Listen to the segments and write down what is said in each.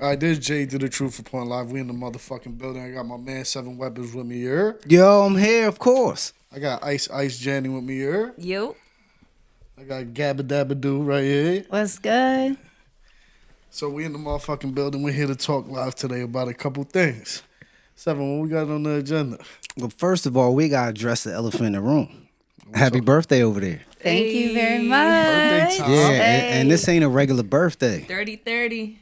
All right, this Jay do the Truth Upon Live. We in the motherfucking building. I got my man Seven Weapons with me here. Yo, I'm here, of course. I got Ice Jenny with me here. Yo. I got Gabba Dabba Doo right here. What's good? So we in the motherfucking building. We're here to talk live today about a couple things. Seven, what we got on the agenda? Well, first of all, we gotta address the elephant in the room. Happy birthday over there. Thank you very much. Birthday time. Yeah, and this ain't a regular birthday. 30-30.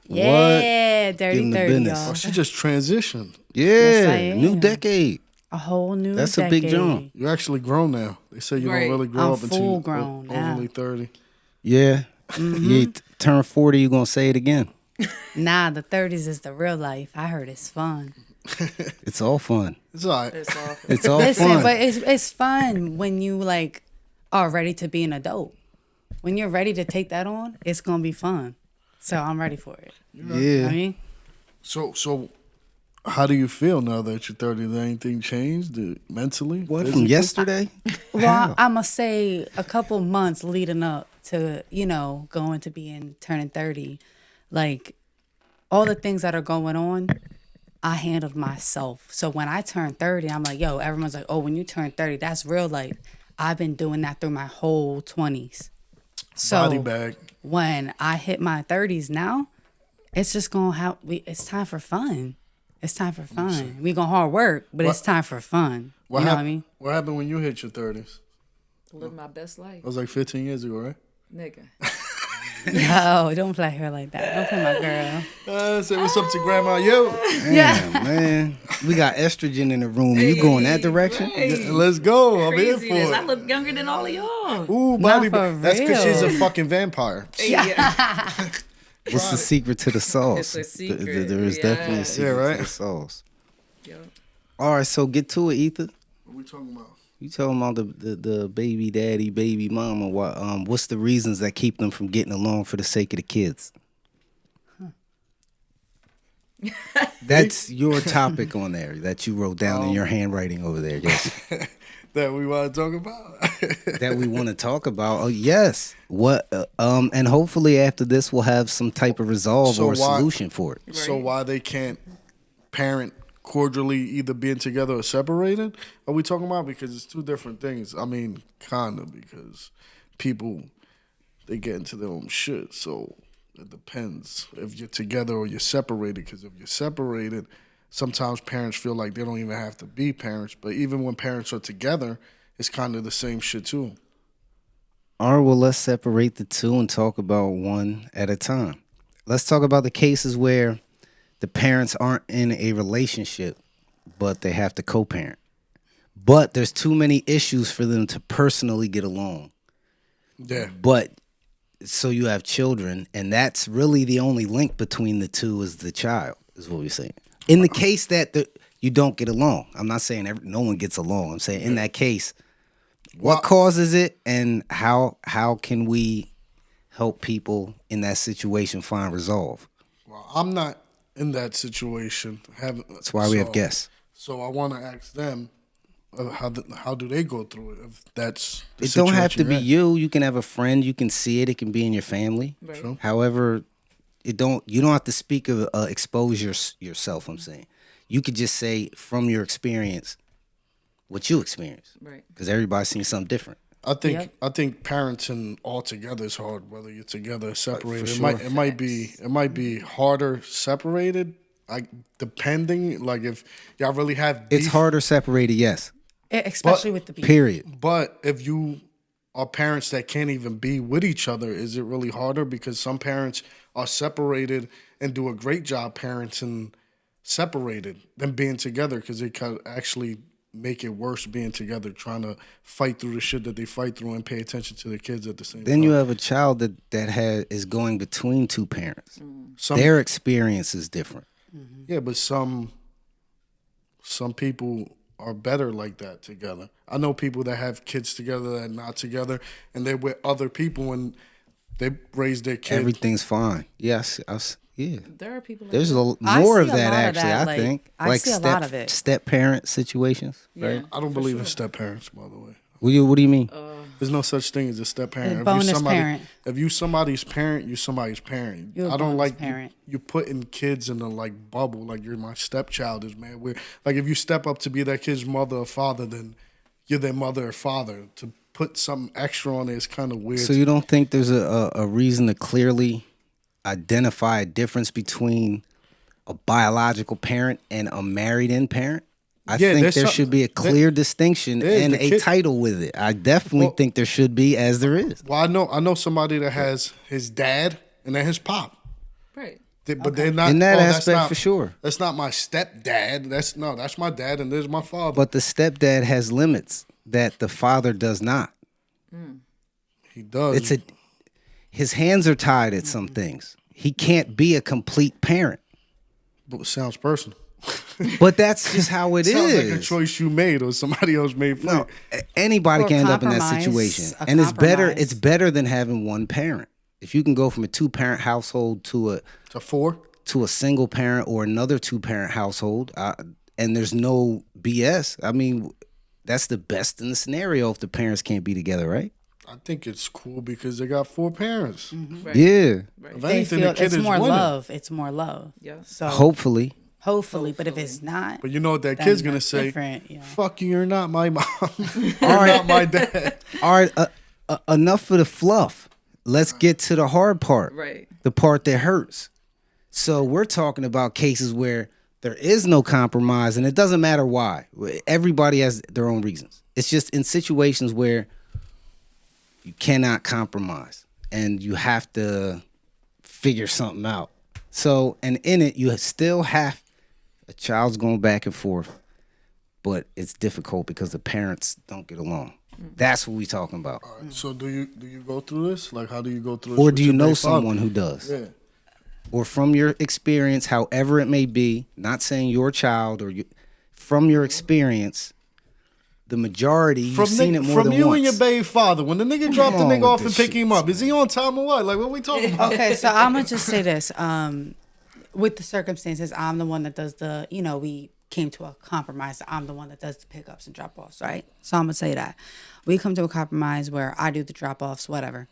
Yeah, Give dirty him the 30, business. Oh, y'all. she just transitioned. Yeah, I new am. decade. A whole new That's a decade. big jump. You're actually grown now. They say you Right. don't really grow I'm up until full you're grown now. overly 30. Yeah. You turn 40, you gonna say it again. Nah, the 30s is the real life. I heard it's fun. It's all fun. It's all right. It's all Listen, fun. but it's fun when you like are ready to be an adult. When you're ready to take that on, it's gonna be fun. So I'm ready for it. You know what yeah. I mean? So how do you feel now that you're 30? Did anything changed mentally? What, physically? from yesterday? Well, I'm gonna say a couple months leading up to, going to turning 30, like all the things that are going on, I handled myself. So when I turned 30, I'm like, yo, everyone's like, oh, when you turn 30, that's real life. I've been doing that through my whole 20s. So Body bag. when I hit my 30s now, it's just gonna have. It's time for fun. It's time for fun. We gonna hard work, but it's time for fun. You know what I mean? What happened when you hit your 30s? Live my best life, That was like 15 years ago, right? nigga. Yo, don't play her like that. Don't play my girl. Say what's up to Grandma. Yo. Damn, man. We got estrogen in the room. You going that direction? Yeah, let's go. I'm here for Craziness. I it. look younger than all of y'all. Ooh, body for bag. That's because she's a real. fucking vampire. Yeah. What's the secret to the sauce? It's a secret, There is definitely a yes. secret Yeah, right? to the sauce. Yo. All right, so get to it, Ether. What we talking about? You talking about the baby daddy, baby mama. What's the reasons that keep them from getting along for the sake of the kids? That's your topic on there that you wrote down in your handwriting over there. Yes, That we want to talk about? that we want to talk about. Oh, yes. What? And hopefully after this, we'll have some type of resolve So or a why- solution for it. So why they can't parent cordially, either being together or separated? Are we talking about? Because it's two different things. I mean, kind of, because people, they get into their own shit. So it depends if you're together or you're separated. Because if you're separated, sometimes parents feel like they don't even have to be parents. But even when parents are together, it's kind of the same shit too. All right, well, let's separate the two and talk about one at a time. Let's talk about the cases where the parents aren't in a relationship, but they have to co-parent. But there's too many issues for them to personally get along. Yeah. But so you have children, and that's really the only link between the two is the child, is what we're saying. In the case that you don't get along, I'm not saying no one gets along. I'm saying in that case, what causes it, and how can we help people in that situation find resolve? Well, I'm not in that situation. That's why we have guests. So I want to ask them how do they go through it? If that's the It don't have to situation be you're in. you. You can have a friend. You can see it. It can be in your family. Right. True. However, you don't have to speak of expose yourself. I'm saying you could just say from your experience what you experienced, Right. because everybody's seen something different. I think Yep. I think parenting all together is hard, whether you're together or separated. sure. It might be harder separated. Depending, like if y'all really have beef, It's harder separated, yes. Especially with the beef. Period. But if you are parents that can't even be with each other, is it really harder? Because some parents are separated and do a great job parenting separated than being together, because they can actually make it worse being together, trying to fight through the shit that they fight through and pay attention to the kids at the same Then time. you have a child that is going between two parents. Their experience is different. Yeah, but some people are better like that together. I know people that have kids together that are not together, and they're with other people and they raise their kids. Everything's fine. Yes, yeah. There are people like There's that. more I of see a that lot of actually. that, I think I see a lot of it. step parent situations. Yeah. Right? I don't believe in step parents, by the way. What do you mean? There's no such thing as a step parent. Bonus parent. If you somebody's parent, you're somebody's parent. You're a I don't bonus like parent. you putting kids in a like bubble. Like you're my stepchild is man. We're, like if you step up to be that kid's mother or father, then you're their mother or father. To put something extra on it is kind of weird. So you don't think there's a reason to clearly identify a difference between a biological parent and a married-in parent? I Yeah, think there's there some- should be a clear distinction there's and the a kid- title with it. I definitely think there should be, as there is. Well, I know somebody that has his dad and then his pop. Right. But they're not In that that's aspect, not- for sure. That's not my stepdad. That's my dad and there's my father. But the stepdad has limits that the father does not. he does. His hands are tied at some things. He can't be a complete parent. But it sounds personal. But that's just how it Sounds is. like a choice you made or somebody else made for No, you. anybody Or can end up in that compromise, situation, a and it's better. compromise. It's better than having one parent. If you can go from a 2-parent household to To 4? a single parent or another 2-parent household, and there's no BS. I mean, that's the best in the scenario if the parents can't be together, right? I think it's cool because they got 4 parents. Right. Yeah, If They anything, feel the kid it's is more winning. love. It's more love. Yeah. So hopefully. hopefully, but if it's not, But you know what that then kid's gonna that's say? different, yeah. Fuck you, you're not my mom. You're right. not my dad. All right, enough of the fluff. Let's get to the hard part. Right. The part that hurts. So we're talking about cases where there is no compromise, and it doesn't matter why. Everybody has their own reasons. It's just in situations where you cannot compromise, and you have to figure something out. So, and in it, you still have a child's going back and forth, but it's difficult because the parents don't get along. That's what we're talking about. All right, so do you go through this? Like, how do you go through this? Or with do you your know baby father? someone who does? Yeah. Or from your experience, however it may be, not saying your child or from your experience, the majority, you've seen it more from than you once. and your baby father, when the nigga drop the on nigga with off and this pick shit, him up, is he on time or what? Like, what we talking about? Okay, so I'm gonna just say this. With the circumstances, I'm the one that does the, we came to a compromise. I'm the one that does the pickups and drop offs, right? So I'm gonna say that. We come to a compromise where I do the drop offs, whatever.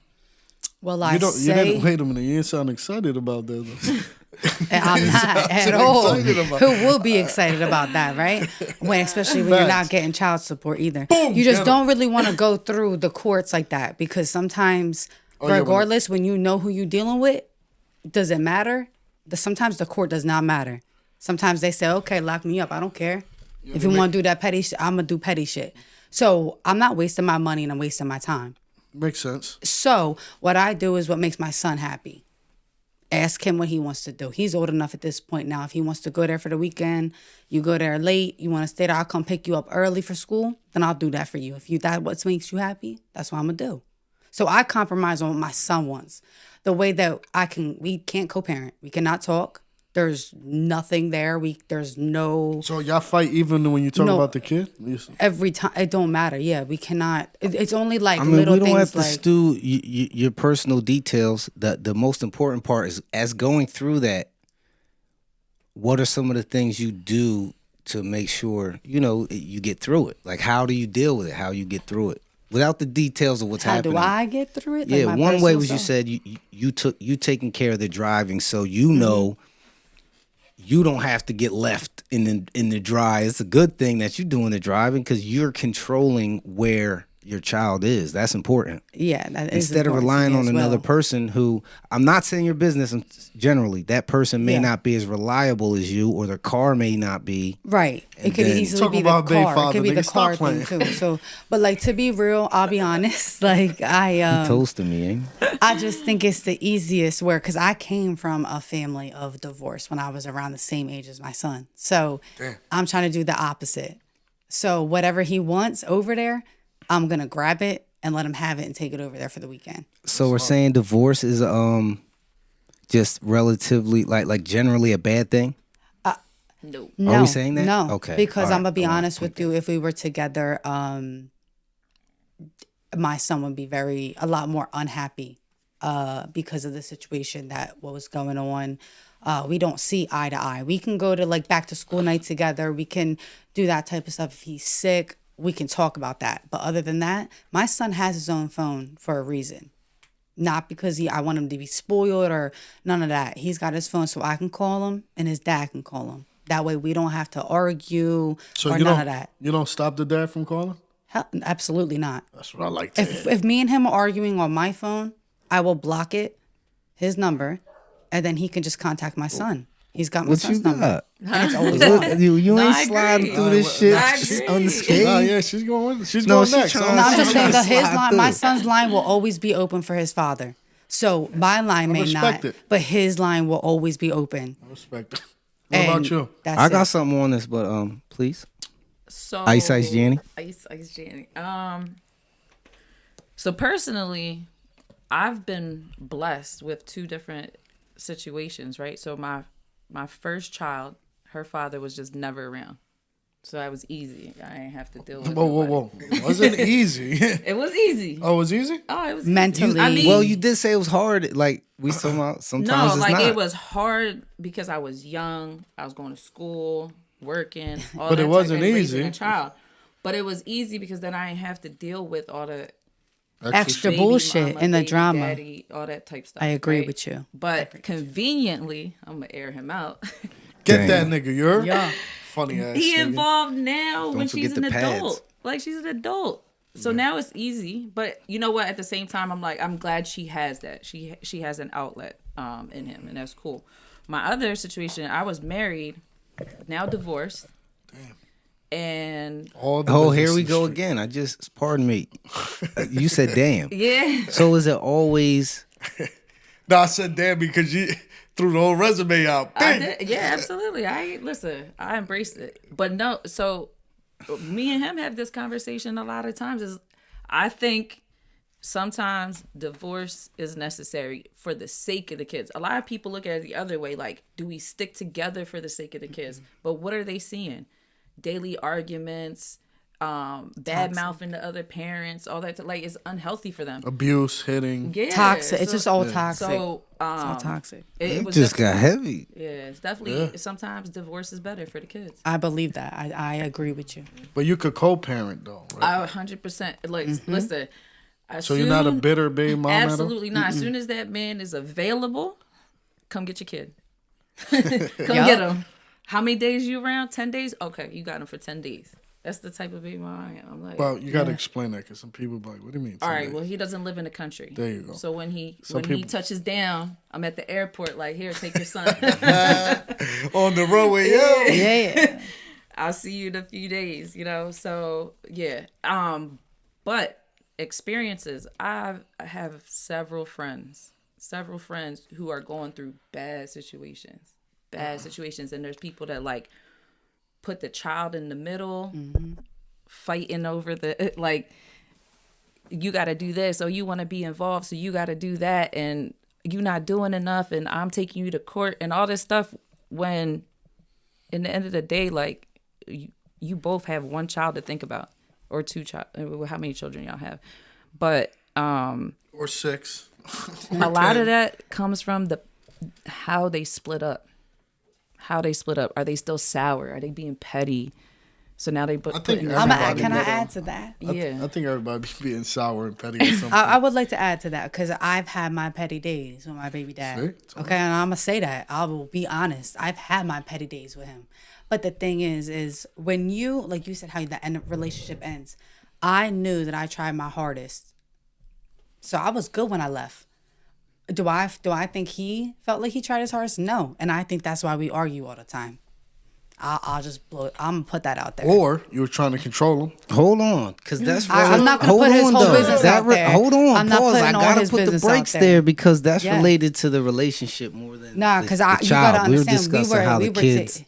Well, You didn't, wait a minute. You didn't sound excited about that. and I'm not at so all. excited about- Who will be excited about that, right? Especially when you're not Facts. getting child support either. Boom, You just get 'em. don't really want to go through the courts like that because sometimes, Oh, yeah, regardless, when you know who you're dealing with, does it matter? Sometimes the court does not matter. Sometimes they say, okay, lock me up. I don't care. If you want to do that petty shit, I'm going to do petty shit. So I'm not wasting my money and I'm wasting my time. Makes sense. So what I do is what makes my son happy. Ask him what he wants to do. He's old enough at this point now. If he wants to go there for the weekend, you go there late, you want to stay there, I'll come pick you up early for school, then I'll do that for you. If that what makes you happy, that's what I'm going to do. So I compromise on what my son wants. The way that we can't co-parent. We cannot talk. There's nothing there. There's no... So y'all fight even when you talk No. about the kid? Every time, it don't matter. Yeah, we cannot. It's only like I mean, little we don't things have to like... stew your personal details. The most important part is, as going through that, what are some of the things you do to make sure, you get through it? Like, how do you deal with it? How you get through it? Without the details of what's How happening. do I get through it? Like Yeah, my one way personal was you self? said you taking care of the driving, so you know you don't have to get left in the dry. It's a good thing that you're doing the driving because you're controlling where your child is. That's important. Yeah, that is Instead of important to relying me on as another well. person who, I'm not saying your business generally, that person may Yeah. not be as reliable as you, or their car may not be. Right. It could then- easily Talking be the about baby car. It father, could be the nigga, stop car thing playing. too. So, but like to be real, I'll be honest. Like Toasting me, ain't you? I just think it's the easiest because I came from a family of divorce when I was around the same age as my son. So I'm trying to do the opposite. So whatever he wants over there, I'm gonna grab it and let him have it and take it over there for the weekend. So we're saying divorce is just relatively like generally a bad thing. Nope. No, we saying that? No, Okay. Because All I'm gonna right. be Go on. honest with you. If we were together, my son would be a lot more unhappy because of the situation what was going on. We don't see eye to eye. We can go to like back to school night together. We can do that type of stuff. If he's sick, we can talk about that. But other than that, my son has his own phone for a reason. Not because I want him to be spoiled or none of that. He's got his phone so I can call him and his dad can call him. That way we don't have to argue or none of that. You don't stop the dad from calling? Hell, absolutely not. That's what I like to hear. If me and him are arguing on my phone, I will block it, his number, and then he can just contact my son. He's got my What son's you number. got? And it's always on. You I ain't agree. sliding through this shit I agree. unscathed. Oh, yeah, she's going next. she's So, trying No, I'm just saying that his Slide line, through. my son's line will always be open for his father. So my line may respect not, it. but his line will always be open. I respect it. What And about you? That's I got it. something on this, but please. So Ice Jenny. Ice Jenny. So personally, I've been blessed with two different situations, right? So my first child, her father was just never around. So that was easy. I didn't have to deal with Whoa. It wasn't easy. It was easy. Oh, it was easy? Oh, it was Mentally. Easy. I mean, Well, you did say it was hard. Like we sometimes no, it's like not. it was hard because I was young. I was going to school, working. All But that it wasn't type of raising easy. A child, but it was easy because then I didn't have to deal with all the Extra baby bullshit mama, and the baby drama. daddy, all that type stuff. I agree right? with you. But conveniently, I'm gonna air him out. Get Damn. that nigga, you're Yeah. funny ass He nigga. involved now when forget she's an the pads. adult. Like she's an adult. So now it's easy. But you know what? At the same time, I'm like, I'm glad she has that. She has an outlet in him, and that's cool. My other situation, I was married, now divorced. Damn. And All the Oh, business here we is go straight. again. Pardon me. You said damn. yeah. So is it always? No, I said damn because you threw the whole resume out. I Bang. did. Yeah, absolutely. I embraced it. But no, so me and him have this conversation a lot of times. Is I think sometimes divorce is necessary for the sake of the kids. A lot of people look at it the other way, like, do we stick together for the sake of the kids? But what are they seeing? Daily arguments, bad mouthing to other parents, all that. Like, it's unhealthy for them. Abuse, hitting. Yeah, Toxic. It's just all toxic. So It's all toxic. it It was just definitely- got heavy. Yeah, it's definitely sometimes divorce is better for the kids. I believe that. I agree with you. But you could co-parent though, right? I 100% like listen. So you're not a bitter baby mom at all? Absolutely not. As soon as that man is available, come get your kid. Come Yup. get him. How many days you around? 10 days? Okay, you got him for 10 days. That's the type of baby mom I am. I'm like, Well, you got to explain that because some people be like, what do you mean? all right, Sunday? well, he doesn't live in the country. There you go. So when he Some he people- touches down, I'm at the airport like, here, take your son. On the roadway, yo. Yeah. I'll see you in a few days, you know. So yeah. But experiences, I have several friends who are going through bad situations. And there's people that like put the child in the middle, fighting over the like you got to do this, or you want to be involved, so you got to do that, and you're not doing enough, and I'm taking you to court and all this stuff, when in the end of the day, like you both have one child to think about, or two child, how many children y'all have, but Or 6. a lot of that comes from how they split up. Are they still sour? Are they being petty? So now they put. I think putting- everybody- Can I add to that? Yeah. I think everybody be being sour and petty or something. I would like to add to that because I've had my petty days with my baby dad. See? Okay, and I'm gonna say that I will be honest. I've had my petty days with him, but the thing is when you, like you said, how the end relationship ends. I knew that I tried my hardest, so I was good when I left. Do I think he felt like he tried his hardest? No, and I think that's why we argue all the time. I'll just blow it. I'm gonna put that out there. Or you were trying to control him. Hold on, because that's I'm not gonna hold put his on, whole though. business That out there. Hold on, I'm not pause. I putting all gotta his put the business out brakes there. there because that's Yeah. related to the relationship more than Nah, the- because the you child. gotta We were understand we discussing how were the kids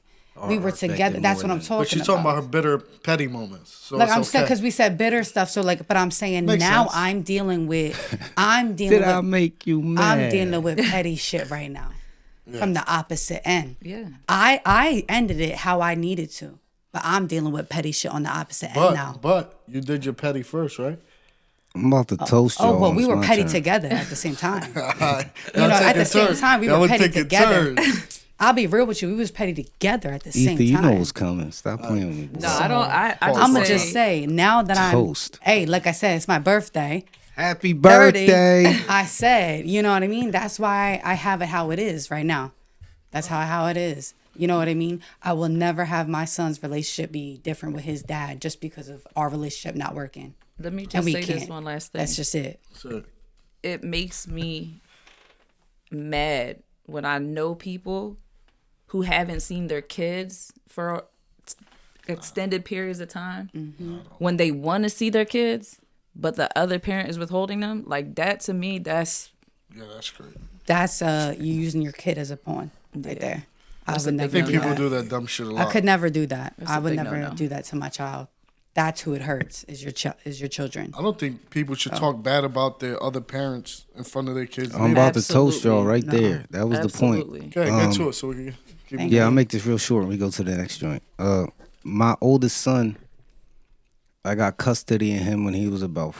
we were are affected together. That's more what I'm than- talking But she's talking about her bitter, petty moments. So Like it's I'm saying, okay. because we said bitter stuff. So like, but I'm saying Makes now sense. I'm dealing with Did I make you mad? I'm dealing with petty shit right now from the opposite end. Yeah. I ended it how I needed to, but I'm dealing with petty shit on the opposite end now. But you did your petty first, right? I'm about to toast you. Oh, well, we were petty together at the same time. You know, at the same time, we were petty together. I'll be real with you. We was petty together at the same Ether, you time. know what's coming. Stop playing with me. No, I don't. I I'm gonna say, just say now that Toast. Hey, like I said, it's my birthday. Happy 30, birthday. I said, you know what I mean? That's why I have it how it is right now. That's how it is. You know what I mean? I will never have my son's relationship be different with his dad just because of our relationship not working. Let me And just we say this can't. one last thing. That's just it. So, It makes me mad when I know people who haven't seen their kids for extended periods of time. When they want to see their kids, but the other parent is withholding them. Like that, to me, that's yeah, that's great. That's you using your kid as a pawn right there. I That's would a never big I think do people that. do that dumb shit a I lot. could never do that. That's I a would big never no-no. do that to my child. That's who it hurts is your children. I don't think people should talk bad about their other parents in front of their kids. I'm about to Absolutely. toast y'all right there. That was the point. absolutely. Okay, get to it so we can keep Thank Yeah, you. I'll make this real short and we go to the next joint. My oldest son, I got custody of him when he was about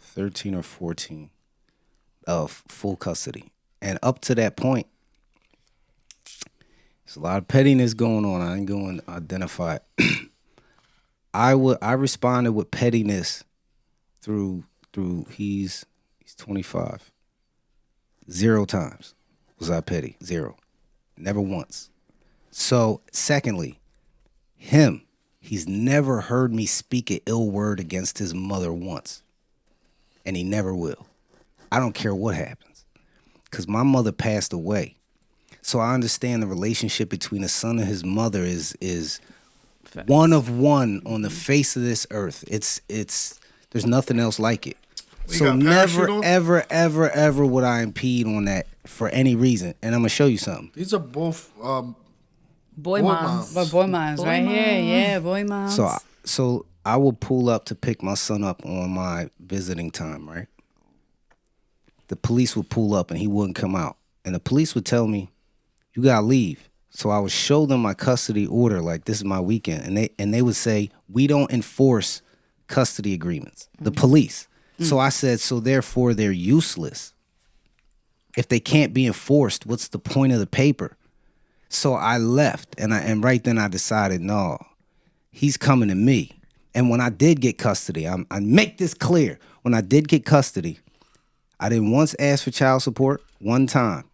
13 or 14. Full custody. And up to that point, there's a lot of pettiness going on. I ain't going to identify it. I responded with pettiness through he's 25. 0 times was I petty. 0. Never once. So, secondly, he's never heard me speak an ill word against his mother once. And he never will. I don't care what happens. Because my mother passed away. So I understand the relationship between a son and his mother is one of one on the face of this earth. It's there's nothing else like it. You So got never, parachute on? ever would I impede on that for any reason. And I'm gonna show you something. These are both Boy moms. But boy moms Boy right here, moms. yeah, boy moms. So I will pull up to pick my son up on my visiting time, right? The police would pull up and he wouldn't come out. And the police would tell me, you gotta leave. So I would show them my custody order, like this is my weekend. And they would say, we don't enforce custody agreements. The police. So I said, so therefore they're useless. If they can't be enforced, what's the point of the paper? So I left and right then I decided, no, he's coming to me. And when I did get custody, I make this clear. When I did get custody, I didn't once ask for child support, one time.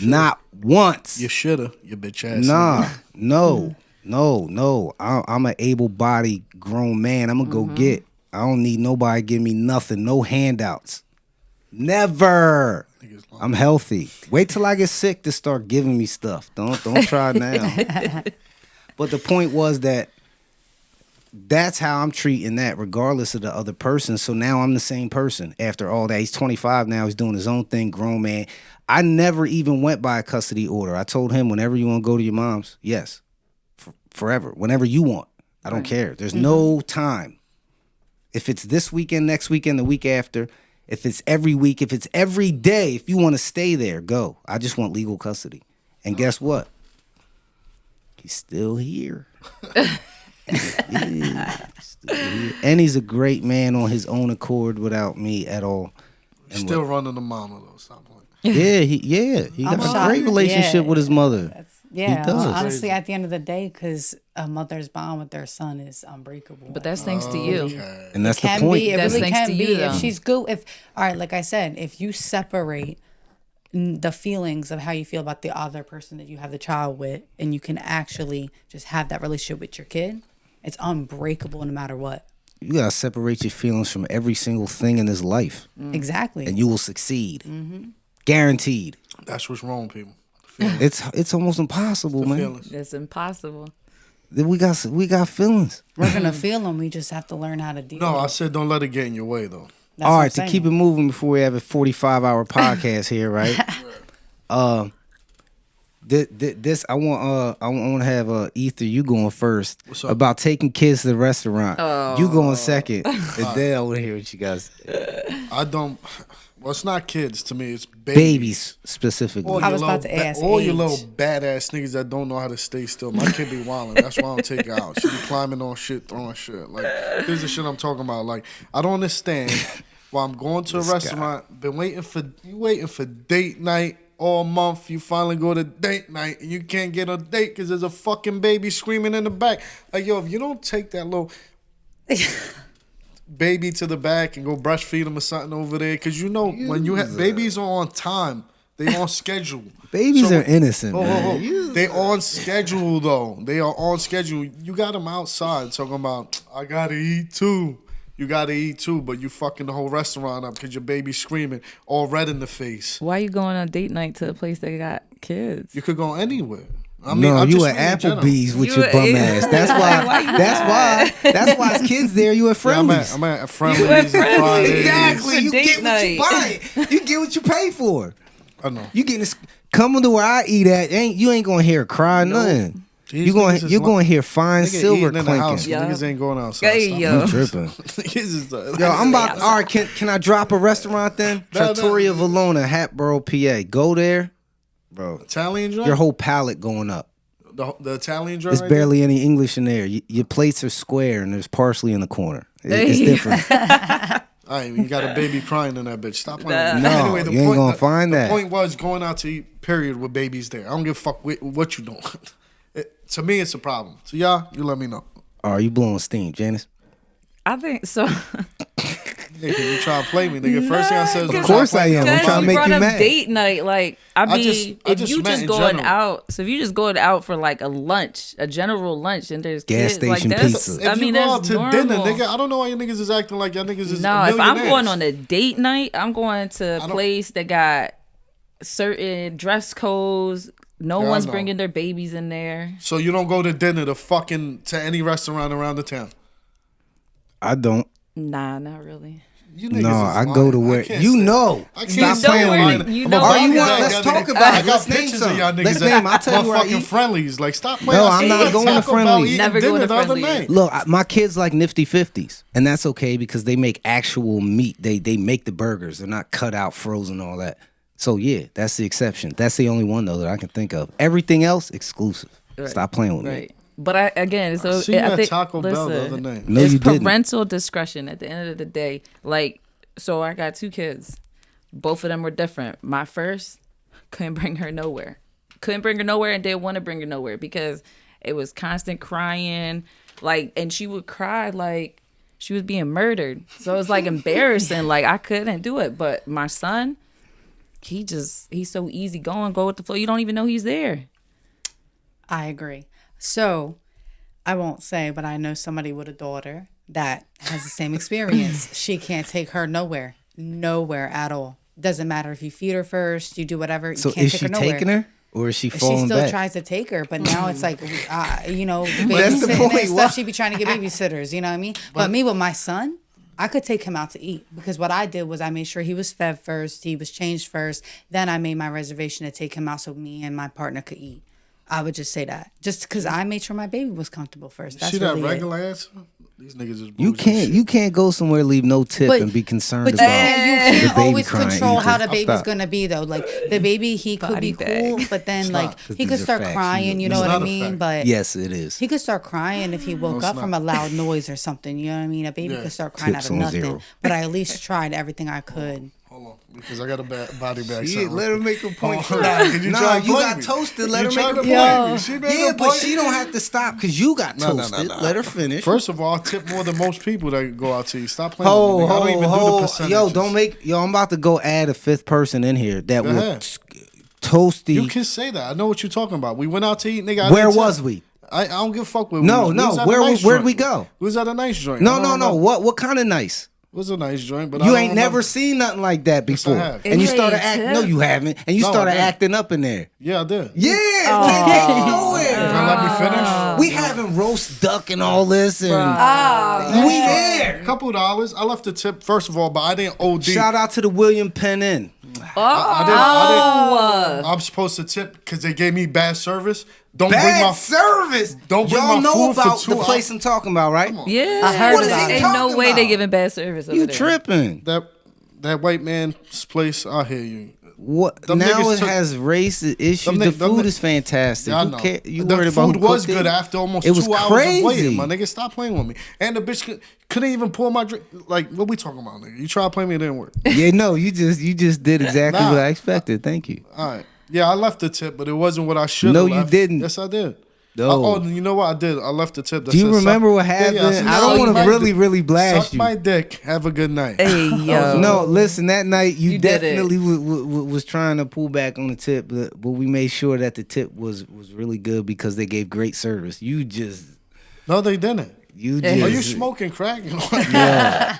Not once. you shoulda, you bitch ass. Nah, nigga. no. I'm an able-bodied grown man. I'm gonna go get. I don't need nobody give me nothing, no handouts. Never. I'm healthy. Wait till I get sick to start giving me stuff. Don't try now. But the point was that's how I'm treating that, regardless of the other person. So now I'm the same person after all that. He's 25 now. He's doing his own thing, grown man. I never even went by a custody order. I told him whenever you want to go to your mom's, yes, forever, whenever you want. I don't care. There's no time. If it's this weekend, next weekend, the week after, if it's every week, if it's every day, if you want to stay there, go. I just want legal custody. And guess what? He's still here. And he's a great man on his own accord without me at all. Still running the mama though. Stop playing. He got a shocked. great relationship Yeah. with his mother. Yeah, He does. honestly, at the end of the day, because a mother's bond with their son is unbreakable. But that's thanks to you. And that's the can point. be. It That's really thanks can to be. you, If though. she's good, all right, like I said, if you separate the feelings of how you feel about the other person that you have the child with, and you can actually just have that relationship with your kid, it's unbreakable no matter what. You gotta separate your feelings from every single thing in this life, Exactly. and you will succeed. Guaranteed. That's what's wrong with people. It's almost impossible, man. Feelings. It's impossible. We got feelings. We're gonna feel them. We just have to learn how to deal. No, I with it. said don't let it get in your way though. That's All what right, I'm to saying. keep it moving before we have a 45-hour podcast here, right? This I want to have Ether. You going first What's up? about taking kids to the restaurant. You going second, and then I want to hear what you guys. I don't. Well, it's not kids to me. It's Babies specifically. All I your was little about to ask all your age. little badass niggas that don't know how to stay still. My kid be wilding. That's why I don't take her out. She be climbing on shit, throwing shit. Like, this is the shit I'm talking about. Like, I don't understand why I'm going to a restaurant, been waiting for date night all month. You finally go to date night and you can't get a date because there's a fucking baby screaming in the back. Like, yo, if you don't take that little baby to the back and go breastfeed him or something over there, because when you have babies are on time, they on schedule. Babies are innocent, man. They on schedule though. They are on schedule. You got them outside talking about, I gotta eat too. You gotta eat too, but you fucking the whole restaurant up because your baby's screaming, all red in the face. Why you going on date night to a place that got kids? You could go anywhere. I mean, I'm you just at speaking in Applebee's with your You bum at- ass. That's why it's kids there. You at Friendly's. I'm at Friendly's. and Fridays. Exactly. For You date get what you buy. You get what you pay for. I know. You getting this, coming to where I eat at. You ain't gonna hear a cry, nothing. These You're niggas is gonna hear fine Nigga silver eating in the house. clinking. Yeah. Niggas ain't going outside. Hey, Stop. yo. You tripping. Niggas is, Yo, I'm about. All right, can I drop a restaurant then? No, Trattoria Valona, Hatboro, PA. Go there, bro. Italian joint? Your whole palate going up. The Italian joint. There's right barely any English in there. Your plates are square and there's parsley in the corner. It's Hey. different. there? All right, you got a baby crying in that bitch. Stop playing. with me. No, you ain't gonna find that. The point was going out to eat. Period. With babies there. I don't give a fuck what you doing. To me, it's a problem. To y'all, you let me know. Are you blowing steam, Janice? I think so. Nigga, you try to play me, nigga. First thing I said is, Of course I am. I'm Because trying to make brought you up mad. date night, like I mean, I if just you meant just in going general. out, so if you just going out for like a lunch, a general lunch, and there's Gas kids, like station that's, pizza. If I mean, you go out that's to normal. dinner, nigga, I don't know why you niggas is acting like y'all niggas is No, if I'm millionaires. going on a date night, I'm going to a don't- place that got certain dress codes. No Yeah, I one's know. bringing their babies in there. So you don't go to dinner to any restaurant around the town. I don't. Nah, not really. You niggas No, is I lying. go to where can't you say- know. I can't Stop say playing I'm with lying. me. You I'm know about what? to You tell want- y'all let's niggas- talk about I it. got Let's name pictures some. of y'all niggas Let's at name. I'll tell you where I motherfucking eat. Friendlies. Like, stop playing. No, I I'm seen not you going to talk about Friendlies. eating Never dinner going to the other Friendlies. night. Look, my kids like Nifty 50s, and that's okay because they make actual meat. They make the burgers. They're not cut out, frozen, all that. So yeah, that's the exception. That's the only one though that I can think of. Everything else exclusive. Right. Stop playing with me. Right. But I seen you I at think Taco Bell the listen, other night. No, it's you didn't. parental discretion at the end of the day. Like, so I got 2 kids. Both of them were different. My first couldn't bring her nowhere. Couldn't bring her nowhere and didn't want to bring her nowhere because it was constant crying. Like, and she would cry like she was being murdered. So it was like embarrassing. Like I couldn't do it. But my son, he's so easy going, go with the flow. You don't even know he's there. I agree. So I won't say, but I know somebody with a daughter that has the same experience. She can't take her nowhere at all. Doesn't matter if you feed her first, you do whatever. You So can't is take she her nowhere. taking her or is she She falling still back? tries to take her, but now it's like, the That's the babysitting point. and Why? stuff. She be trying to get babysitters, you know what I mean? But me with my son, I could take him out to eat because what I did was I made sure he was fed first, he was changed first. Then I made my reservation to take him out so me and my partner could eat. I would just say that, just because I made sure my baby was comfortable first. That's See that really regular answer? These niggas is You bullshit can't shit. you can't go somewhere, leave no tip, But- and be concerned But about you the can't baby always crying. control how the I'll baby's stop. gonna be though. Like the baby, he could Body be bag. cool, but then Stop. like 'Cause he could these are start facts. crying. You know It's what I not a mean? fact. But Yes, it is. he could start crying if he woke it's up not. from a loud noise or something. You know what I mean? A baby Yeah. could start crying Tips out of on nothing. 0. But I at least tried everything I could. Hold on, because I got a body bag. Yeah, let her make a point Oh, first. nah, 'cause you Nah, trying to you play got me. toasted. Let You her trying make a to point. play me. She made Yeah, a but point. she don't have to stop because you got No, no, toasted. no, no. Let her finish. First of all, I tip more than most people that go out to eat. Stop playing Ho, with me. nigga. I don't ho, even do the ho. percentages. Yo, don't make. Yo, I'm about to go add a 5th person in here that will ahead. toasty. You can say that. I know what you're talking about. We went out to eat, nigga. I Where didn't tell- was we? I don't give a fuck where No, we was. no. We was at a Where'd joint. we go? We was at a nice joint. No, I no, don't no. know. What kind of nice? It was a nice joint, but You I ain't don't never remember. seen nothing like that Yes, I before. have. And you Hey, started acting. Tim. No, you haven't. And you No, I started didn't. acting up in there. Yeah, I did. Yeah, we can't get nowhere. Can I let me finish? We having roast duck and all this, and we there. A couple dollars. I left the tip first of all, but I didn't OD. Shout out to the William Penn Inn. I didn't. I'm supposed to tip because they gave me bad service. Don't bring Bad my service. Don't bring Y'all my know food for about 2 the place hours. I'm talking about, right? Yeah, I heard What is about he it. Ain't no talking way about? they giving bad service over You there. tripping? that white man's place. I hear you. What? Them Now niggas it took- has race issues. Them The ni- them food ni- is fantastic. Yeah, I Who know. care? You The worried about food who was cooked good it? after almost It was 2 hours crazy. of waiting. My nigga, stop playing with me. And the bitch couldn't even pour my drink. Like, what we talking about, nigga? You try to play me, it didn't work. Yeah, no, you just did exactly Nah. what I expected. Thank you. All right. Yeah, I left the tip, but it wasn't what I should have No, left. you didn't. Yes, I did. No. Oh, you know what I did? I left the tip. That Do you said, remember suck- what happened? Yeah, said, I suck don't want my to really, dick. really blast Suck you. my dick. Have a good night. Hey, yo. No, listen. That night, you You did it. definitely was trying to pull back on the tip, but we made sure that the tip was really good because they gave great service. You just, No, they didn't. you Are just. you smoking crack? Yeah.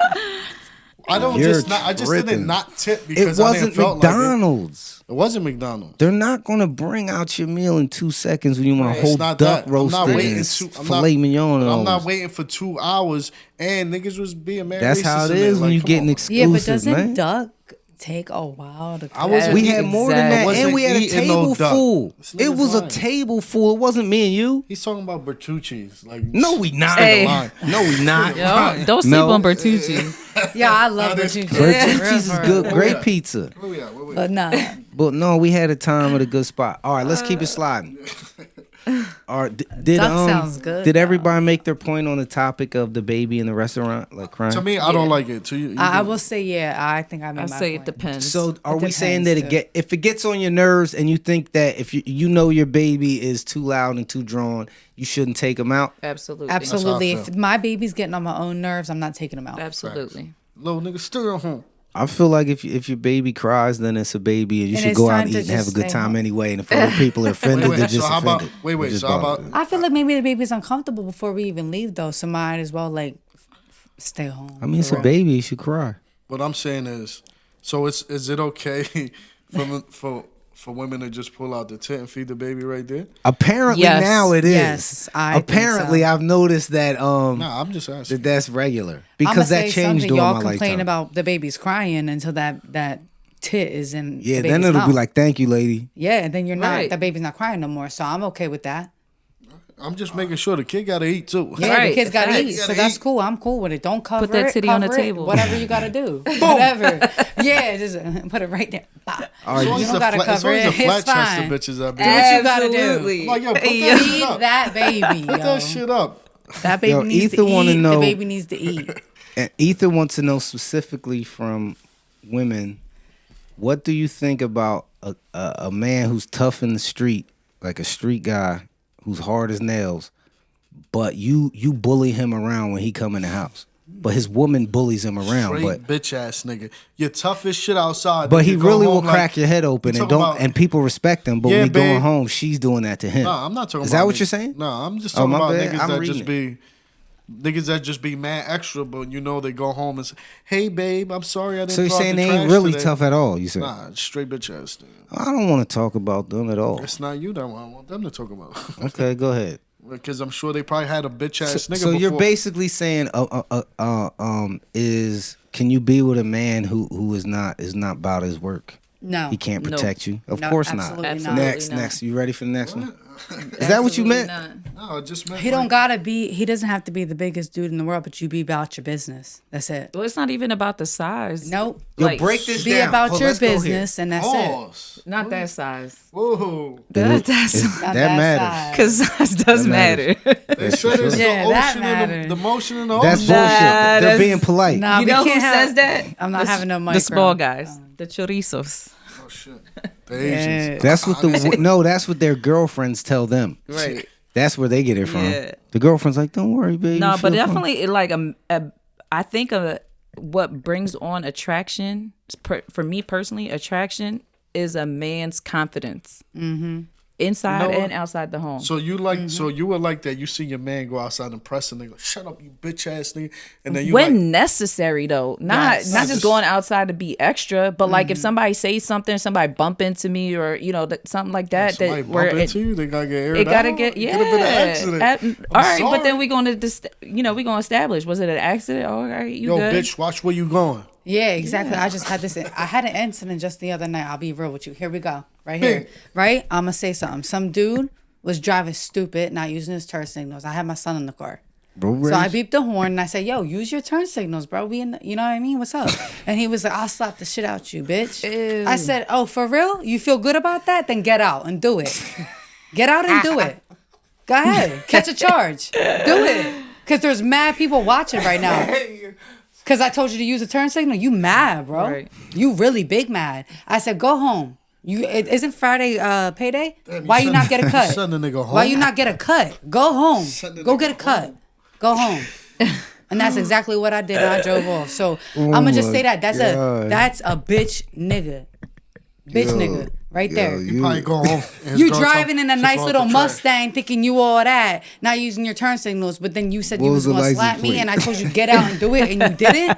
I don't You're just not. I just tripping. didn't not tip It because I wasn't didn't felt like McDonald's. it. It wasn't McDonald's. They're not gonna bring out your meal in 2 seconds when you want a It's whole not duck that. I'm roasted not waiting and to. I'm filet mignon. And I'm all not this. waiting for 2 hours, and niggas was being mad. That's racist how it in there. is when Like, you come getting on. Yeah, but exclusive, doesn't man. duck take a while to cook? I wasn't We eating- had more than Exactly. that, wasn't and we had a eating no table duck. full. This It nigga's was a lying. table full. It wasn't me and you. He's talking about Bertucci's. Like No, we not. Hey. No, we not. Yo, don't sleep No. on Bertucci. Yeah, I love That is Bertucci. Bertucci's is good, Where we great at? pizza. Where we at? Where we at? But nah. But no, we had a time at a good spot. All right, let's keep it sliding. All right, did Duck sounds good, Did though. everybody make their point on the topic of the baby in the restaurant, like crying? To me, I don't like it. To you, I will say, yeah, I think I made I my say it point. depends. So are It we saying that depends, too. if it gets on your nerves and you think that if you know your baby is too loud and too drawn, you shouldn't take him out? Absolutely. Absolutely. That's how I If my baby's getting on my own nerves, I'm not taking them out. Absolutely. little nigga still home. I feel like if your baby cries, then it's a baby, and you And should it's go out time and to eat and have a just good stay time home. anyway. And if other people are offended, they're just so how about offended. wait, They're just so how bothered. about I feel like maybe the baby's uncomfortable before we even leave, though. So might as well like stay home. I mean, it's a baby. You should cry. what I'm saying is, so is it okay for women to just pull out the tent and feed the baby right there? Apparently Yes. now it is. Yes, I think Apparently so. I've noticed that Nah, I'm just asking. that's regular I'ma because that say changed something. during Y'all my complain lifetime. about the baby's crying until that tit is in. Yeah, the then baby's it'll be mouth. like, "Thank you, lady." Yeah, and then you're not. Right. The baby's not crying no more. So I'm okay with that. I'm just making sure the kid gotta eat too. Yeah, Right, the kids gotta facts. eat, so that's cool. I'm cool with it. Don't cover Put that it, titty on the cover it, table. Whatever you gotta do, whatever. Yeah, just put it right there. Bah. All right, As long You as don't the gotta as cover long as it. the flat It's chested fine. bitches that Do what you gotta do. Absolutely. I'm like, yo, put Hey, that shit Feed up. that baby. Put yo. that shit up. That baby Yo, needs Ether to wanna eat. know- The baby needs to eat. And Ether wants to know specifically from women, what do you think about a man who's tough in the street, like a street guy who's hard as nails, but you bully him around when he come in the house, but his woman bullies him around, Straight bitch ass nigga. You're tough as shit outside. but nigga. he Go really will home like- crack your head open You and talking don't, about- and people respect him. But Yeah, when he going babe. home, she's doing that to him. Nah, I'm not talking Is about that what niggas. you're saying? Nah, I'm just Oh, talking my about bad. niggas I'm that reading just be niggas that just be mad extra, but you know they go home and say, "Hey babe, I'm sorry I didn't." So you're throw out saying the they ain't trash really today." tough at all? You said? Nah, straight bitch ass. Nigga. I don't want to talk about them at all. It's not you that I want them to talk about. Okay, go ahead. Because I'm sure they probably had a bitch ass nigga. So you're before. basically saying, is can you be with a man who is not about his work? No. He can't No. protect you. Of No, course absolutely not. not. Next, not. next. You ready for the next one? Is that what you meant? No, it just meant He don't gotta be. He doesn't have to be the biggest dude in the world, but you be about your business. That's it. Well, it's not even about the size. Nope. Yo, Like, break this Be down. about Hold, your let's go here. business, and that's it. Pause. Not that size. Whoa. That's Not That matters. side. because size does That matters. matter. They said it's Yeah, the that ocean and matters. the motion in the That's ocean. bullshit. They're that's- being polite. Nah, You we know who can't have- says that? I'm not having no micro. The small guys, the chorizos. Oh shit. The Asians. Yeah. That's what that's what their girlfriends tell them. Right. That's where they get it from. Yeah. The girlfriend's like, "Don't worry, baby." No, but feel fine." definitely like I think what brings on attraction for me personally, attraction is a man's confidence. Inside You know what? and outside the home. So you like, so you would like that? You see your man go outside and press a nigga, shut up, you bitch ass nigga, and then you when like, necessary though, not Yes. not just going outside to be extra, but like if somebody says something, somebody bump into me or something like that, somebody that where bump it, into you, they gotta get aired it gotta out. get It could have been an accident. all right, but then sorry. we gonna we gonna establish, was it an accident? All right, you Yo, good? bitch, watch where you going. Yeah, exactly. I just had this. I had an incident just the other night. I'll be real with you. Here we go. Right here. Right? I'm going to say something. Some dude was driving stupid, not using his turn signals. I had my son in the car. Road So I rage? beeped the horn and I said, yo, use your turn signals, bro. We in the, you know what I mean? What's up? And he was like, I'll slap the shit out you, bitch. Ew. I said, oh, for real? You feel good about that? Then get out and do it. Get out and do it. Go ahead. Catch a charge. Do it. Because there's mad people watching right now. Because I told you to use a turn signal. You mad, bro. Right. You really big mad. I said, go home. Isn't Friday payday? Damn, Why you not get a cut? Send the nigga home. Why you not get a cut? Go home. Send the Go nigga get a cut. home. Go home. And that's exactly what I did. And I drove off. So I'm gonna just say that that's a bitch nigga, nigga right there. You probably go home. and You throw driving in a some- nice some little out the trash. Mustang, thinking you all that, not using your turn signals. But then you said What you was was the gonna license slap me, plate? and I told you get out and do it, and you didn't.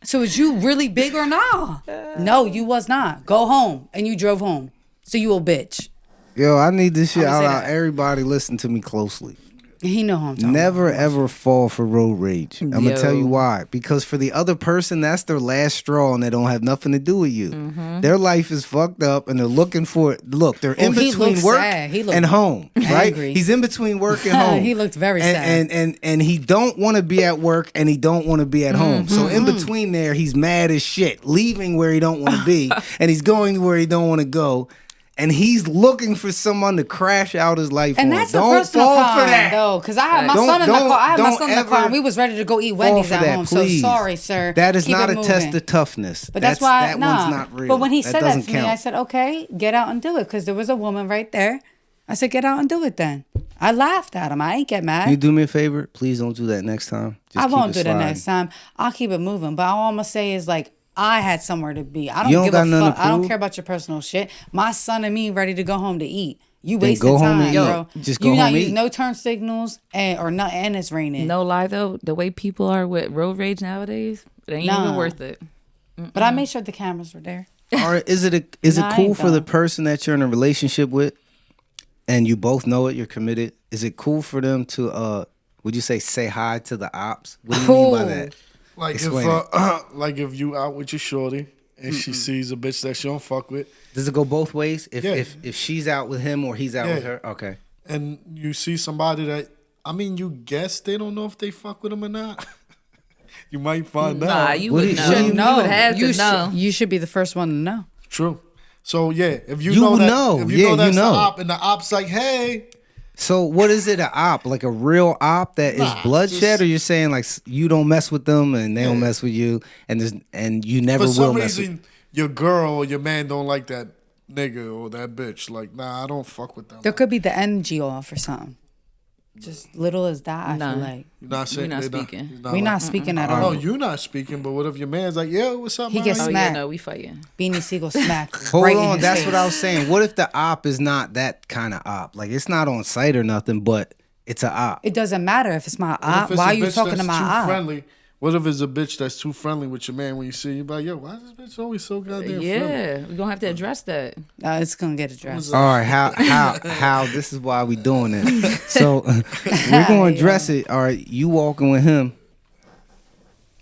So is you really big or nah? No, you was not. Go home, and you drove home. So you a bitch. Yo, I need this shit I'ma out say loud. that. Everybody listen to me closely. He know who I'm talking Never about. ever fall for road rage. I'm gonna tell you Yo. why. Because for the other person, that's their last straw, and they don't have nothing to do with you. Their life is fucked up, and they're looking for it. Look, they're in he between looks work sad. He looked and home. Right? angry. He's in between work and home. He looked very sad. And he don't want to be at work, and he don't want to be at home. So in between there, he's mad as shit, leaving where he don't want to be, and he's going where he don't want to go. And he's looking for someone to crash out his life And on. that's Don't a personal fall crime, for that. though, because I had my Don't- son in the don't- car. I had my don't son in the car, ever and we was ready to go eat Fall Wendy's for at that, home. please. So sorry, sir. That is Keep not it a test moving. of toughness. But that's why, that nah. one's not real. But when he said that doesn't to me, I count. said, okay, get out and do it, because there was a woman right there. I said, get out and do it then. I laughed at him. I ain't get mad. Can you do me a favor? Please don't do that next time. Just I keep won't it do that sliding. next time. I'll keep it moving. But all I'm gonna say is like I had somewhere to be. I You don't don't give got a nothing fuck. to I don't prove? care about your personal shit. My son and me ready to go home to eat. You Then wasted go home time, and eat. bro. Just go you not home and use eat. no turn signals or nothing, and it's raining. No lie though, the way people are with road rage nowadays, it ain't Nah. even worth it. But I made sure the cameras were there. Or is it is Nah, it I cool ain't for the going. person that you're in a relationship with, and you both know it, you're committed? Is it cool for them to would you say hi to the ops? What do you mean by Cool. that? Like Explain like if you out with your shorty and she sees a bitch that she don't fuck with, Does it go both ways? If Yeah. if she's out with him or he's out with Yeah. her? Okay. and you see somebody that, I mean, you guess they don't know if they fuck with him or not. You might find Nah, out. you What would do you- know. what do You, you would have to know. You should be the first one to know. True. So yeah, if you, You know that, know. if you Yeah, know you that's know. the op, and the op's like, hey, So what is it, a op? Like a real op that is Nah, bloodshed, just- or you're saying like you don't mess with them and they don't mess with you, and you never for will some mess with. reason your girl or your man don't like that nigga or that bitch. Like, nah, I don't fuck with them. There could be the energy off or something. Just little as that, I Nah. feel like. You're not saying not they speaking. he's We're like- not speaking at No, all. you not speaking. But what if your man's like, yo, what's up? He man? gets Oh yeah, smacked. no, we fighting. Beanie Siegel smacked. Hold right in on, his that's face. what I was saying. What if the op is not that kind of op? Like it's not on site or nothing, but it's a op. It doesn't matter if it's my What op. if it's Why a are you bitch talking to that's my too op? friendly? What if it's a bitch that's too friendly with your man when you see you? Be like, yo, why is this bitch always so goddamn friendly? Yeah, we're gonna have to address that. It's gonna get addressed. All right, how this is why we doing this. So we're gonna address it. All right, you walking with him.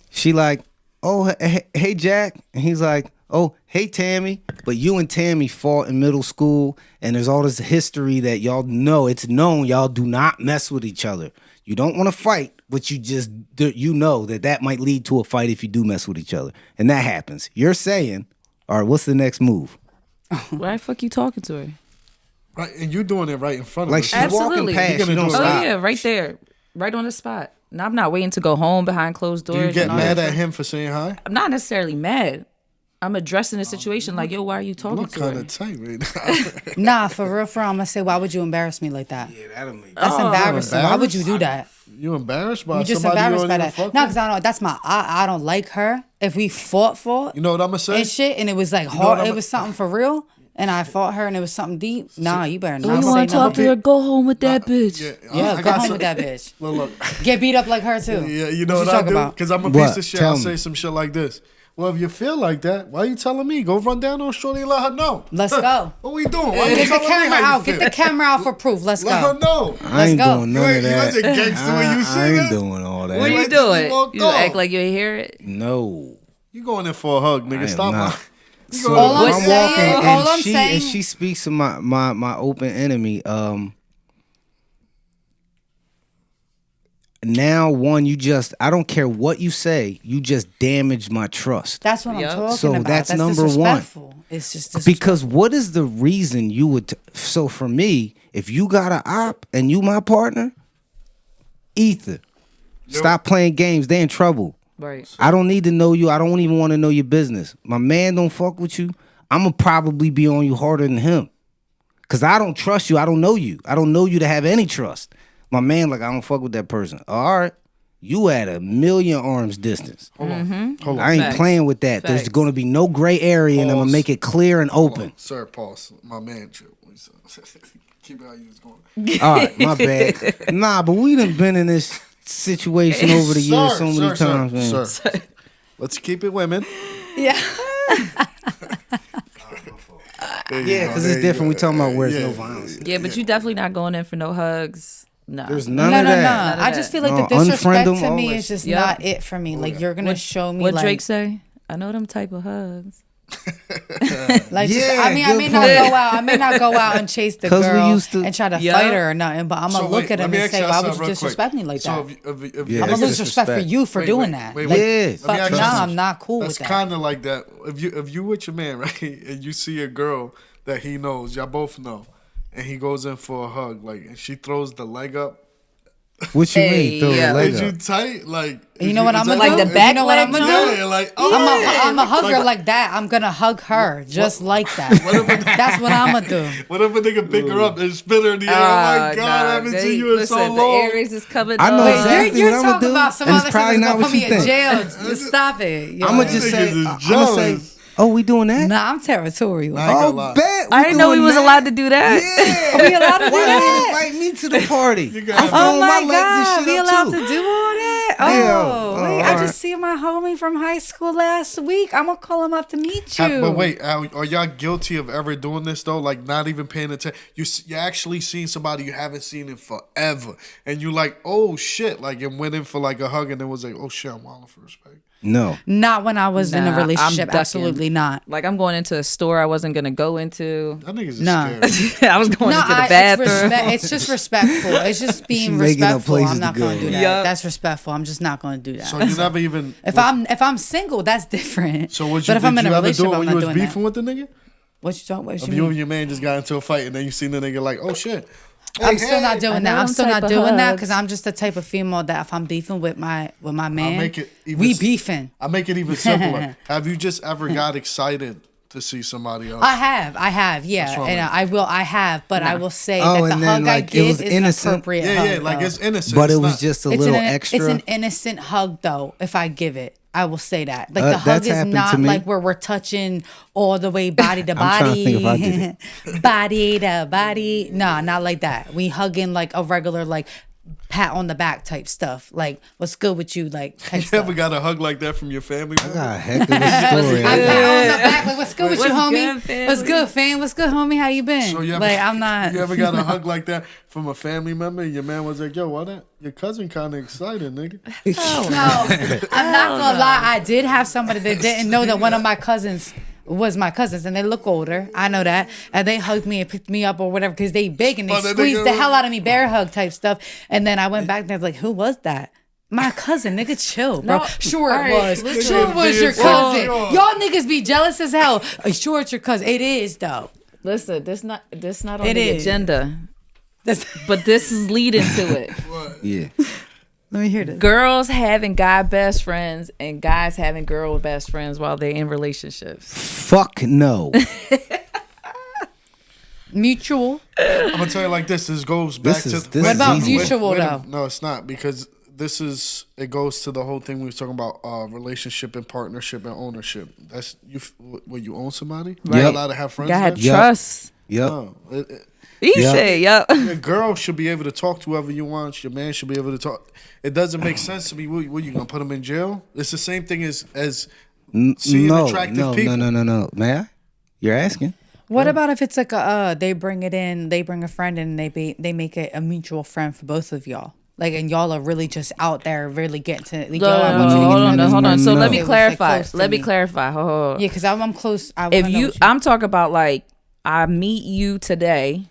She like, oh hey Jack, and he's like, oh hey Tammy. But you and Tammy fought in middle school, and there's all this history that y'all know. It's known y'all do not mess with each other. You don't want to fight, but you know that might lead to a fight if you do mess with each other, and that happens. You're saying, all right, what's the next move? Why the fuck you talking to her? Right, and you doing it right in front of Like us. she's Absolutely. walking past, You're you gonna don't do it. Oh stop. yeah, right there, right on the spot. Now I'm not waiting to go home behind closed Do doors. you get and all mad that at shit. him for saying hi? I'm not necessarily mad. I'm addressing the situation like, yo, why are you talking Look to kind her? of tight right now. Nah, for real, I'm gonna say, why would you embarrass me like that? Yeah, that'll make. That's embarrassing. Why would you do embarrassed? that? You embarrassed by You just somebody embarrassed you by don't that. even No, fuck because I don't. That's my. I don't like her. If we fought, You know what I'm gonna say? and shit, and it was like know hard. what It I'm- was something for real, and I fought her, and it was something deep. Nah, you better Oh, not you say want to talk nothing. to her? Go home with that bitch. Yeah, I go got home some- with that bitch. Look. Get beat up like her too. Yeah, you know What what, you I talk do? about? Because I'm a What? piece of shit. Tell I'll me. say some shit like this. Well, if you feel like that, why you telling me? Go run down on Shorty and let her know. Let's go. What we doing? Why you Get the telling me camera how you out. feel? Get the camera out for proof. Let's Let go. her know. I ain't go. doing You none of ain't- you that. wasn't gangster when you see I ain't that? doing all that. What are you Like, doing? you walked You off. act like you ain't hear it? No. You going in for a hug, I am nigga. Stop. not. You So going All I'm if I'm saying- walking all and I'm she saying- and she speaks to my open enemy, now one, I don't care what you say, you just damaged my trust. That's what Yep. I'm talking So about. that's number one. disrespectful. It's just disrespectful. Because what is the reason you would so for me, if you got an op and you my partner, Ether, stop playing games, they in trouble. Right. I don't need to know you. I don't even want to know your business. My man don't fuck with you. I'm gonna probably be on you harder than him. Cause I don't trust you. I don't know you. I don't know you to have any trust. My man, like, I don't fuck with that person. All right. You at 1,000,000 arms distance. Hold on. I ain't Facts. playing with that. There's Facts. gonna be no gray area, and I'm gonna Pause. make it clear and Hold open. on. Sir, pause. My man, chill. Keep it how you was going. All right, my bad. Nah, but we done been in this situation over the years so many times, man. Sir. Let's keep it women. Yeah. Yeah, because it's different. We talking about where there's no violence. Yeah, but you definitely not going in for no hugs. No. There's No, none no, of no. that. I just feel like No, the disrespect unfriend 'em, to all me that is just shit. not it for me. Like you're gonna show me What like, Drake say? I know them type of hugs. like just, Yeah, I mean, I good may not point. go out. I may not go out and chase the 'Cause we girl used to- and try to Yeah. fight her or nothing. But I'm gonna So look wait, at let him me and ask say, y'all "Why would something you real disrespect quick. me like So that?" if Yeah, I'm that's gonna lose respect for disrespect. you for Wait, doing wait, that. wait, Like, wait. Yeah. Let me fuck ask no, you something. I'm not cool That's with that. kind of like that. If you with your man, right, and you see a girl that he knows, y'all both know, and he goes in for a hug, like, and she throws the leg up. What you Hey, mean? Throw yeah. the leg Is you up? tight? Like, You know what I'm gonna Like do? the back You know what I'm leg gonna jump? do? Yeah, like I'm a hug her like that. I'm gonna hug her just like that. That's what I'm gonna do. What if a nigga pick her up and spit her in the air? Oh my God, I haven't seen you in so The long. Aries is coming I know up. exactly You're what I'ma talking do, about some and it's other probably shit not that's what gonna you put me in think. jail. Just stop it. Yo. I'm gonna just Niggas say, is I'm gonna say, jealous. oh, we doing that? Nah, I'm territorial. I ain't gonna Oh, lie. bet. I didn't know we doing was that. allowed to do that. Yeah. We allowed to do Why that? didn't invite me to the party? You I'm got- Oh throwing my my legs God, and we shit allowed up to too. do all that? Yeah. Oh, wait, I alright. just see my homie from high school last week. I'm gonna call him up to meet you. But wait, are y'all guilty of ever doing this though? Like not even paying attention. You actually seen somebody you haven't seen in forever, and you like, oh shit, like and went in for like a hug, and it was like, oh shit, I'm wilding for respect. No. Not when I was in a Nah, relationship. I'm ducking. Absolutely not. Like I'm going into a store I wasn't gonna go into. That niggas is Nah. scary. I was going into the It's, bathroom. it's just respectful. It's just being making up respectful. places I'm not to gonna go. do that. Yup. That's respectful. I'm just not gonna do that. So you never even. if I'm single, that's different. So what you but if did I'm in you a ever do relationship, it I'm when not you was doing beefing that. with the nigga? What you talking? What If you you mean? and your man just got into a fight, and then you seen the nigga like, oh shit. I'm Hey, still hey. not I doing know that. I'm them still type not of doing that hugs. because I'm just the type of female that if I'm beefing with my man, make it even we s- beefing. I make it even simpler. Have you just ever got excited to see somebody else? I have, yeah, That's what I and mean. I have, but I will say Oh, that the and then, hug I like, it give was is innocent? an appropriate hug. yeah, like though. it's innocent. But It's it was not- just a It's little an, extra. It's an innocent hug, though. If I give it, I will say that. Like the hug that's is happened not to me. like where we're touching all the way body to I'm trying body, to think if I did body to body. Nah, not like that. We hugging like a regular like pat on the back type stuff. Like what's good with you, like type You stuff. ever got a hug like that from your family? I got a heck of a story. I I got- pat on the back like what's good with you, What's homie? good, family? What's good, fam? What's good, homie? How you been? So you ever, like I'm not. You ever got a hug like that from a family member? And your man was like, "Yo, why that? Your cousin kind of excited, nigga." No, I'm not gonna lie. I did have somebody that didn't know that one of my cousins was my cousins, and they look older. I know that, and they hugged me and picked me up or whatever because they big and they But that squeezed nigga- the hell out of me, bear hug type stuff. And then I went back and I was like, "Who was that?" My cousin, nigga, chill, bro. No, Sure it alright, was. listen. Sure it was your Being cousin. fucked. Y'all niggas be jealous as hell. Sure it's your cousin. It is though. Listen, this not on It the is. agenda, That's, but this is leading to it. Yeah. let me hear this. Girls having guy best friends and guys having girl best friends while they're in relationships. Fuck no. Mutual. I'm gonna tell you like this. This goes back This to. is- this What is about easy. mutual though? No, it's not because this is. It goes to the whole thing we was talking about: relationship and partnership and ownership. That's you. When you own somebody, Right. you're allowed to have friends. Gotta with? Yup. trust. Yep. No, You Yup. say, yup. a girl should be able to talk to whoever you want. Your man should be able to talk. It doesn't make sense to me. What you gonna put him in jail? It's the same thing as seeing No, attractive no, people. no. May I? You're asking? What about if it's like a they bring it in, they bring a friend in, and they make it a mutual friend for both of y'all, like, and y'all are really just out there really getting to. Like, yo, I want you to get to know this Hold on. person. So No. let It me was, like, clarify. close to Let me me. clarify. Hold on. Yeah, because I'm close. I If wanna know you, what I'm talking about like I meet you today,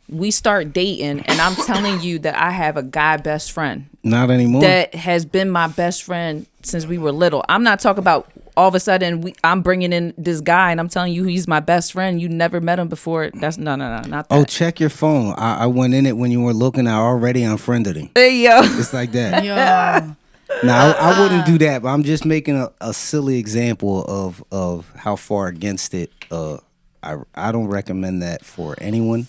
we start dating, and I'm telling you that I have a guy best friend Not anymore. that has been my best friend since we were little. I'm not talking about all of a sudden I'm bringing in this guy and I'm telling you he's my best friend. You never met him before. That's no, not that. Oh, check your phone. I went in it when you were looking. I already unfriended him. Hey, yo. It's like that. Yo, Now I wouldn't do that, but I'm just making a silly example of how far against it I don't recommend that for anyone.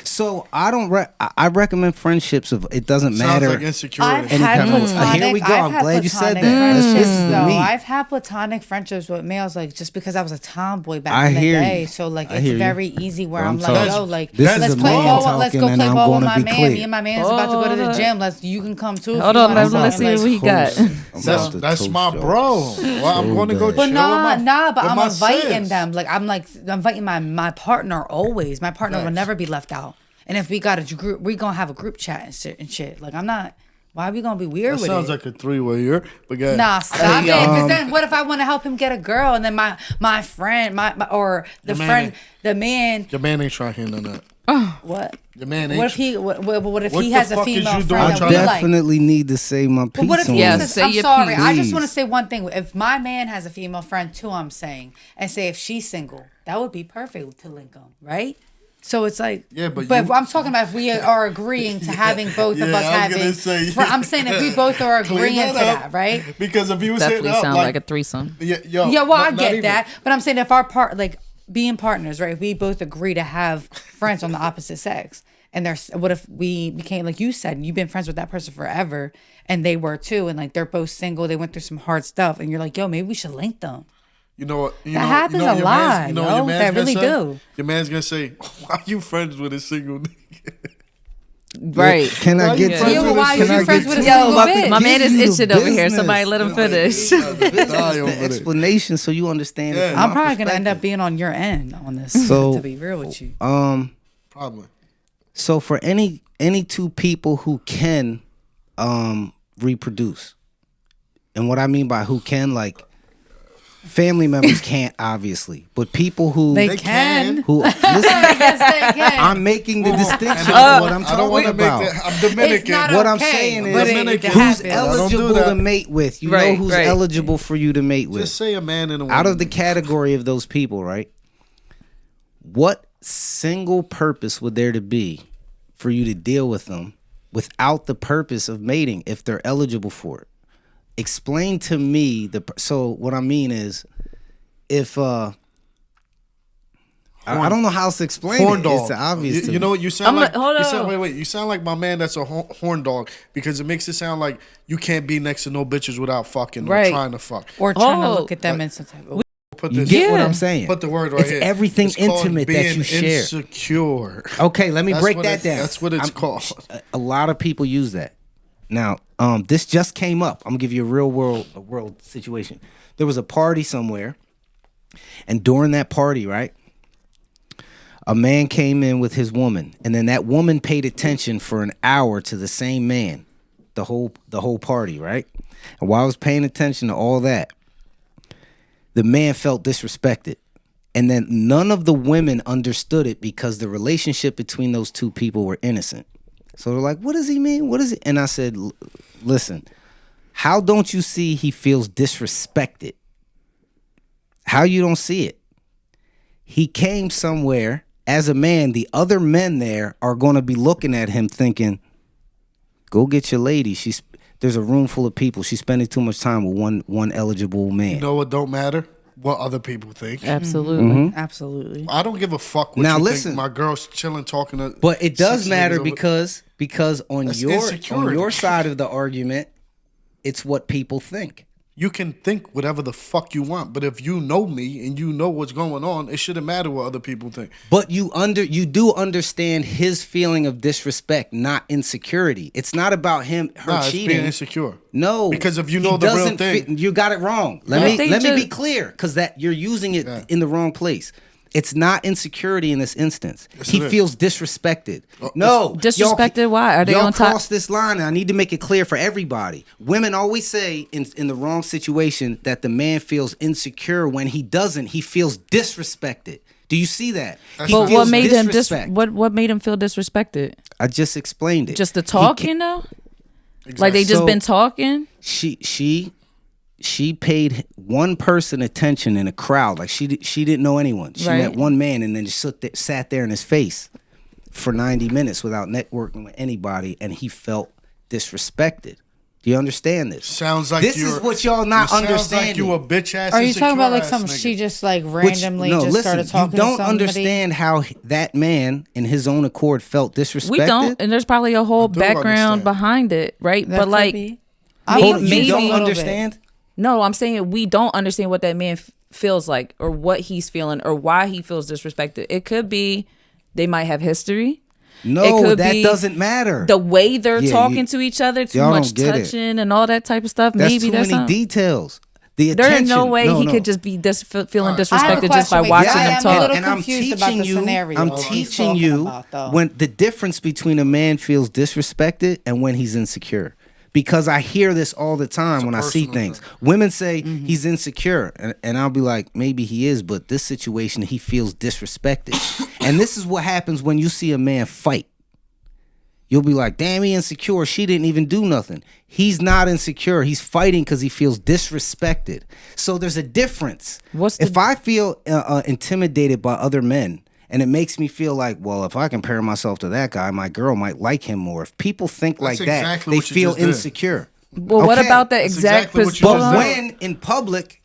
So I don't. I recommend friendships of it doesn't Sounds matter. like insecurity. I've had kind of- platonic. here we go. I'm I've had glad you said platonic that. This friendships, is though. me. I've had platonic friendships with males, like just because I was a tomboy back I in the hear day. you. So like I it's hear you. very easy where But I'm I'm like, telling yo, you, like this let's is a play man ball. Let's go talking, play and I'm ball with gonna my be man. clear. Me and my man's about to go to the gym. You can come too. if Hold you on, wanna let's come. see what Like, we got. I'm about to That's toast my y'all. bro. Well, I'm going to go bad. chill But nah, but with I'm my inviting sis. them. Like I'm inviting my partner always. My partner will Facts. never be left out. And if we got a group, we gonna have a group chat and shit. Like I'm not. Why are we gonna be weird That with sounds it? like a 3-way. But guys, Nah, stop it. Because then what if I want to help him get a girl and then my friend, my or the Your man friend, ain't- the man, your man ain't trying to handle that. what? Your man ain't. What if he? What if What he the has a fuck is female you doing friend that trying we to- like? Definitely need to say my piece But what if on he Yeah, this. says, say I'm your sorry, piece. I just Please. want to say one thing. If my man has a female friend too, I'm saying, and say if she's single, that would be perfect to link them, right? So it's like, Yeah, but but you- I'm talking about if we are agreeing to having both of Yeah, us I was having. gonna say, I'm saying if we both are Clean agreeing to that up. that, right? Because if you was hitting Definitely up, sound like like a threesome. yo, Yeah, well, I not get even. that, but I'm saying if our like being partners, right? If we both agree to have friends on the opposite sex, and there's what if we became like you said, you've been friends with that person forever, and they were too, and like they're both single, they went through some hard stuff, and you're like, yo, maybe we should link them. You know what? That happens a lot, yo. That really do. Your man's gonna say, "Why are you friends with a single nigga?" Right. Can I get Yeah. to Yeah, it? but why Can you I friends get with a to it? single my, bitch? my man is Give you the itching over here. business. Somebody let him finish. Die The over there. explanation so you understand it. Yeah. from I'm my probably gonna end perspective. up being on your end on this. So- to be real with you, Probably. So for any two people who can reproduce, and what I mean by who can, like family members can't obviously, but people who they can. who listen, Yes, they can. I'm making the distinction And of what I'm I don't want talking to about. make that. I'm Dominican. It's not What I'm okay, saying but is it can who's happen. eligible that. to mate with. You know Right, who's right. eligible for you to mate with. Just say a man and a woman. Out of the category of those people, right? What single purpose would there to be for you to deal with them without the purpose of mating if they're eligible for it? Explain to me so what I mean is if I don't know how else to explain horn it. dog. It's obvious to You me. know what you sound I'm like? like, hold you on. sound, wait. You sound like my man that's a horn dog because it makes it sound like you can't be next to no bitches without fucking or Right. trying to fuck. or trying to Oh, look at them in some type of. Put You this. get what Yeah. I'm saying? Put the word right It's here. everything It's called intimate that being you share. Insecure. Okay, let me That's break what that it- down. that's what it's called. A lot of people use that. Now, this just came up. I'm gonna give you a real world situation. There was a party somewhere, and during that party, right, a man came in with his woman, and then that woman paid attention for an hour to the same man, the whole party, right? And while I was paying attention to all that, the man felt disrespected. And then none of the women understood it because the relationship between those two people were innocent. So they're like, what does he mean? What is it? And I said, listen, how don't you see he feels disrespected? How you don't see it? He came somewhere as a man. The other men there are going to be looking at him thinking, go get your lady. There's a room full of people. She's spending too much time with one eligible man. You know what don't matter? What other people think. Absolutely. Absolutely. I don't give a fuck what Now you listen. think. My girl's chilling, talking to. But it does 6 matter niggas over- because on That's your insecurity. side of the argument, it's what people think. You can think whatever the fuck you want, but if you know me and you know what's going on, it shouldn't matter what other people think. But you do understand his feeling of disrespect, not insecurity. It's not about her Nah, cheating. it's being insecure. No, Because if you he know the real doesn't thing- you got it wrong. If they Let me be just- clear, because that you're using it Yeah. in the wrong place. It's not insecurity in this instance. Yes, He it is. feels disrespected. Oh, No, Disrespected? Why? Are they y'all on top? cross this line, and I need to make it clear for everybody. Women always say in the wrong situation that the man feels insecure when he doesn't. He feels disrespected. Do you see that? He But feels what made him disrespect. what made him feel disrespected? I just explained it. Just the He talking though? Like they just So- been talking? She paid one person attention in a crowd. Like she didn't know anyone. She Right. met one man and then just sat there in his face for 90 minutes without networking with anybody, and he felt disrespected. Do you understand this? Sounds like this is what y'all not understanding. Sounds like you a bitch ass. Are you talking about like some she just like randomly started talking you don't to somebody? understand how that man in his own accord felt disrespected. We don't, and there's probably a whole background behind it, right? That but could like, be. You don't understand? No, I'm saying we don't understand what that man feels like, or what he's feeling, or why he feels disrespected. It could be they might have history. No, that doesn't matter. The way they're talking to each other, too much touching and all that type of stuff. That's Maybe too many details. There's no way he could just be feeling disrespected just by watching them talk. And I'm teaching you when the difference between a man feels disrespected and when he's insecure. Because I hear this all the time when I see things. Women say he's insecure, and I'll be like, maybe he is, but this situation he feels disrespected. And this is what happens when you see a man fight. You'll be like, damn, he insecure. She didn't even do nothing. He's not insecure. He's fighting because he feels disrespected. So there's a difference. If I feel intimidated by other men, and it makes me feel like, well, if I compare myself to that guy, my girl might like him more. If people think like that, they feel insecure. Well, what about the exact position? But when in public,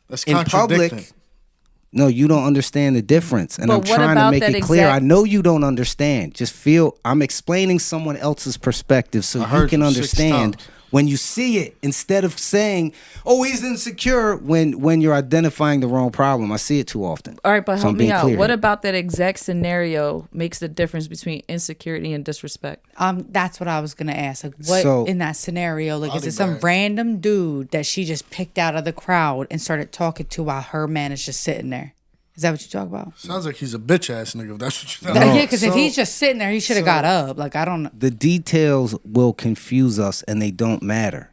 no, you don't understand the difference. And I'm trying to make it clear. I know you don't understand. Just feel I'm explaining someone else's perspective so you can understand when you see it, instead of saying, oh, he's insecure, when you're identifying the wrong problem. I see it too often. All right, but help me out. What about that exact scenario makes the difference between insecurity and disrespect? That's what I was gonna ask. Like, what in that scenario? Like, is it some random dude that she just picked out of the crowd and started talking to while her man is just sitting there? Is that what you talk about? Sounds like he's a bitch ass nigga. That's what you're talking about. Yeah, because if he's just sitting there, he should have got up. Like, I don't know. The details will confuse us, and they don't matter.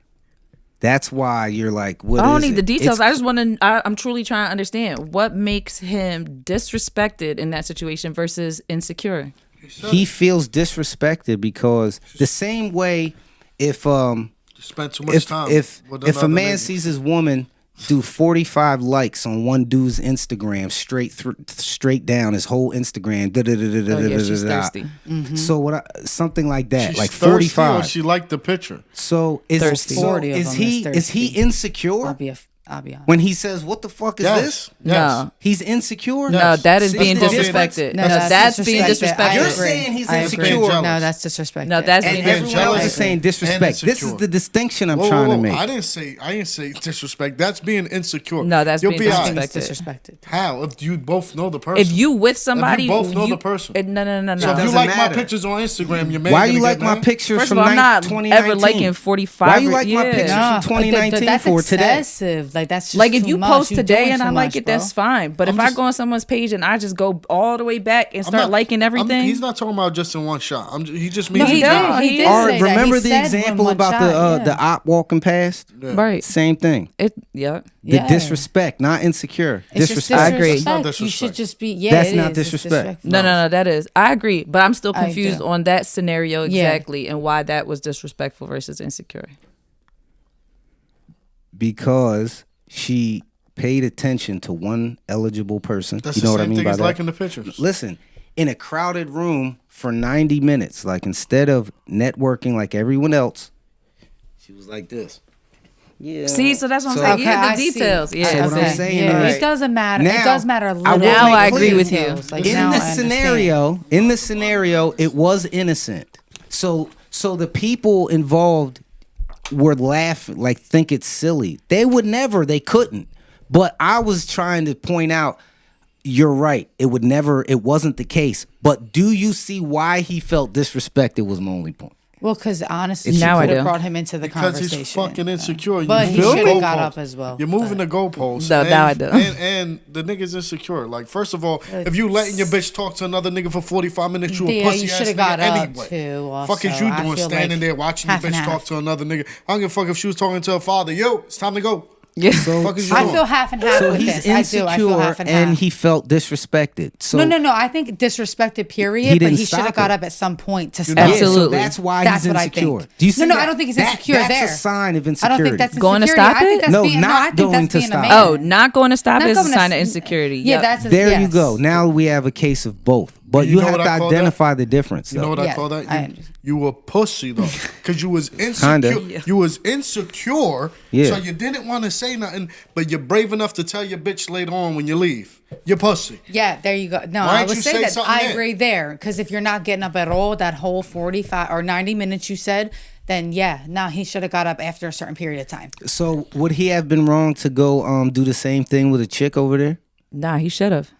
That's why you're like, what is it? I don't need the details. I just want to. I'm truly trying to understand what makes him disrespected in that situation versus insecure. He feels disrespected because the same way if spent too much time. If a man sees his woman do 45 likes on one dude's Instagram straight down his whole Instagram. She's thirsty. So something like that, she's like 45. Or she liked the picture. So is he insecure? I'll be honest. When he says, "What the fuck is this?" No, he's insecure. No, that is being disrespected. No, that's being disrespected. You're saying he's insecure. No, that's disrespect. No, that's being everyone else is saying disrespect. This is the distinction I'm trying to make. I didn't say disrespect. That's being insecure. No, that's being disrespected. How? If you both know the person. If you with somebody, if you both know the person. No. So if you like my pictures on Instagram, you're why you like my pictures from 2019? Ever liking 45? Why you like my pictures from 2019 for today? Like, that's just like if you post today and I like it, it, that's fine. But if I go on someone's page and I just go all the way back and start liking everything, he's not talking about just in one shot. He just means he did. Remember the example about the op walking past? Yeah. Right. Same thing. The disrespect, not insecure. Disrespect. I agree. That's not disrespect. You should just be. That's not disrespect. No, that is. I agree, but I'm still confused on that scenario exactly and why that was disrespectful versus insecure. Because she paid attention to one eligible person. That's you know the what I same mean thing by as that? liking the pictures. Listen, in a crowded room for 90 minutes, like instead of networking like everyone else, she was like this. Yeah. See, so that's what I'm saying. Yeah, the details. Yeah, so what I'm saying is, it doesn't matter. It does matter a little. Now I agree with you. Like, in the scenario, it was innocent. So the people involved were laughing, like think it's silly. They couldn't. But I was trying to point out, you're right. It wasn't the case. But do you see why he felt disrespected was my only point. Well, because honestly, now she could have brought him into the conversation. Because he's fucking insecure. But he should have got up as well. You're moving the goalposts. No, now I do. And the nigga's insecure. Like, first of all, if you letting your bitch talk to another nigga for 45 minutes, you a pussy ass nigga got anyway. Up too, also. Fuck is you doing standing there watching your bitch talk to another nigga? I don't give a fuck if she was talking to her father. Yo, it's time to go. Yeah. So, I feel half and half. So with he's this. insecure I feel half and he felt disrespected. So no. I think disrespected. Period. But he should have got up at some point to stop. Absolutely. So that's why he's insecure. Do you see no, I don't think he's insecure there. That's a sign of insecurity. I don't think that's going to stop it. No, not going to stop. Oh, not going to stop is a sign of insecurity. Yeah, that's there you go. Now we have a case of both. But You you know have what to I call identify the difference. You know Though. what I Yeah, call that? I You, understand. you were pussy though, because you was insecure. Kinda. You was insecure, Yeah. so you didn't want to say nothing. But you're brave enough to tell your bitch later on when you leave. You're pussy. Yeah, there you go. No, Why I don't would you say say that something I then? agree there because if you're not getting up at all that whole 45 or 90 minutes you said, then yeah, now he should have got up after a certain period of time. So would he have been wrong to go do the same thing with a chick over there? Nah, he should have.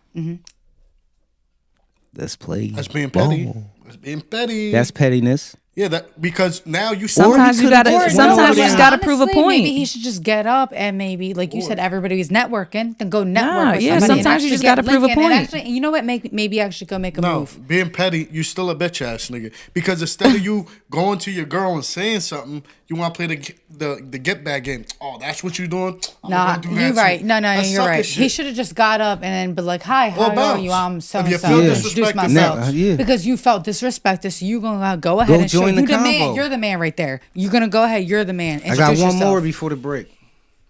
Let's play. That's being petty. ball. That's being petty. That's pettiness. yeah. That because now you Sometimes he you could've gotta. just Sometimes went you over just there. gotta prove a Honestly, point. Maybe he should just get up and maybe, like you said, everybody's networking. Then go network. Nah, with yeah, somebody and sometimes you actually just get gotta prove a linking and point. Actually, and you know what? Maybe actually go make a no move. being petty. You still a bitch ass nigga. Because instead of you going to your girl and saying something, you want to play the get back game. Oh, that's what you doing? I'm Nah, gonna do that you're too. right. No, That's you're sucker right. shit. He should have just got up and then be like, "Hi, how Or are bounce. you? I'm so If you and so. feel Introduce disrespected, myself bounce. Yeah. because you felt disrespected. So you're gonna go ahead Go and show join you the the man. convo. You're the man right there. You're gonna go ahead. You're the man. I got Introduce one yourself. more before the break.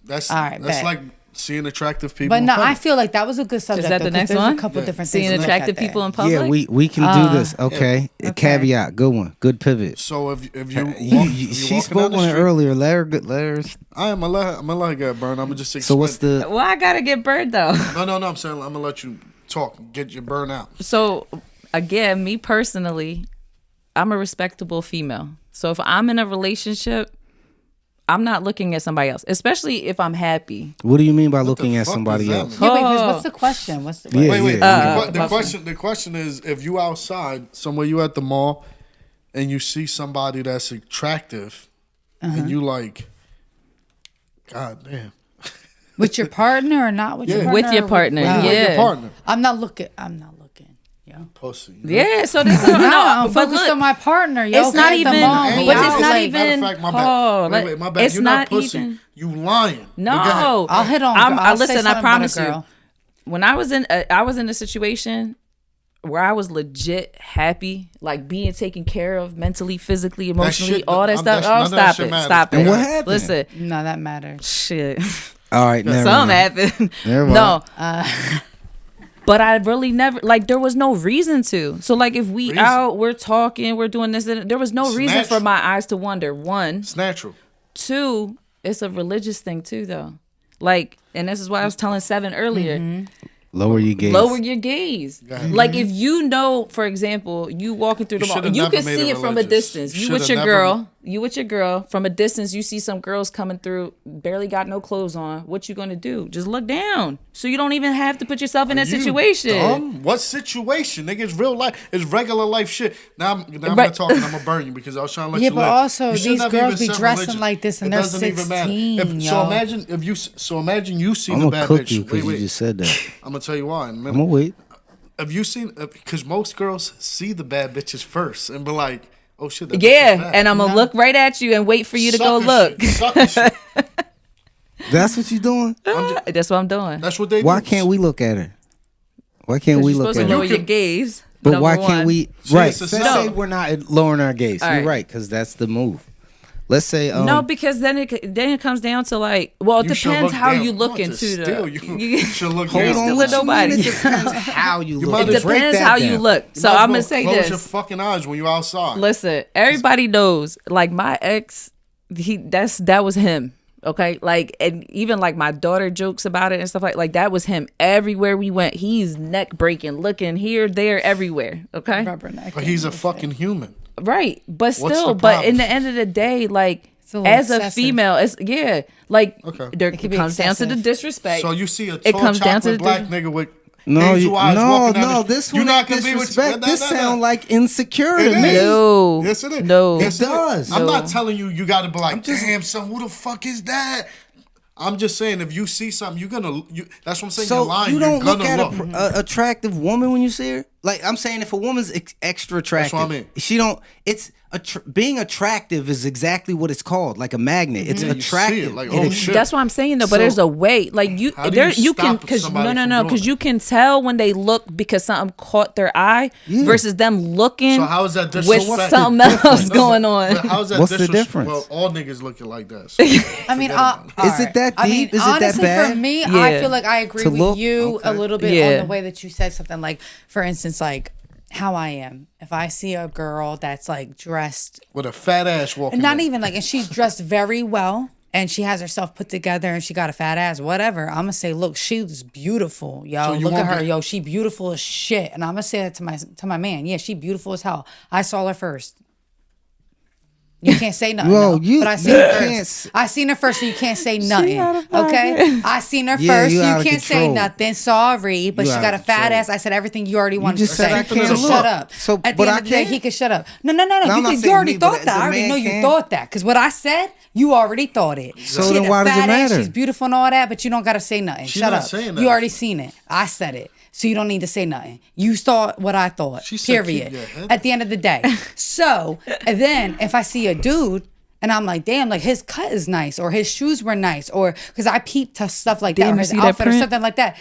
That's All right, that's bet. like seeing attractive people. But in no, public. I feel like that was a good subject. that the though, 'cause next there's one? a couple Yeah. different Seeing things. to look attractive at there. people in public. Yeah, we can do this. Okay. Caveat. Good one. Good pivot. So if you, walk, if you She walking spoke down the on it street- earlier. Let her. I'm gonna let her get burned. I'm gonna just explain. So what's the? Well, I gotta get burned though. No. I'm saying I'm gonna let you talk. Get your burn out. So again, me personally, I'm a respectable female. So if I'm in a relationship, I'm not looking at somebody else, especially if I'm happy. What do you mean by the looking at fuck somebody does that else? mean? Yeah, wait, Oh. what's the question? What's the Yeah, Wait. yeah. The question is, if you outside somewhere, you at the mall, and you see somebody that's attractive, and you like, God damn, with your partner or not with your Yeah. partner? With your or partner, Wow. with yeah. your partner, I'm not looking. Yo. pussy. Yeah, so this is No, no, I'm but focused look, on my partner. Yo, it's not at the even- mall, And we but out, it's not like, even- Matter of fact, my bad. Oh, Wait, my bad. it's You're not not pussy. even- You lying. no. But go ahead. I'll hit on. I I'll say listen. I something about a promise you. girl. When I was in a situation where I was legit happy, like being taken care of mentally, physically, emotionally, shit- all that I'm- stuff. that's- none Oh, of that stop shit it! matters. Stop And it! what happened? Listen, No, that matters. shit. All right, never Something mind. happened. Never mind. No. But I really never like there was no reason to. So like if we Reason. out, we're talking, we're doing this, and there was no reason for Snatch. my eyes to wonder. One, It's natural. two, it's a religious thing too, though. Like, and this is why I was telling Seven earlier. Lower your gaze. Lower your gaze. ahead. Like if you know, for example, you walking through the You mall, should've you never can made see it it from a religious. distance. You You with should've your never- girl, you with your girl. From a distance, you see some girls coming through, barely got no clothes on. What you gonna do? Just look down, so you don't even have to put yourself in that You situation. dumb? What situation? Nigga, it's real life. It's regular life shit. Now I'm Right. not talking. I'm gonna burn you because I was trying to let Yeah, you but live. also You should these never girls even be said dressing religion. like this and It they're doesn't even matter. 16, So yo. imagine if you. So imagine you see I'm the gonna bad cook bitch. you because you Wait. just said that. I'm gonna tell you why in a minute. I'm gonna wait. Have you seen? Because most girls see the bad bitches first and be like, "Oh shit, that bitch is Yeah, bad." and I'm gonna look right at you and wait for you to go Sucker look. shit, sucker shit. That's what you doing? That's what I'm doing. That's what they. Why do. can't we look at her? Why can't we You're look supposed to at lower her? your gaze. But number why one. can't we? See, Right. it's a Let's setup. say we're not lowering our gaze. All You're right. right, because that's the move. Let's say No, because then it comes down to like, well, it You should depends look how down. you I'm look about to into steal the. you. Should look Hold down. on, Still what with you mean? nobody. It depends how you You look. might It as well- Break depends that how down. you look. You So might as I'm well gonna say close this. your fucking eyes when you outside. Listen, everybody knows. Like my ex, that was him. Okay, like and even like my daughter jokes about it and stuff like that was him. Everywhere we went, he's neck breaking, looking here, there, everywhere. Okay, Rubberneck. But he's a fucking human. right, but What's still, the but in problem? the end of the day, like a little as a excessive. female, it's like Okay. there It could be comes down to the excessive. disrespect. So you see a It tall comes down to chocolate the black nigga with No, hazel eyes walking down the- this You're one not ain't gonna be with disrespect. This sound no. like insecure It to me. is. No. Yes, it is. No. Yes, It does. I'm No. not telling you got to be like, damn, son, who the fuck is that? I'm just saying, if you see something, you're gonna. That's what I'm saying. So you're lying. you don't you're look gonna at look. a attractive woman when you see her. Like I'm saying, if a woman's extra attractive, what I mean. she don't. It's being attractive is exactly what it's called, like a magnet. It's Yeah, you see attractive. it, like, And oh, it's- shit. That's what I'm saying though. But So- there's a way, like you, How do there you you can stop because somebody from no, doing because that? you can tell when they look because something caught their eye Yeah. versus them looking So how is that with disrespectful? something else No, going but on. How is that What's the disrespectful? difference? Well, all niggas looking like that. So I mean, Is it that deep? Is it that honestly, bad? for me, Yeah. I feel like I agree To with look? you a Okay. little bit Yeah. on the way that you said something. Like, for instance, like how I am. If I see a girl that's like dressed, With a fat ass walking. not in. even like, and she's dressed very well and she has herself put together and she got a fat ass, whatever, I'm gonna say, look, she's beautiful, yo. So you Look at won't her, get- yo. She beautiful as shit. And I'm gonna say that to my man. Yeah, she beautiful as hell. I saw her first. You can't say nothing. Whoa, no, you- but I seen you her can't first. I seen her first, so you can't say nothing. out of pocket. Okay, I seen her Yeah, first. you You out of can't say control. nothing. Sorry, but You she out got a of fat control. ass. I said everything you already wanted just to said say. I He can't could look. shut up. So, At the but end I of the day, can't? he could shut up. No. No, I'm not You saying already me, but thought that. the I already man know you can. thought that. Because what I said, you already thought it. So She then had a why does it fat ass, matter? She's beautiful and all that, but you don't gotta say nothing. She's Shut not up. saying that. You already seen it. I said it. So you don't need to say nothing. You thought what I thought. She said, Period. keep your head At the end of the day. So and then if I see a dude and I'm like, damn, like his cut is nice, or his shoes were nice, or because I peep to stuff like that, Damn, or you his see that outfit or print? something like that.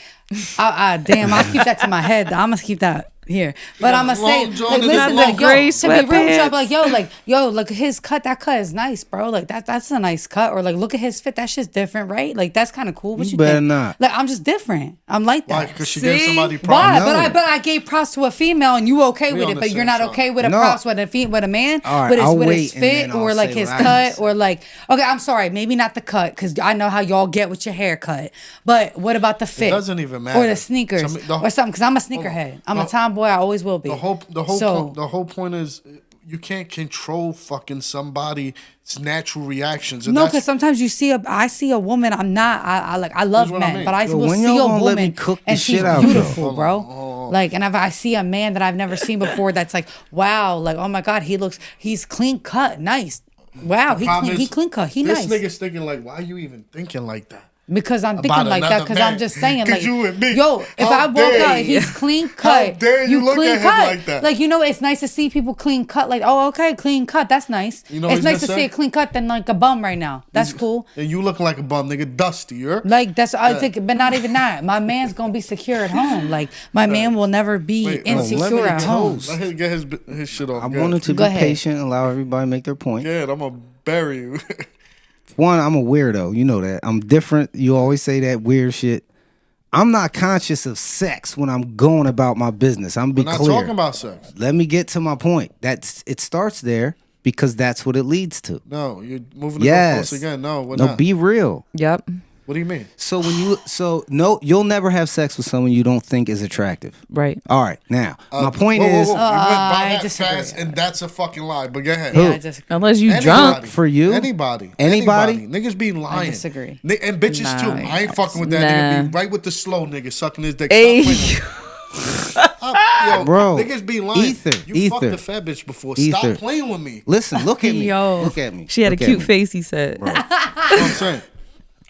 Damn, I'll keep that to my head. I'm gonna keep that here. But I'm gonna say, long john like, and listen, that like, gray yo, to be real with you, I'm sweatpants. like, yo, look, his cut, that cut is nice, bro. Like that's a nice cut. Or like, look at his fit, that shit's different, right? Like that's kind of cool. What You you better think? not. Like I'm just different. I'm like Why? that. Because she gave See? somebody Why? props. But I gave props to a female, and you okay We with on it, the but same you're not side. okay with a No. props with a man, All right, with his I'll with his wait and then fit I'll or like say his what I gotta cut or like. Okay, I'm sorry, maybe not the cut because I know how y'all get with your haircut. But what about the fit? doesn't even matter. Or the sneakers or something? Because I'm a sneakerhead. I'm a tomboy. I always will be. The whole point is you can't control fucking somebody's natural reactions. And No, that's- because sometimes I see a woman. I love Here's what I men, mean. but I Yo, will when see y'all a gonna let me woman cook the and she's shit out, though? beautiful, Hold bro. on, hold on. Like, and if I see a man that I've never seen before, that's like, wow, like, oh my god, he's clean cut, nice. Wow, Problem he is, clean cut, he this nice. nigga's thinking like, why are you even thinking like that? Because I'm thinking About like that. another Because man. I'm just saying, 'Cause like, you and me. yo, if How I walk dare out, you? he's clean cut. dare you look clean at him cut. like that? Like, you know, it's nice to see people clean cut. Like, oh, okay, clean cut. That's nice. You know it's what nice he's to gonna see say? a clean cut than like a bum right now. That's cool. And you looking like a bum, nigga, dusty, you're? Like that's I think, but not even that. My man's gonna be secure at home. Like my man will never be Wait, insecure at home. Let him get his shit off. I Go wanted to Go be ahead. patient, allow everybody to make their point. Yeah, I'm gonna bury you. One, I'm a weirdo. You know that. I'm different. You always say that weird shit. I'm not conscious of sex when I'm going about my business. I'm be We're not clear. talking about sex. Let me get to my point. It starts there because that's what it leads to. No, you're moving the Yes. goalposts again. No, we're No, not. be real. Yep. What do you mean? So no, you'll never have sex with someone you don't think is attractive. Right. All right. Now, my point Whoa, whoa, is whoa. We went by I that disagree. fast, and that's a fucking lie. But go ahead. Yeah, I just Unless you Anybody. drunk. For you? Anybody. Anybody? Niggas be lying. disagree. And bitches Nah, too. I ain't fucking with that nigga. Be nah. right with the slow nigga sucking his dick. Hey. Stop playing with me. Yo, Bro, niggas be lying. ether, You fucked ether. a fat bitch before. Ether. Stop playing with me. Listen, look at me. Yo. Look at me. She had a Look at cute me. face, he said. That's what I'm saying.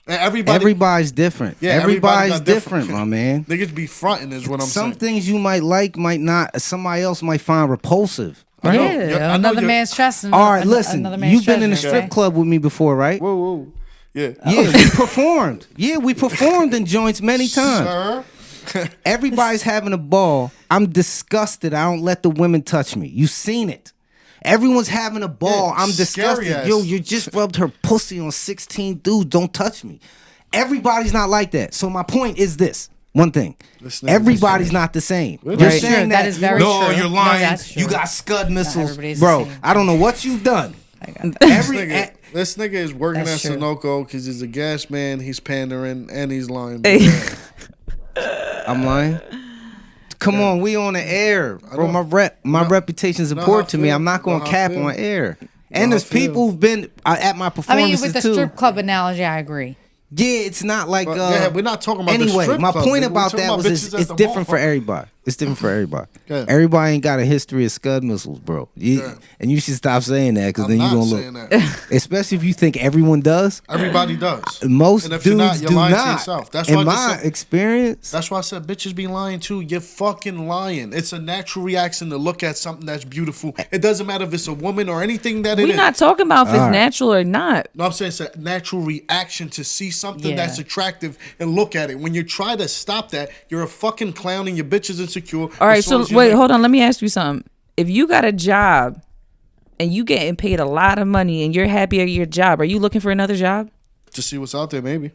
And Everybody's different. Yeah, Everybody's got different, my man. Niggas be fronting is what I'm Some saying. things you might like, might not. Somebody else might find repulsive. I know. yeah, I know another you're- man's trusting. All right, listen. Another man's You've been in a treasure, strip okay? club with me before, right? Whoa, whoa. Yeah. Yeah, we performed. Yeah, we performed in joints many times. Sir. Everybody's having a ball. I'm disgusted. I don't let the women touch me. You seen it. Everyone's having a ball. Yeah, I'm scary disgusted. ass. Yo, you just rubbed her pussy on 16 dudes. Don't touch me. Everybody's not like that. So my point is this. One thing. This nigga Everybody's is- not the same. You're Right. saying True, that is very no, true. you're No, lying. that's true. You got Scud missiles. everybody's the Bro, same. I don't know what you've done. This Every nigga, this nigga is working That's at true. Sunoco because he's a gas man. He's pandering and he's lying. Hey. I'm lying. Come on, we on the air, bro. know. My reputation is Know how important I to me. feel. I'm not going Know to how I cap feel. on air. Know And how there's I feel. people who've been at my I performances mean, with the too. strip club analogy, I agree. Yeah, it's not like. But, yeah, we're not talking about the Anyway, strip my club, point nigga. We're about talking that about was bitches at it's the different for mall. everybody. It's different for everybody. Yeah. Everybody ain't got a history of Scud missiles, bro. And you should stop saying that because I'm then you not gonna saying look. that. Especially if you think everyone does. Everybody does. Most and if you're dudes not, you're do lying to not. yourself. That's In why I just my said, experience, that's why I said bitches be lying too. You're fucking lying. It's a natural reaction to look at something that's beautiful. It doesn't matter if it's a woman or anything that it We're is. not talking about if it's Alright. natural or not. No, I'm saying it's a natural reaction to see something Yeah. that's attractive and look at it. When you try to stop that, you're a fucking clown and your bitch is insecure. All right, so wait, hold on. Let me ask you something. If you got a job and you getting paid a lot of money and you're happy at your job, are you looking for another job? To see what's out there, maybe.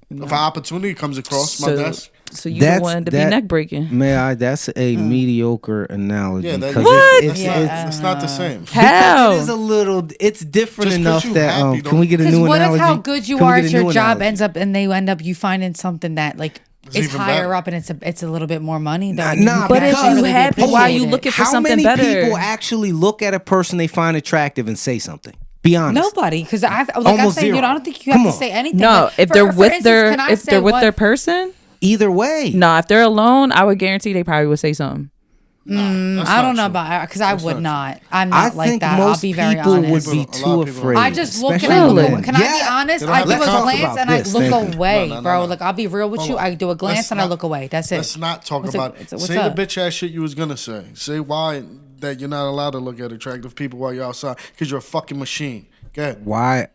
If an opportunity comes across my So- desk. So you don't want it to be neck breaking. Man, that's a mediocre analogy. Yeah, because What? It's not the same. How? It is a little. It's different Just 'cause enough you that happy can we get a Because new what analogy? if how good you Can we are get a at your new job analogy? end up you finding something that like It's is even higher better. up and it's a little bit more money. Though. Nah, But if because- you happy, why are you appreciate looking for How something many better? people actually look at a person they find attractive and say something? Be honest. Nobody, because like I'm Almost saying, zero. I don't think you Come have to on. say anything. No, Like, if for- they're for with instance, their can I if say they're with what- their person, Either way. nah, if they're alone, I would guarantee they probably would say something. I don't know about because I would not. I'm I not like think that. I'll most be very people honest. would be A lot of too people- afraid. I just look and especially I look. women. Can I be Yeah. honest? They don't I have do to a talk glance about and this. I look Thank you. away, No. bro. Like I'll be real with Hold you. on. I do a glance Let's and I not- look away. That's it. Let's not talk What's it- about what's say up? the bitch ass shit you was gonna say. Say why that you're not allowed to look at attractive people while you're outside because you're a fucking machine. Go ahead. Why?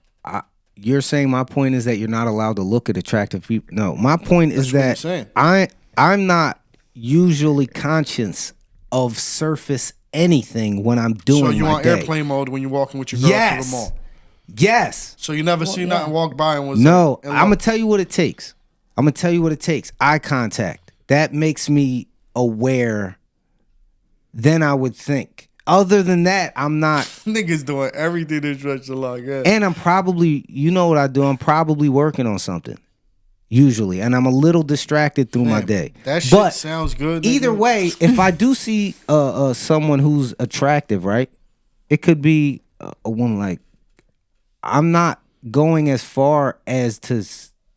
You're saying my point is that you're not allowed to look at attractive people. No, my point is That's what that I'm saying. I'm not usually conscious of surface anything when I'm doing So you my on day. airplane mode when you're walking with your girl through the Yes. mall. Yes. So you never see nothing walk by and was No, like, I'm gonna tell you what it takes. I'm gonna tell you what it takes. Eye contact. That makes me aware. Then I would think. Other than that, I'm not. niggas doing everything to stretch the line. Yeah. And I'm probably, you know what I do? I'm probably working on something. Usually, and I'm a little distracted through my Damn, day. That shit But sounds good. either nigga. way, if I do see someone who's attractive, right? It could be a woman. Like, I'm not going as far as to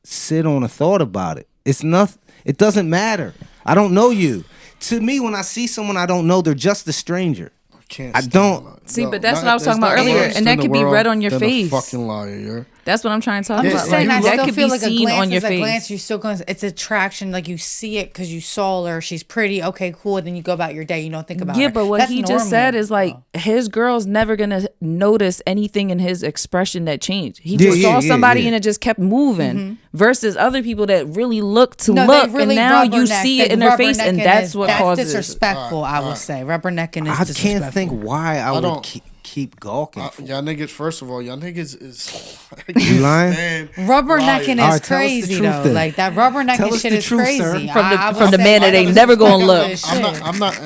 sit on a thought about it. It's nothing. It doesn't matter. I don't know you. To me, when I see someone I don't know, they're just a stranger. Can't I stand don't- it. See, No, but that's not- what I was there's talking about not earlier, worse and that in the could be world read on your than a face. fucking liar, yeah. That's what I'm trying to talk I'm about. just saying, Like, I that still could feel be like a seen glance on your is a face. glance. You're still going. It's attraction. Like you see it because you saw her. She's pretty. Okay, cool. And then you go about your day. You don't think about her. Yeah, but what That's he normal. just said is like his girl's never gonna notice anything in his expression that changed. He just saw somebody and it just kept moving. Versus other people that really look to No, look, they really and now you rubberneck. see it They in their face, and rubbernecking that's is- what that's causes. disrespectful. I will say rubbernecking is I disrespectful. can't think why I would don't- keep gawking. for. Y'all niggas, first of all, y'all niggas is. You lying? Rubbernecking All is right, tell us the crazy truth though. then. Like that Tell rubbernecking us shit the is truth, sir. crazy. From the- I would from the say man that I ain't don't never gonna respect look. this shit.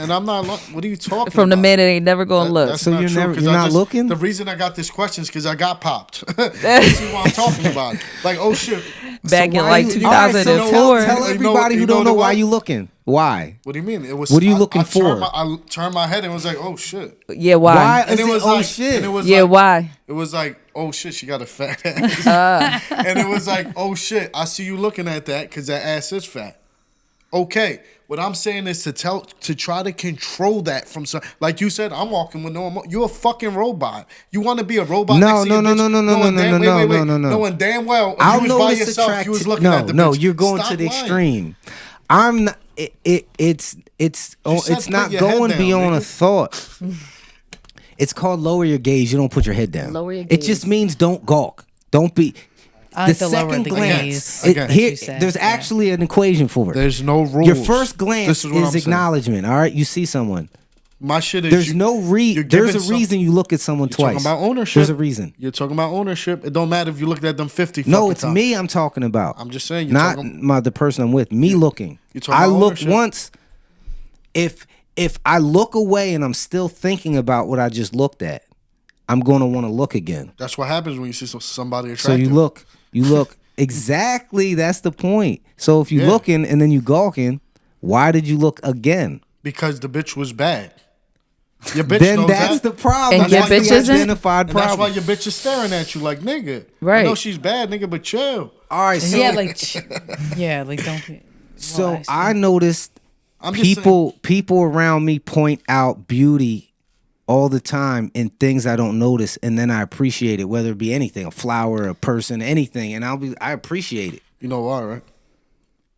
I'm not. What are you talking? From the about? man that ain't never gonna look. That's So not you're true, never- 'cause you're I not just- looking? The reason I got this question is because I got popped. That's what I'm talking about. Like, oh shit. Back in Why like you- all right, so 2004. tell You know- everybody you who know don't know the why what? you looking. Why? What do you mean? It was. What are you looking I for? I turned my head and was like, oh shit. Yeah, why? Why And is it it was oh like, shit? And it was Yeah, like, why? It was like, oh shit, she got a fat ass. And it was like, oh shit, I see you looking at that because that ass is fat. Okay, what I'm saying is to try to control that from some. Like you said, I'm walking with no. You're a fucking robot. You want to be a robot? No, next to no, your no, bitch, no, no, no, knowing no, damn- no, wait, no, no, no. knowing damn well I'll you was by notice yourself. attractive. You was looking no, at the no, bitch. you're going Stop to the lying. extreme. I'm not. It's said it's not put your head going down, beyond a nigga. thought. It's called lower your gaze. You don't put your head down. Lower your It just means don't gawk. Don't be. I like the lower the gaze. It- Again. here, You said, there's yeah. actually an equation for it. There's no rules. Your first glance This is what I'm is saying. acknowledgement. All right, you see someone. My shit is. There's you- no you're There's giving a reason you look at someone You're twice. talking about ownership. There's a reason. You're talking about ownership. It don't matter if you looked at them 50. No, fucking it's times. me I'm talking about. I'm just saying. You're Not talking, the person I'm with. Me looking. you're talking I about look ownership. once. If I look away and I'm still thinking about what I just looked at, I'm going to want to look again. That's what happens when you see somebody So attractive. you look exactly. That's the point. So if you Yeah. looking and then you gawking, why did you look again? because the bitch was bad. Your bitch Then knows that's that. the problem. And your That's the bitch isn't? identified And that's why problem. your bitch is staring at you like, nigga. I Right. know she's bad, nigga, but chill. All right, so Yeah, like yeah, like don't. Be, so well, I noticed I'm just people around me point out beauty all the time in things I don't notice, and then I appreciate it, whether it be anything, a flower, a person, anything, and I appreciate it. You know why, right?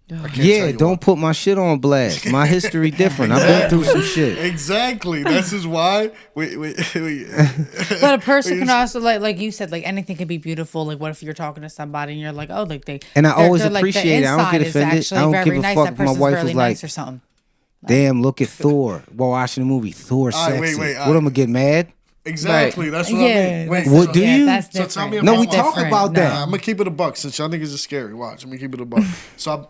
I can't tell Yeah, you don't put my shit on blast. My history different. I've been through some why. shit. Exactly. This is why. We But a person can also like you said, like anything can be beautiful. Like what if you're talking to somebody and you're like, oh, like they And I they're- always they're, like, the appreciate it. I don't inside get is offended. actually I don't very give a nice. fuck That if my person's wife really was nice like, or something. damn, look at Thor while watching the movie. Thor All right, sexy. wait, all what right. I'm gonna get mad? Exactly. That's what I Yeah, mean. Wait, that's- What do yeah, you? That's So different. tell me No, about we my talk friend. about that. I'm gonna keep it a buck since y'all niggas are scary. Watch, let me keep it a buck. So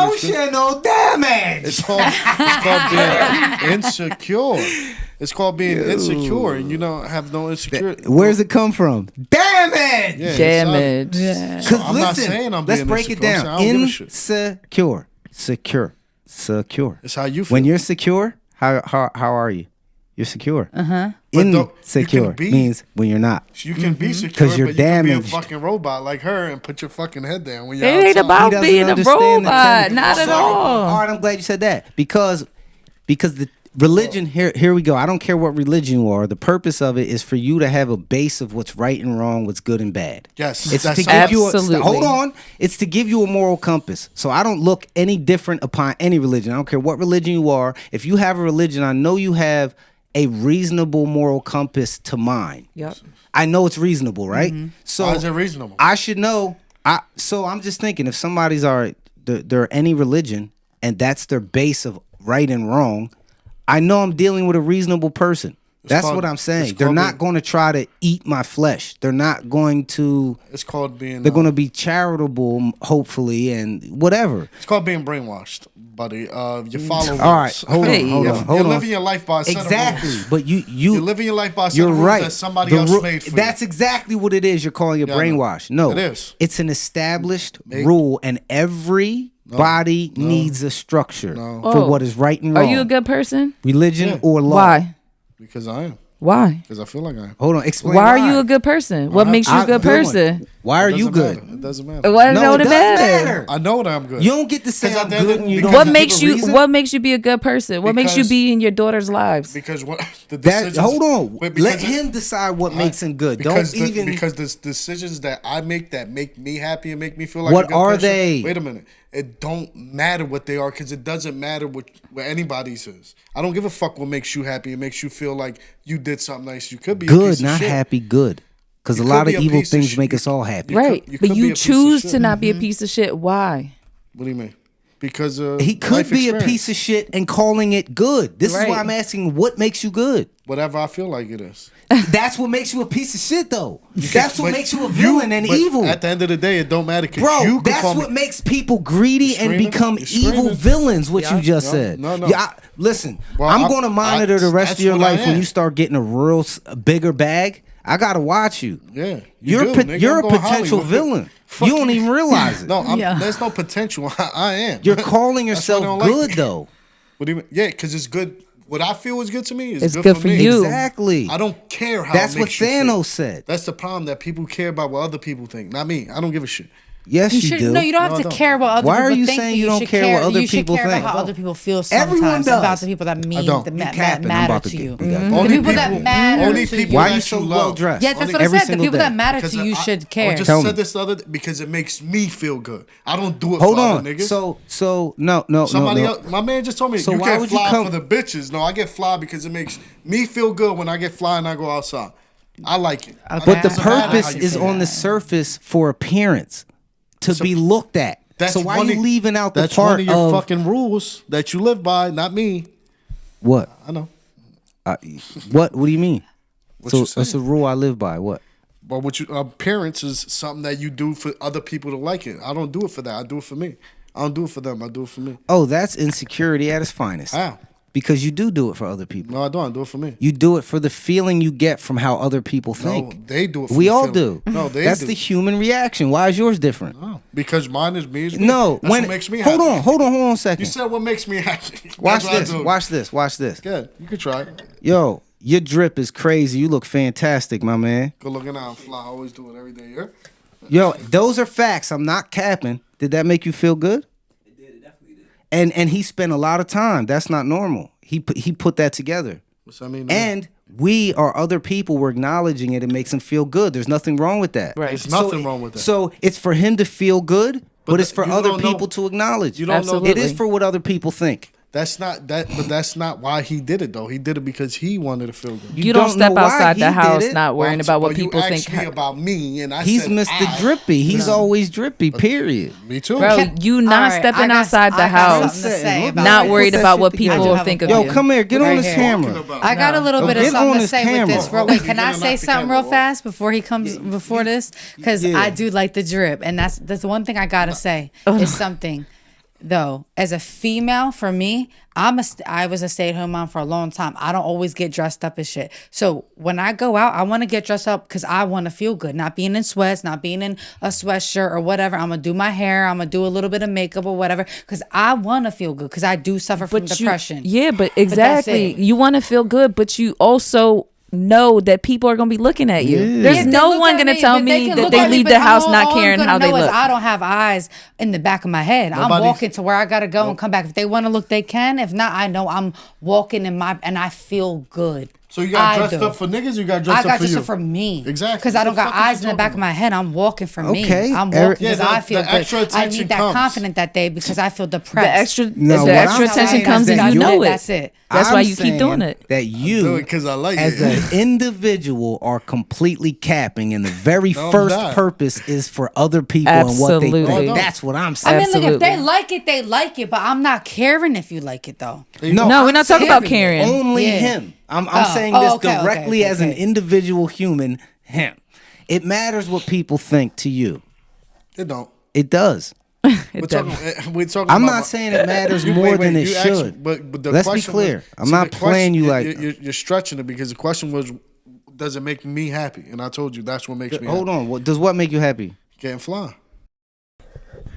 Emotional damage. It's called being insecure. It's called being insecure, and you don't have no insecurity. Where's it come from? Damage. Yeah, Damage. So I'm not saying I'm let's being break it insecure. I'm down. saying I don't give a shit. Insecure, secure. It's how you feel. When you're secure, how are you? You're secure. But you Insecure can be- means when you're not. You can be secure, 'Cause you're but you can be damaged. a fucking robot like her and put your fucking head down when you're It ain't outside. about He doesn't being a understand the robot. tendency. Not at All all. right, I'm glad you said that because the religion here we go. I don't care what religion you are. The purpose of it is for you to have a base of what's right and wrong, what's good and bad. Yes, It's to that's give you Absolutely. hold on. It's to give you a moral compass. So I don't look any different upon any religion. I don't care what religion you are. If you have a religion, I know you have a reasonable moral compass to mine. Yep. I know it's reasonable, right? So Why is it reasonable? I should know. So I'm just thinking, if somebody's they're any religion and that's their base of right and wrong, I know I'm dealing with a reasonable person. That's called- what I'm it's saying. They're called not going to try to eat my flesh. They're not going to. It's called being. They're going to be charitable, hopefully, and whatever. It's called being brainwashed, buddy. You follow. All right, hold Hey. on, hold You're, on, hold you're on. living your life by a set Exactly, of rules. but You're living your life by a set You're of rules right. that somebody The else ru- made for That's you. exactly what it is. You're calling it Yeah, I know. brainwash. No, It is. It's an established rule, and everybody needs a structure for Oh. what is right and Are wrong. you a good person? Religion Yeah. or law? Why? Because I am. Why? Because I feel like I am. Hold on. Explain. Why are you a good person? What makes you a good one. person? Why are It you doesn't good? matter. It doesn't matter. What No, don't it it does matter? matter. I know that I'm good. You don't get to say 'Cause I'm at the end good of- and you because don't. What give makes a you reason? What makes you be a good person? What makes you Because- be in your daughter's lives? Because what the That decisions. hold on. Wait, Let because him decide what makes him good. Because Don't even. because the decisions that I make that make me happy and make me feel like What a good are person, they? Wait a minute. It don't matter what they are because it doesn't matter what anybody says. I don't give a fuck what makes you happy. It makes you feel like you did something nice. You could be a Good, piece of not shit. happy. Good. Because a You lot could of be a evil piece of things shit. make You us all happy. Right. you But could be you a piece of choose shit. to not be a piece of shit. Why? What do you mean? Because He could life be a experience. piece of shit and calling it good. This is Right. why I'm asking what makes you good. Whatever I feel like it is. That's what makes you a piece of shit, though. That's what But makes you a villain and but evil. At the end of the day, it don't matter because Bro, you could that's call what me. makes people greedy and screaming? become You evil screaming? villains, what you just No, said. no. Listen, Well, I'm I- going to monitor the rest that's of your what I life when am. you start getting a real bigger bag. I got to watch you. Yeah, You're do, a, nigga. you're I'm a going potential Hollywood. villain. Fuck You don't even realize it. No, Yeah. there's no potential. I am. You're calling That's why they yourself don't like good, me. though. What do you mean? Yeah, because it's good. What I feel is good to me is It's good, good for for me. you. Exactly. I don't care how. That's it what makes you feel. Thanos said. That's the problem that people care about what other people think. Not me. I don't give a shit. Yes, you, should, do. no, you don't have No, I to don't. care what other Why people are you think. saying but you don't should care what other you should people care think? about how other people feel Everyone sometimes does. about the people that mean don't. that You ma- capping. I'm matter about to to get- you. we got The Only people that people- matter only to people you. Why that are you so love. well dressed? Yeah, that's what I Every said. The single people day. that matter Because to you I should care. I just Tell said me. this the other because it makes me feel good. I don't do it Hold for on. other niggas. So no. Somebody no. else, my man just told me So you why get would you fly come- for the bitches. No, I get fly because it makes me feel good when I get fly and I go outside. I like it. Okay. But the Doesn't matter purpose how you is feel. on the surface for appearance to be looked at. That's So why are one you of- leaving out the That's part one of your of fucking rules that you live by, not me. what? I know. What do you mean? What So you saying? it's a rule I live by. What? But what you appearance is something that you do for other people to like it. I don't do it for that. I do it for me. I don't do it for them. I do it for me. Oh, that's insecurity at its finest. How? Because you do it for other people. No, I don't. I do it for me. You do it for the feeling you get from how other people No, think. they do it for We the all feeling. do. No, they That's do. the human reaction. Why is yours different? No, because mine is me. Is me. No, That's when what makes me hold happy. on a second. You said what makes me happy. Watch That's what I this. do. Watch this. Good. You can try it. Yo, your drip is crazy. You look fantastic, my man. Good looking out, fly. I always do it every day. Yeah. Yo, those are facts. I'm not capping. Did that make you feel good? It did. It definitely did. And he spent a lot of time. That's not normal. He put that together. What's that mean? And we or other people were acknowledging it. It makes him feel good. There's nothing wrong with that. Right. There's nothing wrong with that. So it's for him to feel good, but it's for you other don't know- people to acknowledge. You don't know. It is for what other people think. That's not that, but that's not why he did it though. He did it because he wanted to feel good. You don't step know why outside he the did house it. not worrying about what people you think. asked me about me, and I He's said, Mr. Drippy. He's always drippy. Period. Me too. Bro, you not All right, stepping I got- outside the I got house, something to say about not this. worried Put that about shit what together. people I will have think a of Yo, you. come here. Get Right on this here. camera. I got a little bit of Get something on to this say camera. with this. Real Oh, quick, you're can I gonna say knock the something camera real off. fast before he comes before this? Because Yeah. I do like the drip, and that's the one thing I gotta say is something. though, as a female, for me, I was a stay-at-home mom for a long time. I don't always get dressed up as shit. So when I go out, I want to get dressed up because I want to feel good. Not being in sweats, not being in a sweatshirt or whatever. I'm going to do my hair. I'm going to do a little bit of makeup or whatever because I want to feel good because I do suffer from depression. But exactly. You want to feel good, but you also know that people are going to be looking at you. Yeah. There's no one going to tell me that they leave the house not caring how they look. I don't have eyes in the back of my head. I'm walking to where I got to go and come back. If they want to look, they can. If not, I know I'm walking and I feel good. So you got dressed up for niggas, you got dressed up for you? I got dressed up for me. Exactly. Because I don't got eyes in the back of my head. I'm walking for me. Okay. I'm walking because Yeah, I feel good. I need that confidence that day because I feel depressed. The extra attention comes and you know it. That's it. That's why you keep doing it. That you, do it 'cause I like as it. an individual, are completely capping, and the very first purpose is for other people and what they Absolutely. think. That's what I'm saying. I mean, look, if they Absolutely. like it, they like it. But I'm not caring if you like it, though. No, we're not talking about carrying. Only Yeah. him. I'm saying this directly as an individual human. Him. It matters what people think to you. It don't. It does. We're talking I'm about not saying it matters more than it should. But the Let's be question clear. was- I'm see, not the playing you question- like. you're stretching it because the question was, does it make me happy? And I told you that's what makes me Hold happy. on. Does what make you happy? Getting fly.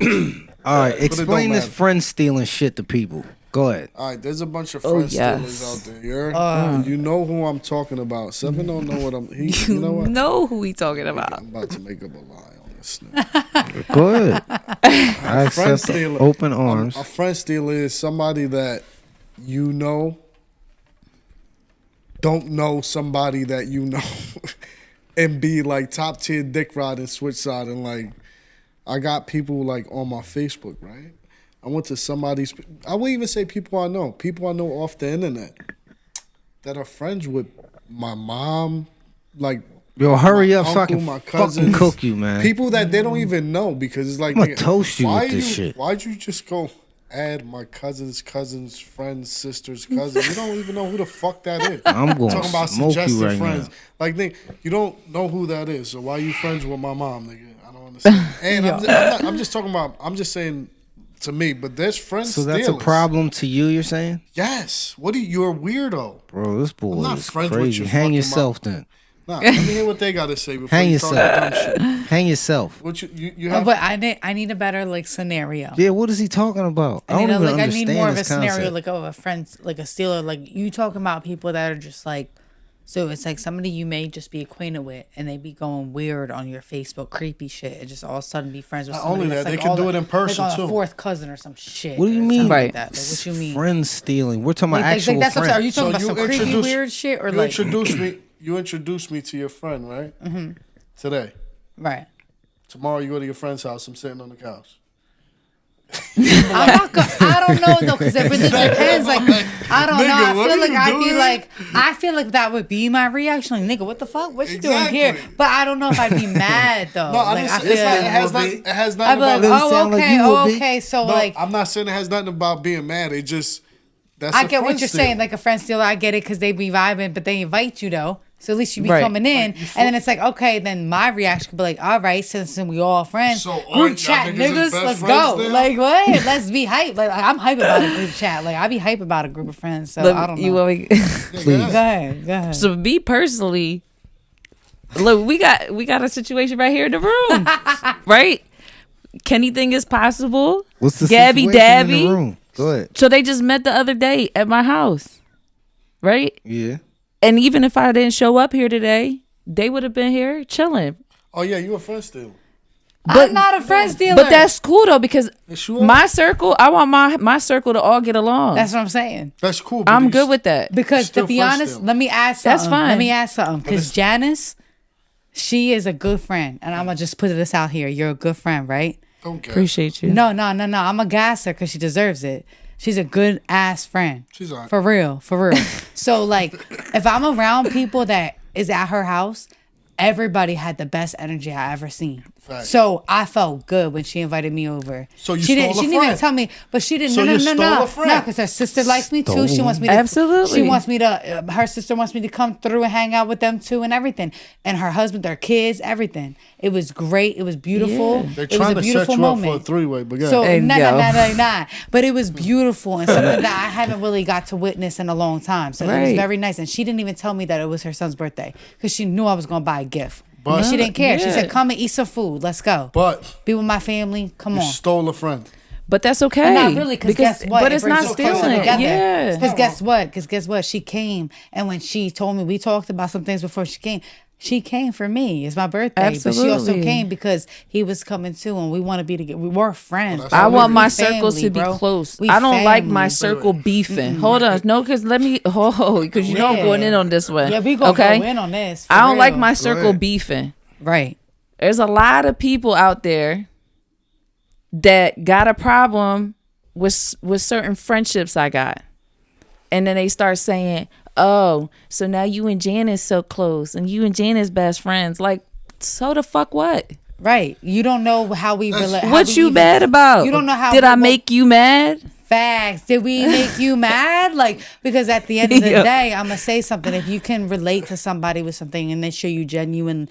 All right. But it Explain don't this matter. friend stealing shit to people. Go ahead. All right, there's a bunch of Oh, friend yes. stealers out there. You know who I'm talking about. Seven don't know what I'm. You know what? Know who we talking about. I'm about to make up a lie on this. Now. Go ahead. I Friend accept stealer. open arms. A friend stealer is somebody that you know don't know somebody that you know and be like top tier dick riding switch side and like I got people like on my Facebook, right? I went to somebody's I wouldn't even say people I know off the internet that are friends with my mom, like Yo, hurry up so I uncle, can my fucking cousins, cook you, man. People that they don't even know because it's like I'ma nigga, toast you why with this shit. Why'd you just go add my cousins, friends, sisters, cousins? You don't even know who the fuck that is. I'm going talking about to smoke you suggested right friends. now. Like nigga, you don't know who that is. So why are you friends with my mom, nigga? I don't understand. And I'm just talking about. I'm just saying to me, but there's friends. So that's a stealers. problem to you, you're saying? Yes. What are you? You're a weirdo. Bro, this boy not is friends with crazy. your Hang fucking yourself mom. then. Nah, let me hear what they gotta say before Hang you talk yourself. that dumb shit. Hang yourself. What you have? But I need a better like scenario. Yeah, what is he talking about? I don't even I understand need more of a this scenario concept. like a friend, like a stealer. Like you talking about people that are just like, so it's like somebody you may just be acquainted with, and they be going weird on your Facebook, creepy shit, and just all of a sudden be friends with Not somebody. only that's that, like they can all do the- it in person, like too. a fourth cousin or some shit. What do you or mean? something Right. Like that. Like, what you mean? Friend stealing. We're talking about Like, actual that's what I'm saying. Are you friends. talking about some creepy weird shit or you like introduced me to your friend, right? Mm-hmm. Today. right? Tomorrow you go to your friend's house. I'm sitting on the couch. I don't know though, because it really depends. Like, I don't Nigga, know. what I feel are like you I'd be doing? like, I feel like that would be my reaction. Like, nigga, what the fuck? What you doing here? Exactly. But I don't know if I'd be mad though. No, like, I feel it like has nothing. It has nothing I'd be like, about. Doesn't oh, sound like okay, you would be. okay. So No, like, I'm not saying it has nothing about being mad. It just that's. I a get what friend you're steal. saying. Like a friend stealer, I get it because they be vibing, but they invite you though. So at least you be Right. coming in, and then it's like, okay, then my reaction could be like, all right, since we all friends, So, all group y'all chat, niggas is niggas, best let's friends go. now? Like what? Let's be hype. Like I'm hype about a group chat. Like I be hype about a group of friends. So I don't know. You want me? Please. Go ahead. Go ahead. So me personally, look, we got a situation right here in the room, right? Anything is possible. What's the Gabby situation in Dabby? the room? Go ahead. So they just met the other day at my house, right? Yeah. And even if I didn't show up here today, they would have been here chilling. Oh yeah, you a friend stealer. I'm not a friend stealer. But that's cool though because Yes, you are. my circle, I want my circle to all get along. that's what I'm saying. That's cool. but I'm you good with that. Because Still to be friend honest, stealer. let me ask something. That's fine. Let me ask something. Because Janice, she is a good friend, and I'm gonna just put this out here. You're a good friend, right? Don't care. Appreciate you. No. I'm gonna gas her because she deserves it. She's a good ass friend. She's all right. For real. So like, if I'm around people that is at her house, everybody had the best energy I ever seen. Facts. So I felt good when she invited me over. So you she stole didn't. a She didn't even friend. tell me, but she didn't. So no, you no, stole no, a friend. no, because her sister likes me too. She wants me to. Absolutely. She wants me to. Her sister wants me to come through and hang out with them too, and everything. And her husband, their kids, everything. It was great. It was beautiful. Yeah. They're It was trying a to beautiful set you up moment. for a three-way, but yeah. So Hey, no, yo. no. But it was beautiful and something that I haven't really got to witness in a long time. So it was Right. very nice. And she didn't even tell me that it was her son's birthday because she knew I was gonna buy a gift. But- And she didn't care. She Yeah. said, "Come and eat some food. Let's go. But Be with my family. Come you on." stole a friend. But that's okay. And not really, because guess what? But It it's brings not us closer stealing. together. Yeah. Because guess what? Because guess what? She came, and when she told me, we talked about some things before she came. She came for me. It's my birthday, but she also Absolutely. came because he was coming too, and we want to be together. We were friends. that's bro. I We want my family, circles to be bro. close. We I don't like my family. circle beefing. Hold on, no, because because you know I'm Yeah. going in on this one. Yeah, we gonna okay? go in on this. for I don't like real. my circle ahead. beefing. right. There's a lot of people out there that got a problem with certain friendships I got, and then they start saying, "Oh, so now you and Janice so close, and you and Janice best friends." Like, so the fuck what? Right. You don't know how we relate. What you mad about? You don't know how. Did I we- make you mad? Facts. Did we make you mad? Like, because at the end of the Yeah. day, I'm gonna say something. If you can relate to somebody with something and they show you genuine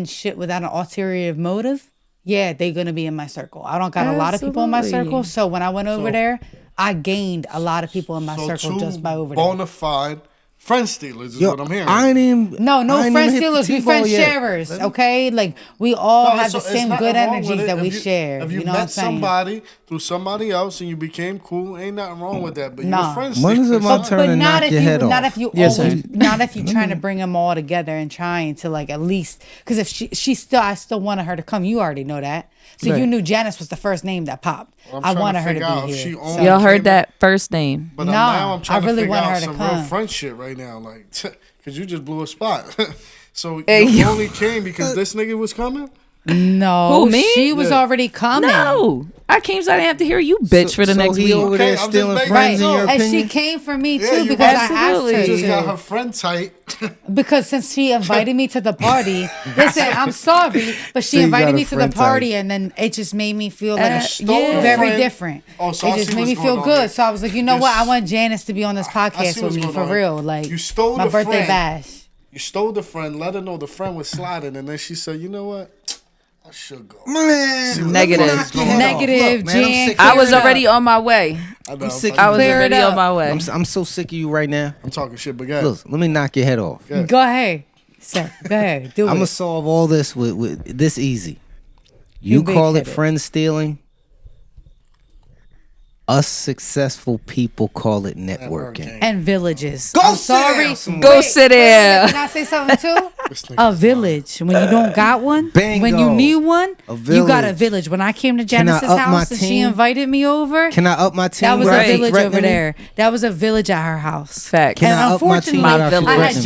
shit without an ulterior motive, yeah, they're gonna be in my circle. I don't got a lot of people in my Absolutely. circle, so when I went over there, I gained a lot of people in my So circle two just by over there. bona fide friend stealers is Yo, what I'm hearing. I ain't even. No, I no ain't friend even hit the stealers. We T-ball friend yet. sharers. Okay, like we all No, have the it's same nothing good wrong with energies it. that If we you- share. If you You know met what I'm saying? somebody through somebody else and you became cool, ain't nothing wrong with that. But Nah. you're friend When is it my stealers. turn? to knock your head not off. if you Yes, always, sir. not if you trying to bring them all together and trying to like at least because if I still wanted her to come. You already know that. So Right. you knew Janice was the first name that popped. I'm I trying wanted to her to figure out be if she here. owned- So- Y'all heard came that first name. But Nah, now I'm trying I really to figure want out her to some real come. friend shit right now, like, because you just blew a spot. So Hey, you yo. only came because this nigga was coming? No, Who, me? she was Yeah. already coming. No, I came so I didn't have to hear you bitch for the so next he week. over Okay, there I'm just stealing making friends sure. in your And opinion? she came for me Yeah, too you because absolutely. I asked her She just got to. her friend tight. Because since she invited me to the party, listen, I'm sorry, but So she you invited got a me to the friend party, type. and then it just made me feel like Stole a very friend. different. Oh, so I it just see made what's me going feel on good. here. So I was like, you know Yes. what? I want Janice to be on this I podcast see with what's me going for on. real. Like You stole my the birthday friend. bash. You stole the friend, let her know the friend was sliding, and then she said, you know what? I should go. Man, Negative. knock your head off. Negative, Look, man, I'm Jan. sick I of was you. already on my way. I know, I'm sick I was Clear it already up. on my way. I'm so sick of you right now. I'm talking shit, but guys. Look, let me knock your head off. Yeah. Go ahead, sir. Go ahead. Do I'm gonna it. solve all this with this easy. You You call it big-headed. friend stealing. Us successful people call it networking. And villages. Go I'm sit sorry. down somewhere. Go sit there. Can I say something too? This nigga's A village. When you don't got one, when you Bingo. need one, A you got a village. village. When I came to Can I Janice's up my house and she team? invited me over, Can I up my team? that was without a you village threatening over me? there. That was a village at her house. Fact. Can and I up my team unfortunately, without you I had threatening me?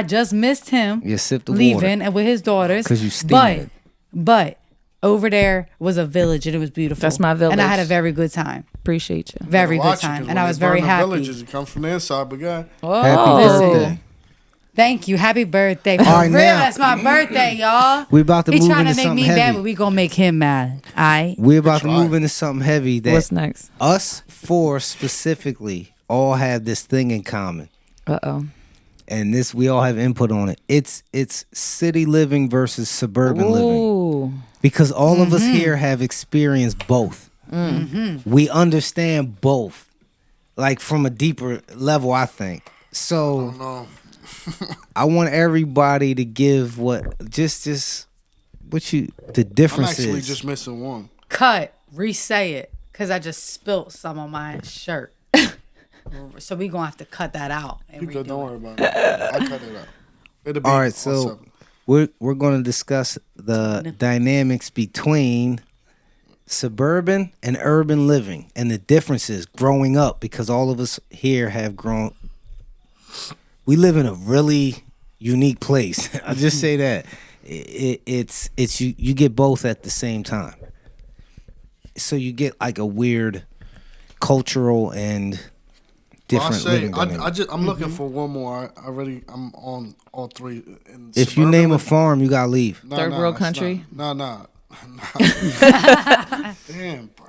just missed him You sip the leaving water. and with his daughters. 'Cause you stealing. But over there was a village and it was beautiful. That's my And I had a village. very good time. Appreciate you. Very good Watch it, time. 'cause And when I they was very burn the happy. Villages, it comes from the inside, but God. Happy Oh. birthday. Thank you. Happy birthday. For All right, real, now- that's my birthday, y'all. We about to He move trying to into make something me mad, heavy. but we gonna make him mad. All right. We're about to Try. move into something heavy that What's next? us four specifically all have this thing in common. Uh-oh. And this we all have input on it. It's city living versus suburban living. Ooh. Because all of us here have experienced both. We understand both. Like from a deeper level, I think. So No. I want everybody to give what just what you the I'm difference actually is. just missing one. Cut. Re-say it, cause I just spilt some on my shirt. So we gonna have to cut that out. And You good, redo don't it. worry about it. I'll cut it out. It'll be All right, on so 7. we're going to discuss the dynamics between suburban and urban living and the differences growing up because all of us here have grown. We live in a really unique place. I'll just say that it's you get both at the same time. So you get like a weird cultural and different living dynamics. I'm looking for one more. I'm on all three. If you name a farm, you gotta leave. Third world country? Nah. Damn, bro.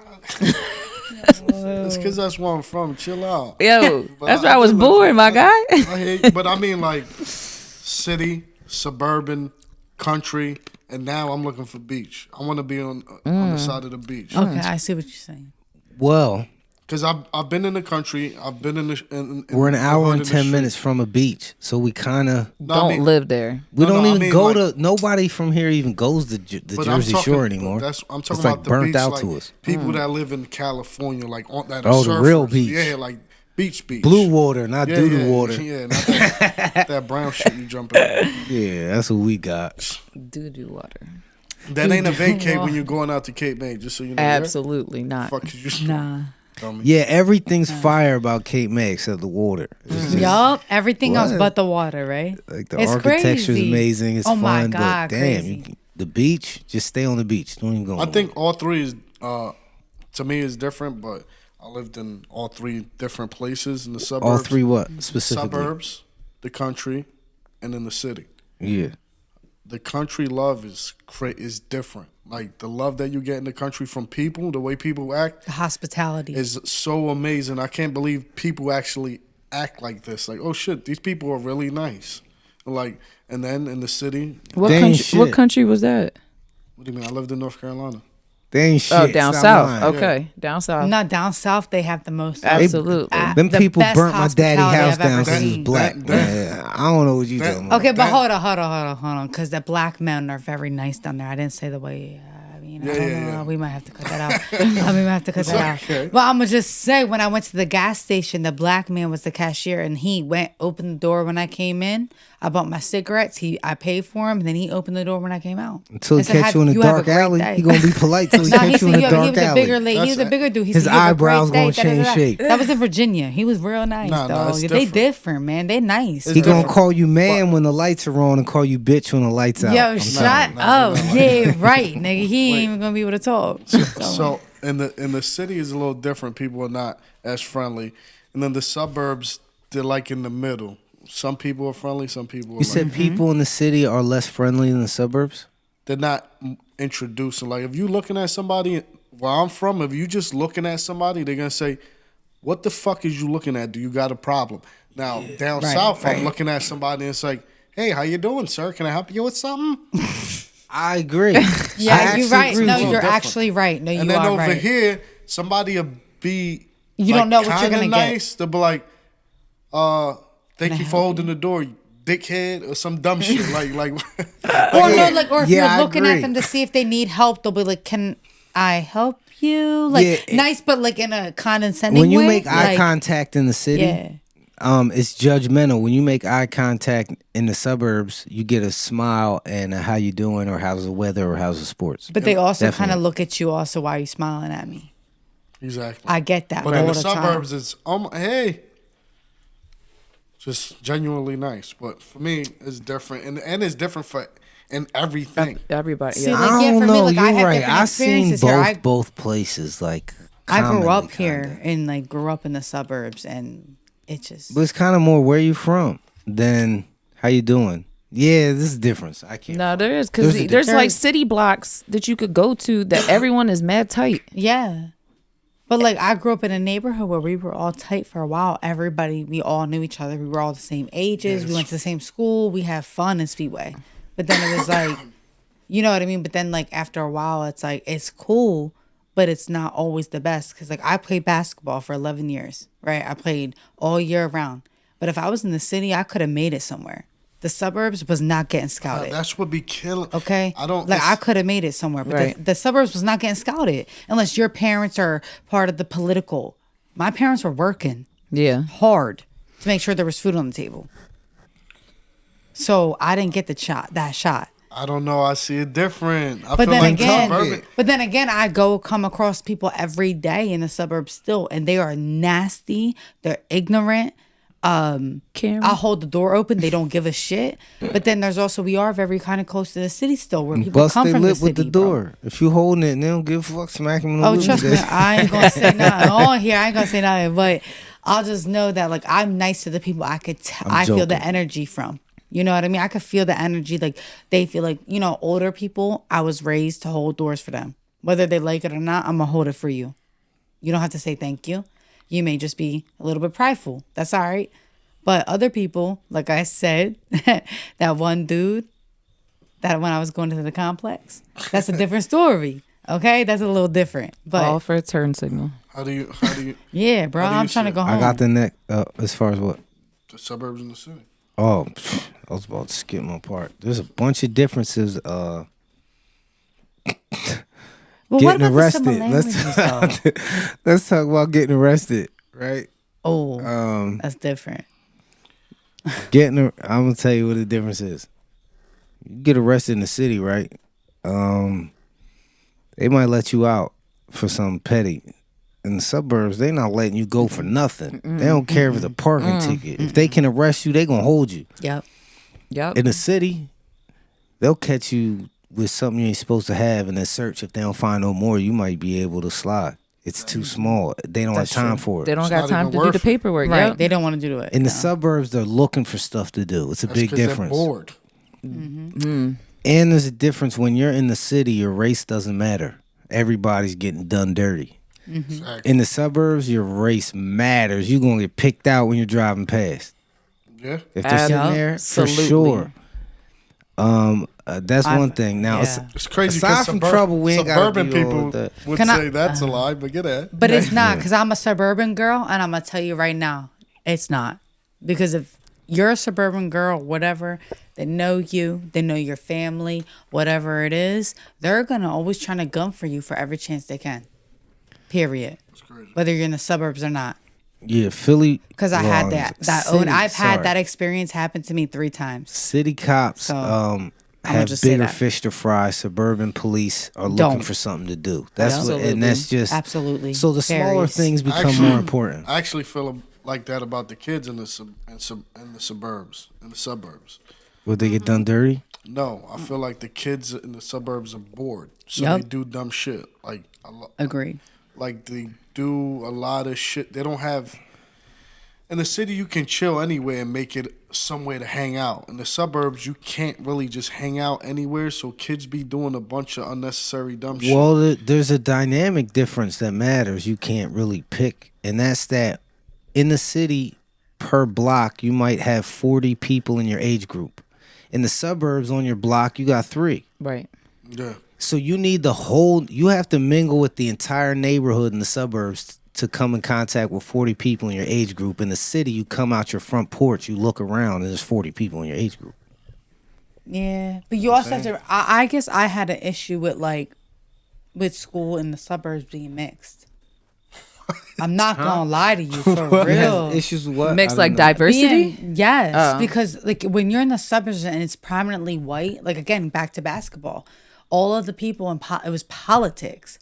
It's because that's where I'm from. Chill out. Yo, But that's why I was do bored, my guy. I hear you, but I mean like city, suburban, country, and now I'm looking for beach. I want to be on the side of the beach. Okay, I see what you're saying. Well, Because I've been in the country. I've been in the. we're an hour hood and in the 10 street. minutes from a beach, so we kind of Don't live there. we No, don't no, I even mean, go like- to. Nobody from here even goes to the But I'm Jersey talking- Shore anymore. I'm talking it's about like the burnt beach, out like to us. people that live in California, like on that. Oh, the real beach. Yeah, like beach. Blue water, not Yeah, doo-doo yeah, water. Yeah, not that brown shit you jump in. Yeah, that's what we got. Doo-doo water. That ain't a vacay when you're going out to Cape May. Just so you know. Absolutely not. Fuck is you Nah. dummy. Yeah, everything's fire about Cape May except the water. It's just, Yup, everything else What? but the water, right? like the It's architecture is crazy. amazing. It's Oh fun, my but God, damn, crazy. the beach. Just stay on the beach. Don't even go. I think all three is to me is different, but I lived in all three different places in the suburbs. all three what specifically? suburbs, the country, and in the city. Yeah, The country love is different. Like the love that you get in the country from people, the way people act The hospitality. is so amazing. I can't believe people actually act like this. Like, oh shit, these people are really nice. Like, and then in the city, What They ain't country? What shit. country was that? what do you mean? I lived in North Carolina. they ain't shit. Oh, down Stop south. lying. Okay, down south. Not down south, they have the most. Absolutely. Them the people best burnt my daddy hospitality house I've down ever because he's seen. black. Yeah, I don't know what you talking about. Okay, but hold on, because the black men are very nice down there. I didn't say the way. I mean, I don't know. We might have to cut that out. We might have to cut that okay. out. But I'm gonna just say, when I went to the gas station, the black man was the cashier, and he opened the door when I came in. I bought my cigarettes. I paid for him, and then he opened the door when I came out. Until he I said, catch you in a "You have dark great alley, day." he gonna be polite till he Nah, he catch you in said, a he dark was a alley. bigger lady. He was a bigger dude. He His said, "You have a great eyebrows day." gonna change shape. That was in Virginia. He was real nice, Nah, though. it's They different. different, man. They nice. He gonna different. call you man when the lights are on and call you bitch when the lights out. Yo, I'm shut up. Yeah, right, nigga. He ain't even gonna be able to talk. So in the city is a little different. People are not as friendly, and then the suburbs they're like in the middle. Some people are friendly. Some people are You said like, people in the city are less friendly than the suburbs? they're not introducing. Like if you looking at somebody where I'm from, if you just looking at somebody, they're gonna say, "What the fuck is you looking at? Do you got a problem?" Now down south, I'm looking at somebody and it's like, "Hey, how you doing, sir? Can I help you with something?" I agree. Yeah, you're right. agree No, with you. you're Different. actually right. No, you And then are over right. here, somebody will be You don't know what you're kinda gonna get. nice. They'll be like, thank you for holding the door, you dickhead, or some dumb shit. Like Or if Yeah, I you're looking agree. at them to see if they need help, they'll be like, "Can I help you?" Like Yeah, nice, but like in a condescending when you way. make eye Like, contact in the city, yeah. it's judgmental. When you make eye contact in the suburbs, you get a smile and a how you doing or how's the weather or how's the sports. But they also kind Definitely. of look at you. Also, why are you smiling at me? exactly. I get that But all in the the time. suburbs, it's hey, just genuinely nice. But for me, it's different, and it's different for in everything. Everybody. See, Yeah. like, I yeah, don't for me, know. like, I You're had right. different I've seen experiences here. both places. Like I grew up commonly, here kinda. and like grew up in the suburbs, and it just But it's kind of more where you from than how you doing. Yeah, this is difference. I can't. No, there is because There's a there's like difference. city blocks that you could go to that everyone is mad tight. yeah. But like I grew up in a neighborhood where we were all tight for a while. Everybody, we all knew each other. We were all the same ages. We went to the same school. We had fun in Speedway. But then it was like, you know what I mean? But then like after a while, it's like it's cool, but it's not always the best. Cause like I played basketball for 11 years, right? I played all year round. But if I was in the city, I could have made it somewhere. The suburbs was not getting scouted. That's what be killing. Okay. I don't like. I it's- could have made it somewhere, but Right. the suburbs was not getting scouted unless your parents are part of the political. My parents were working Yeah. hard to make sure there was food on the table, so I didn't get that shot. I don't know. I see it different. I But feel then like again, suburban. I come across people every day in the suburbs still, and they are nasty. They're ignorant. Cameron. I'll hold the door open. They don't give a shit. But then there's also we are very kind of close to the city still, where people Bust come they from the lip city. with the bro. door. If you holding it and they don't give a fuck, smack them in the Oh, lip trust with me, that. I ain't gonna say nothing on here. I ain't gonna say nothing, but I'll just know that like I'm nice to the people I I feel the joking. energy from. You know what I mean? I could feel the energy. Like they feel like, older people, I was raised to hold doors for them. Whether they like it or not, I'm gonna hold it for you. You don't have to say thank you. You may just be a little bit prideful. That's all right. But other people, like I said, that one dude, that when I was going to the complex, that's a different story. Okay, that's a little different. But All for a turn signal. How do you yeah, bro, How do you I'm trying to see go it? home. I got the neck as far as what? the suburbs in the city? Oh, I was about to skip my part. There's a bunch of differences. Well, what Getting about arrested. the similarities, though? Let's talk about getting arrested, right? Oh, that's different. I'm gonna tell you what the difference is. You get arrested in the city, right? They might let you out for something petty. In the suburbs, they not letting you go for nothing. They don't care if it's a parking ticket. If they can arrest you, they gonna hold you. Yep. In the city, they'll catch you with something you ain't supposed to have, and then search. If they don't find no more, you might be able to slide. It's too small. They don't That's have time true. for it. They don't It's got not time even to do worth the it. paperwork. Right. Yep. They don't want to do it. In the No. suburbs, they're looking for stuff to do. It's a That's big 'cause they're difference. bored. And there's a difference when you're in the city, your race doesn't matter. Everybody's getting done dirty. Exactly. In the suburbs, your race matters. You're going to get picked out when you're driving past. Yeah. If they're sitting there, for sure. That's one thing. Now, yeah. It's crazy. aside 'cause from trouble, we ain't gotta suburban do all people of that. would Can I- say that's a lie, but get at. But it's not, because I'm a suburban girl, and I'm gonna tell you right now, it's not. Because if you're a suburban girl, whatever, they know you, they know your family, whatever it is, they're gonna always try to gun for you for every chance they can. Period. Whether you're in the suburbs or not. Yeah, Philly. Because I had well, I've had sorry. that experience happen to me 3 times. City cops So, I'ma have just say bigger that. fish to fry. Suburban police are looking Don't. for something to do. That's what, Absolutely. and that's just Absolutely. So the smaller Varies. things become more important. I actually feel like that about the kids in the suburbs. Would they get done dirty? No, I feel like the kids in the suburbs are bored, so Yup. they do dumb shit. Agreed. Like they do a lot of shit. They don't have. In the city, you can chill anywhere and make it somewhere to hang out. In the suburbs, you can't really just hang out anywhere. So kids be doing a bunch of unnecessary dumb shit. Well, there's a dynamic difference that matters. You can't really pick, and that's that. In the city, per block, you might have 40 people in your age group. In the suburbs, on your block, you got 3. Right. Yeah. So you need you have to mingle with the entire neighborhood in the suburbs to come in contact with 40 people in your age group. In the city, you come out your front porch, you look around, and there's 40 people in your age group. Yeah, but you also have to. I guess I had an issue with school in the suburbs being mixed. I'm not gonna lie to you, for real. Issues with what? Mixed I like don't know. diversity. Yes, because like when you're in the suburbs and it's prominently white, like again back to basketball, all of the people it was politics.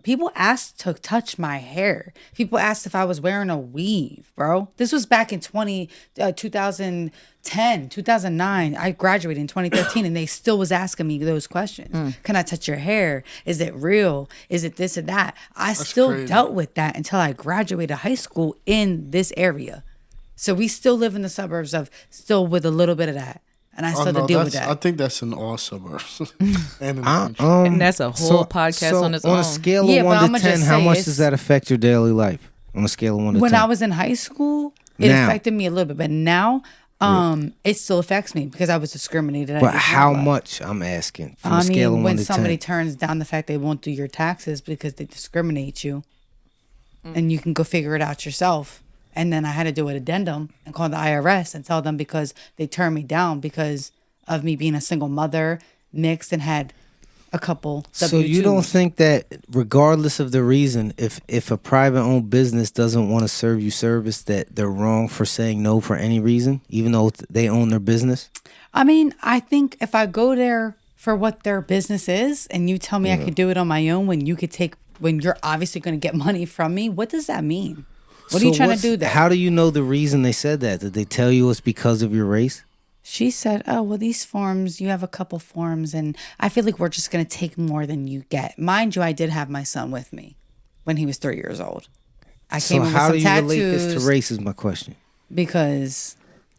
People asked to touch my hair. People asked if I was wearing a weave, bro. This was back in 2010, 2009. I graduated in 2013 and they still was asking me those questions. Can I touch your hair? Is it real? Is it this or that? I still crazy. dealt with that until I graduated high school in this area. So we still live in the suburbs still with a little bit of that. And I still have to deal with that. I think that's in all suburbs and in the country. And that's a whole podcast on its own. On a scale Yeah, of but 1 I'ma to 10, just how say much it's- does that affect your daily life? On a scale of 1 to 10. When I was in high school, it Now. affected me a little bit, but now it still affects me because I was discriminated. But against. how much, I'm asking, from a I scale mean, of 1 when to somebody 10. turns down the fact they won't do your taxes because they discriminate you, and you can go figure it out yourself. And then I had to do an addendum and call the IRS and tell them because they turned me down because of me being a single mother, mixed, and had a couple W-2s. So you don't think that regardless of the reason, if a private owned business doesn't want to serve you service, that they're wrong for saying no for any reason, even though they own their business? I mean, I think if I go there for what their business is and you tell me I could do it on my own when you're obviously going to get money from me, what does that mean? What are you trying to do there? How do you know the reason they said that? Did they tell you it's because of your race? She said, oh, well, these forms, you have a couple forms, and I feel like we're just going to take more than you get. Mind you, I did have my son with me when he was 3 years old. I So came in with how some do you tattoos relate this to race? Is my question. because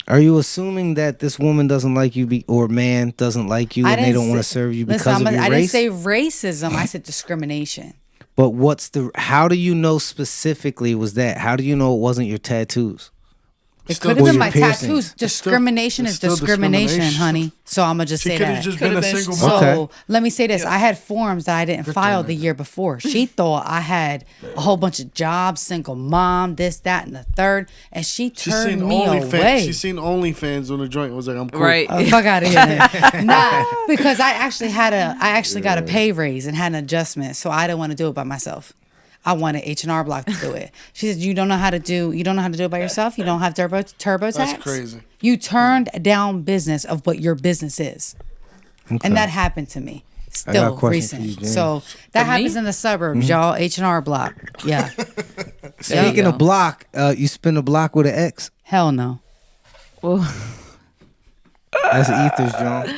Are you assuming that this woman doesn't like you, or man doesn't like you, I and they didn't don't want to say- serve you listen, because of your I race? didn't say racism. I said discrimination. But what's the? How do you know specifically was that? How do you know it wasn't your tattoos? It Still could have Or been your my piercings. tattoos. Discrimination it's is still discrimination, discrimination. honey. So I'm gonna just She say could have that. just been a single So mom. Okay. let me say this: I had forms that I didn't file the year before. She thought I had a whole bunch of jobs, single mom, this, that, and the third, and she She's turned seen me away. She's seen OnlyFans on the joint. and Was like, I'm cool. Right. Fuck out of here. Nah, because I actually got a pay raise and had an adjustment, so I didn't want to do it by myself. I wanted H&R Block to do it. She said, you don't know how to do it by yourself? You don't have TurboTax? That's crazy. You turned down business of what your business is. And that happened to me. I got a Still question for recent. you, James. So that For me? happens in the suburbs, y'all. H&R Block. Yeah. Speaking of block, you spin a block with an X. Hell no. Well, That's Ether's John.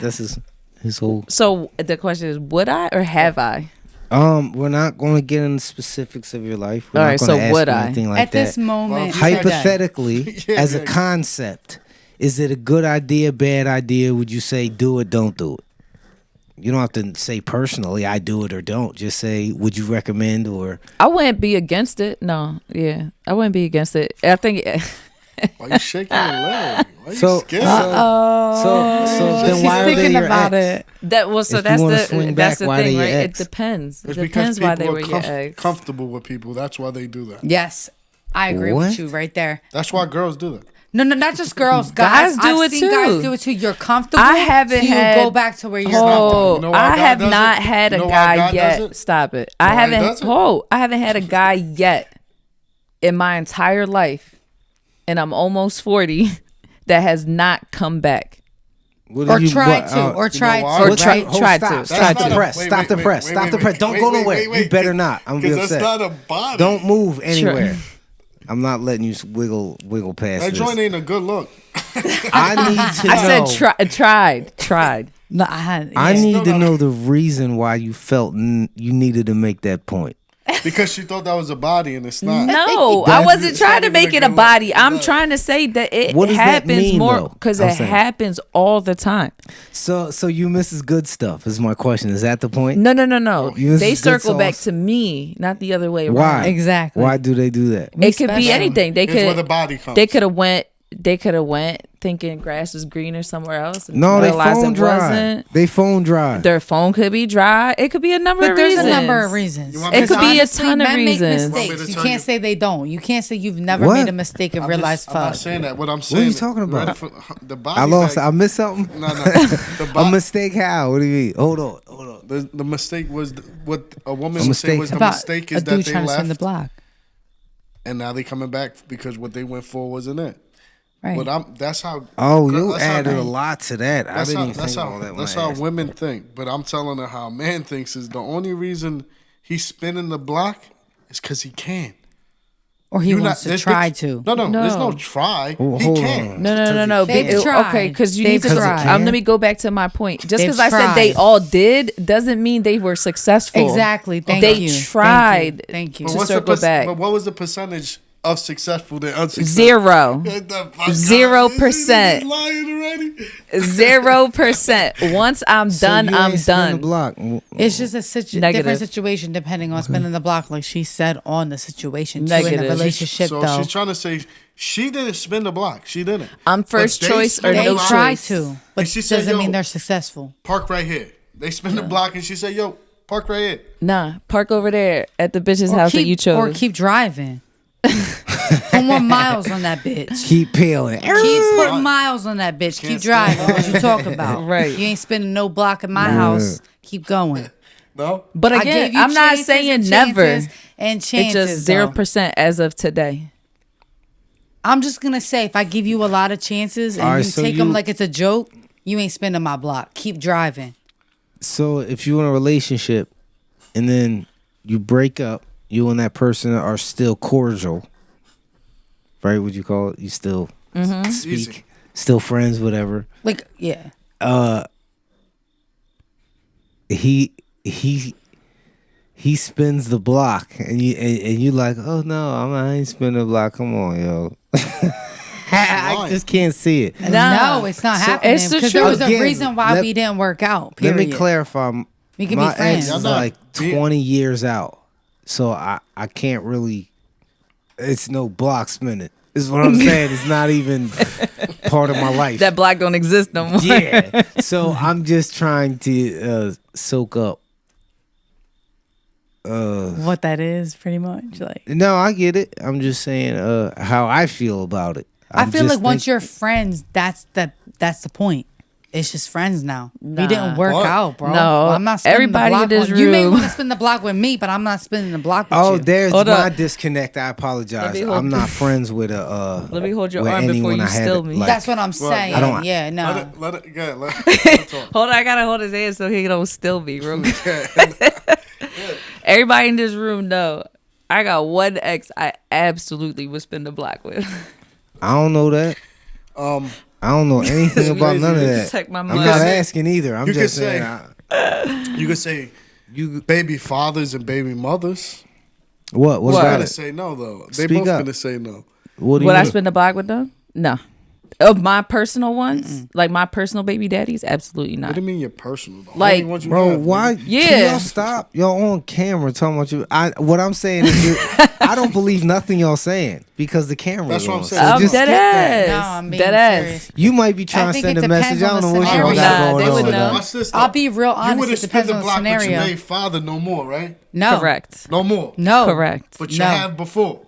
That's his whole. so the question is, would I or have I? We're not going to get into specifics of your life. We're All not right, gonna so ask would you I? anything like At this that. moment, Well, today. Hypothetically, Yeah, as a yeah. concept, is it a good idea, bad idea? Would you say do it, don't do it? You don't have to say personally, I do it or don't. Just say, would you recommend or? I wouldn't be against it. No, yeah, I wouldn't be against it. I think. Why you shaking your leg? Why you So, scared? so then She's why are they thinking your about ex? it. That well, so If you that's wanna the swing that's back, the why they thing, your right? ex? It depends. It It's depends why they people were are your ex. comfortable with people. That's why they do that. Yes. I agree What? with you right there. That's why girls do that. No, not just girls. Guys Guys do I've it seen Guys too. do it too. You're comfortable. I haven't so you had- go back to where you're Oh, You know why a I guy have does not it? had You a know why a guy guy does yet. it? Stop it. know I why he haven't. does it? I haven't had a guy yet in my entire life, and I'm almost 40, that has not come back. What Or do you- tried what, to. Or tried why? to. Or What try- right? hold, tried stop, to. Stop Tried the to. press. Stop the press. Stop the press. Don't go nowhere. You better not. I'm gonna be Because upset. that's not a body. Don't move anywhere. I'm not letting you wiggle past That this. joint ain't a good look. I need to know. I said tried. No, I had. I yeah. need to know the reason why you felt you needed to make that point. Because she thought that was a body and it's not. No, I That's- wasn't it's trying not to even make a it a good body. look. I'm No. trying to say that it What does that happens mean, more though? because I'm it saying. happens all the time. So you misses good stuff is my question. Is that the point? No. You They good circle back sauce. to me, not the other way around. Why? Exactly. Why do they do that? It could be special. anything. They It's where the could. body comes. They could have went. They could have went thinking grass was greener somewhere else. And No, they realized phone it dry. wasn't. They phone dry. Their phone could be dry. It could be a number But of there's reasons. a number of reasons. You want me It to could be a Honestly, ton of men make reasons. Want me mistakes. to You tell can't you? say they don't. You can't say you've never What? made a mistake and I'm realized I'm not fuck. saying that. What I'm are saying. you talking about? Right for, the body I lost. bag- I missed something. No. The, A body, mistake? How? What do you mean? Hold on. the mistake was what a woman A would say mistake. was the About mistake a is dude that they trying to spin the left block. and now they coming back because what they went for wasn't it. Right. But that's how. Oh, you that's how- added a lot to that. I That's didn't how, even that's think how, all that. when that's I how asked. women think. But I'm telling her how a man thinks is the only reason he's spinning the block is because he can. Or he You wants to this try bitch- to. No, there's no No. try. Oh, he hold can. on. No. They've Be- tried. Okay, because you They've need to. tried. Let me go back to my point. Just They've because I said they tried. all did doesn't mean they were successful. Exactly. Thank They you. tried. Thank you. But to what's circle back. But what was the percentage of successful than unsuccessful? 0. Get the fuck out. 0%. He's lying already. 0%. Once I'm So done, you I'm ain't spin the done. block. It's just a Negative. different situation depending on spinning the block, like she said on the situation. Too, in Negative. a relationship, So though. she's trying to say she didn't spin the block. She didn't. I'm first But they choice spin or the They no block. try choice. to, but And she said, doesn't yo, mean they're successful. Park right here. They spin the block and she said, yo, park right here. Nah, park over there at the bitch's Or house that keep, you chose. or keep driving. Put more miles on that bitch. Keep peeling. Keep putting miles on that bitch. Keep Can't driving. stand What you talk about? Right. You ain't spending no block in my house. Keep going. No? But I again, gave you I'm not chances saying and never. chances and It's chances. just though. 0% as of today. I'm just gonna say, if I give you a lot of chances and All right, you so take them you- like it's a joke, you ain't spending my block. Keep driving. So if you're in a relationship and then you break up, you and that person are still cordial, right? Would you call it? You still speak, Easy. still friends, whatever. Like, yeah. He he spins the block, and you like, oh no, I ain't spinning the block. Come on, yo. I just can't see it. No, it's not happening. It's the Because there was truth. a reason why we didn't work out. Period. Let me clarify. We can My be friends. ex is like 20 years out, so I can't really. It's no block spinning. Is what I'm saying. It's not even part of my life. That block don't exist no more. Yeah. So I'm just trying to soak up. What that is, pretty much. Like, No, I get it. I'm just saying how I feel about it. I feel like once you're friends, that's the point. It's just friends now. We didn't work What? out, bro. No, I'm not spinning everybody the in block this with- You may room- want to spin the block with me, but I'm not spinning the block with Oh, you. there's Hold my up. disconnect. I apologize. me hold- I'm not friends with a. Let me hold your with arm before anyone you I had still to, me. like- That's what I'm saying. I don't- Yeah, no. Let it go. Let it talk. Hold on, I gotta hold his hand so he don't still me. Everybody in this room know I got one ex I absolutely would spin the block with. I don't know that. I don't know anything about none of that. Protect my I'm mind. not asking either. I'm You just could say- saying. You could say baby fathers and baby mothers. What? What's What? I'm about gonna it? say no though. They Speak both up. gonna say no. What do you Would I mean? spin the block with them? No. Of my personal ones, like my personal baby daddies, absolutely What not. do you mean your personal? The Like, only ones you Bro, have, why? nigga. Yeah. Can y'all stop? Y'all on camera talking about you. What I'm saying is, I don't believe nothing y'all saying because the camera. That's what I'm on. saying. So I'm just dead skip that. No, ass. I'm being Dead ass. serious. You might be trying I to think send it a message. depends I don't on know the what y'all scenario. got Nah, going they would on. know. My sister, I'll be real you honest. would It have spent depends the on the block with your scenario. maid father no more, right? No. Correct. No more. No. Correct. But you No. have before.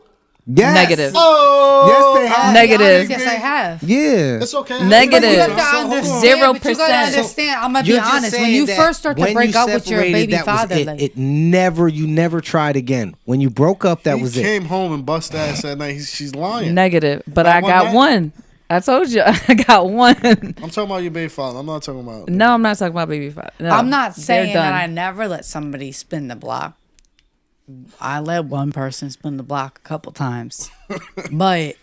Yes. Negative. Oh, Yes, they have. Negative. Yes, I have. Yeah. It's okay. Negative. But you have to So, hold on. understand. 0%. But you gotta understand. I'm gonna be You're just honest. When saying you that first start to when break you up with your separated, baby that was father, it. like, You never tried again. When you broke up, that He was it. came home and bust ass that night. She's lying. Negative. But Not I one got night? one. I told you I got one. I'm talking about your baby father. I'm not talking about. No, I'm not talking about baby father. No, I'm not they're saying that done. I never let somebody spin the block. I let one person spin the block a couple times, but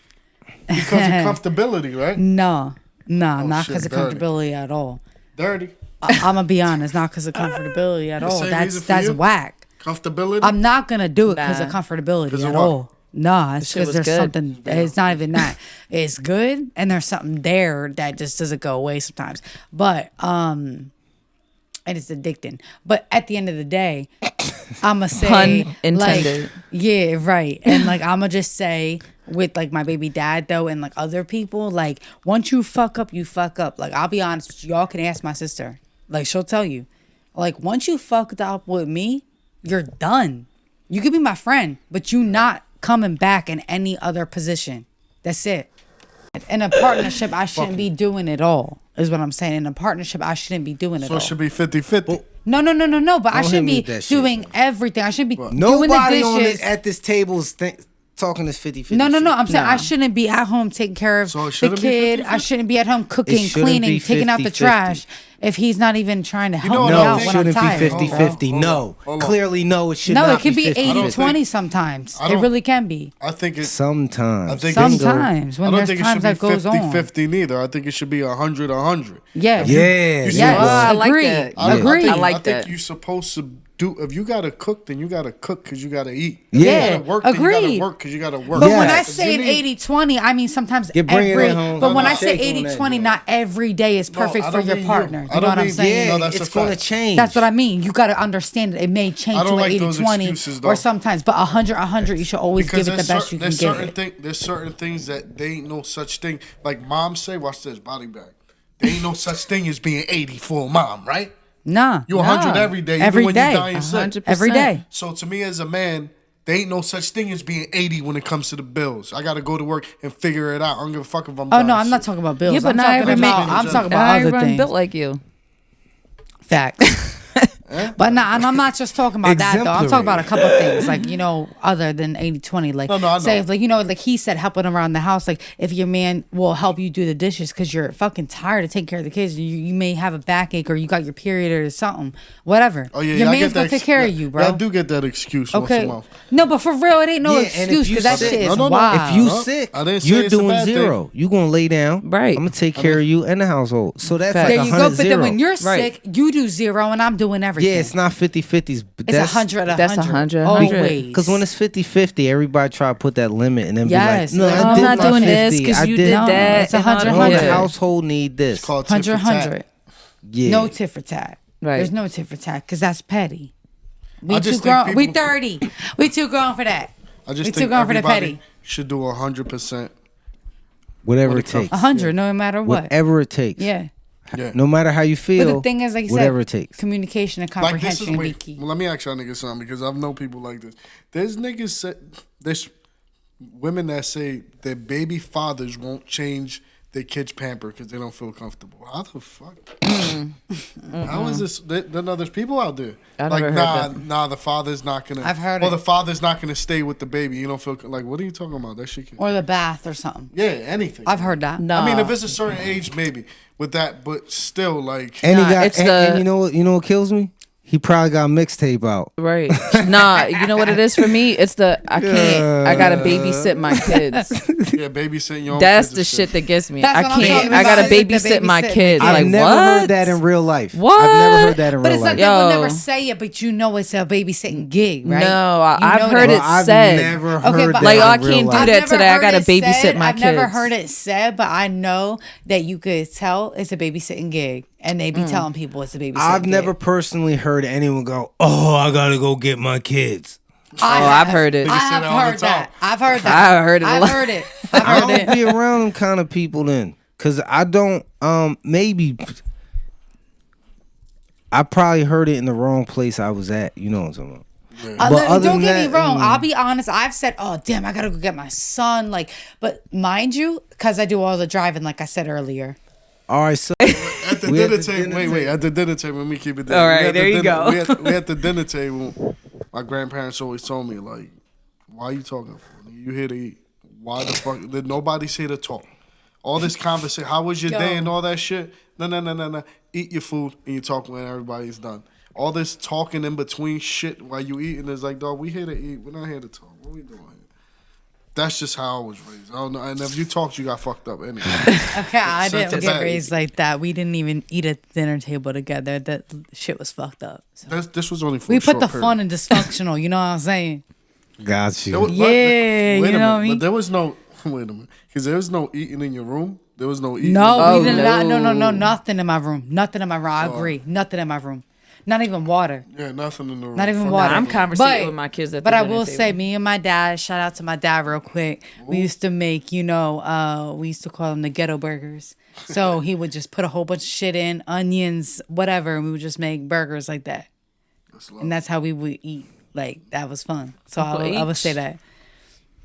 Because of comfortability, right? no, not shit, because of dirty. comfortability at all. Dirty. I'm gonna be honest, not because of comfortability at all. same That's reason for that's you? whack. Comfortability. I'm not gonna do it because of Nah. comfortability 'Cause of at what? all. Nah, it's shit because was there's good. something. It's not even that. It's good, and there's something there that just doesn't go away sometimes. But and it's addicting. But at the end of the day, I'ma say, Pun intended. like, yeah, right. And like, I'ma just say with like my baby dad though, and like other people, like once you fuck up, you fuck up. Like I'll be honest with you, y'all can ask my sister. Like she'll tell you, like once you fucked up with me, you're done. You could be my friend, but you not coming back in any other position. That's it. In a partnership, I shouldn't be doing it all. Is what I'm saying. In a partnership, I shouldn't be doing it so all. it should be 50-50. No. But I Don't hit shouldn't me be with that shit. doing everything. I should be doing the Nobody on dishes. this, at this table is talking this 50-50. No. shit. I'm saying I Nah. shouldn't be at home taking care of So it the shouldn't be kid. 50-50? I shouldn't be at home cooking, shouldn't cleaning, be taking out the 50-50. trash if he's not even trying to help know me what I No, out it think? when I'm shouldn't be tired. 50-50. Hold on, No. hold on. Clearly, no, it should No, not it could be 50-50. 80-20 sometimes. I It don't- really can be. I think it's. Sometimes. I think Sometimes I when don't there's think it times should be that goes on. 50-50 neither. I think it should be 100-100. Yeah. Yeah. You see yes. what- I like Agree. that. Agree. I like I think that. you're supposed to do. If you gotta cook, then you gotta cook because you gotta eat. Yeah. If you gotta work, then you Agreed. gotta work because you gotta work. But Yeah. when I Yes. say an 80-20, I mean sometimes You're bringing every. it home. But No, when no, I say shake on that 80-20, joint. not every day is No, perfect I for don't your mean you. partner. I You don't know what I'm mean- saying? Yeah, No, that's it's a going to fact. change. That's what I mean. You got to understand that it may change I don't to like an those 80-20 excuses, though. or sometimes, but 100, you should always Because give it the best you can there's give certain it. there's certain things that they ain't no such thing. Like mom say, watch this body bag. There ain't no such thing as being 80 for a mom, right? Nah. You 100 every day, even Every when day. you dying sick. 100%. Every day. So to me as a man, there ain't no such thing as being 80 when it comes to the bills. I gotta go to work and figure it out. I don't give a fuck if I'm Oh dying no, I'm not sick. talking about bills. Yeah, but I'm not talking every about. man- I'm talking Not about other everyone things. built like you. Facts. But nah, and I'm not just talking about that though. I'm talking about a couple of things, like, you know, other than 80-20. Like, No, I say, know. if, like, you know, like he said, helping around the house. Like, if your man will help you do the dishes because you're fucking tired of taking care of the kids, you may have a backache or you got your period or something, whatever. Oh yeah, your I man's get gonna that take care of you, bro. I do get that excuse once Okay. a month. No, but for real, it ain't no Yeah, and if excuse you because that sick- shit is No, no, no. wild. If you Huh? sick, I didn't say you're it's a doing bad thing. zero. You gonna lay down. Right. I'm gonna take care of you and the household. So that's there like you 100 go. But zero. then when you're Right. sick, you do zero, and I'm doing everything. everything. Yeah, it's not 50-50s. But It's 100. That's 100. Always. Because when it's 50-50, everybody try to put that limit and then Yes. be like, no, No, I I'm did not my doing this 50. 'cause I you did did No, that. it's and all 100, that. All the Yeah. household need this. It's called tit 100, for tat. 100. Yeah. No tit for tat. Right. There's no tit for tat because that's petty. We I too just think grown. We people- 30. We too grown for that. I just We too think grown for the everybody petty. should do 100%. Whatever When it it comes- takes. 100, no matter what. Whatever it takes. Yeah. Yeah. No matter how you feel. But the thing is, like you whatever said, it takes. communication and Like this comprehension is can be wait. key. Well, let me ask y'all niggas something because I've known people like this. There's niggas there's women that say their baby fathers won't change their kids' pamper because they don't feel comfortable. How the fuck? How is this? Then there's people out there I like never heard nah. The father's not gonna. I've heard Or it. the father's not gonna stay with the baby. You don't feel like what are you talking about? That shit. Or the bath or something. Yeah, anything. I've heard that. No. I mean, if it's a certain age, maybe with that, but still, like. And Nah, he got, it's and, the- and you know what kills me? He probably got a mixtape out. Right. Nah, you know what it is for me? It's I can't. I gotta babysit my kids. Yeah, babysitting your own That's kids the and shit that gets me. That's I what I'm can't. talking I gotta about. The babysit my babysitting. kids. I've Like never what? heard that in real life. What? I've never heard that in But real it's like life. they will Yo. never say it, but you know it's a babysitting gig, right? No, You I've know heard that. it I've said. never Okay, heard but- that Like, in oh, I real can't do life. that I've never today. I heard gotta it babysit said. my I've never kids. heard it said, but I know that you could tell it's a babysitting gig, and they be telling people it's a babysitting I've gig. never personally heard anyone go, "Oh, I gotta go get my kids." I've heard it. I say have that all the heard that. time. I've heard that. I heard it a I've lot. heard it. I've I heard don't it. be around them kind of people then, cause I don't. Maybe I probably heard it in the wrong place I was at. You know what I'm talking about? But other Don't than get me that, wrong. I'll be honest. I've said, "Oh, damn, I gotta go get my son." Like, but mind you, because I do all the driving, like I said earlier. All right, so At the We dinner at the table, dinner wait. table. At the dinner table, let me keep it there. All We right, at the there you dinner- go. We at the dinner table. My grandparents always told me, like, "Why are you talking for? You here to eat? Why the fuck? Did nobody's here to talk? All this conversation. How was your day and all that shit? No. Eat your food and you talk when everybody's done. All this talking in between shit while you eating is like, dog, we here to eat. We're not here to talk. What we doing here?" That's just how I was raised. I don't know. And if you talked, you got fucked up anyway. Okay, I So didn't it's get bad. raised like that. We didn't even eat at the dinner table together. That shit was fucked up. So. This was only for We a put short the period. fun in dysfunctional. You know what I'm saying? got There you. was- Yeah, wait you a know what I minute, mean? But there was no. Wait a minute, because there was no eating in your room. There was no eating. No, Oh, we did not. No, no. nothing in my room. Nothing in my room. I agree. Nothing in my room. Not even water. Yeah, nothing in the room. Not even From water. the I'm room. conversating with my kids at the But I dinner will table. say, me and my dad, shout out to my dad real quick. We used to make, we used to call them the ghetto burgers. So he would just put a whole bunch of shit in, onions, whatever, and we would just make burgers like that. And that's how we would eat. Like, that was fun. So I would say that.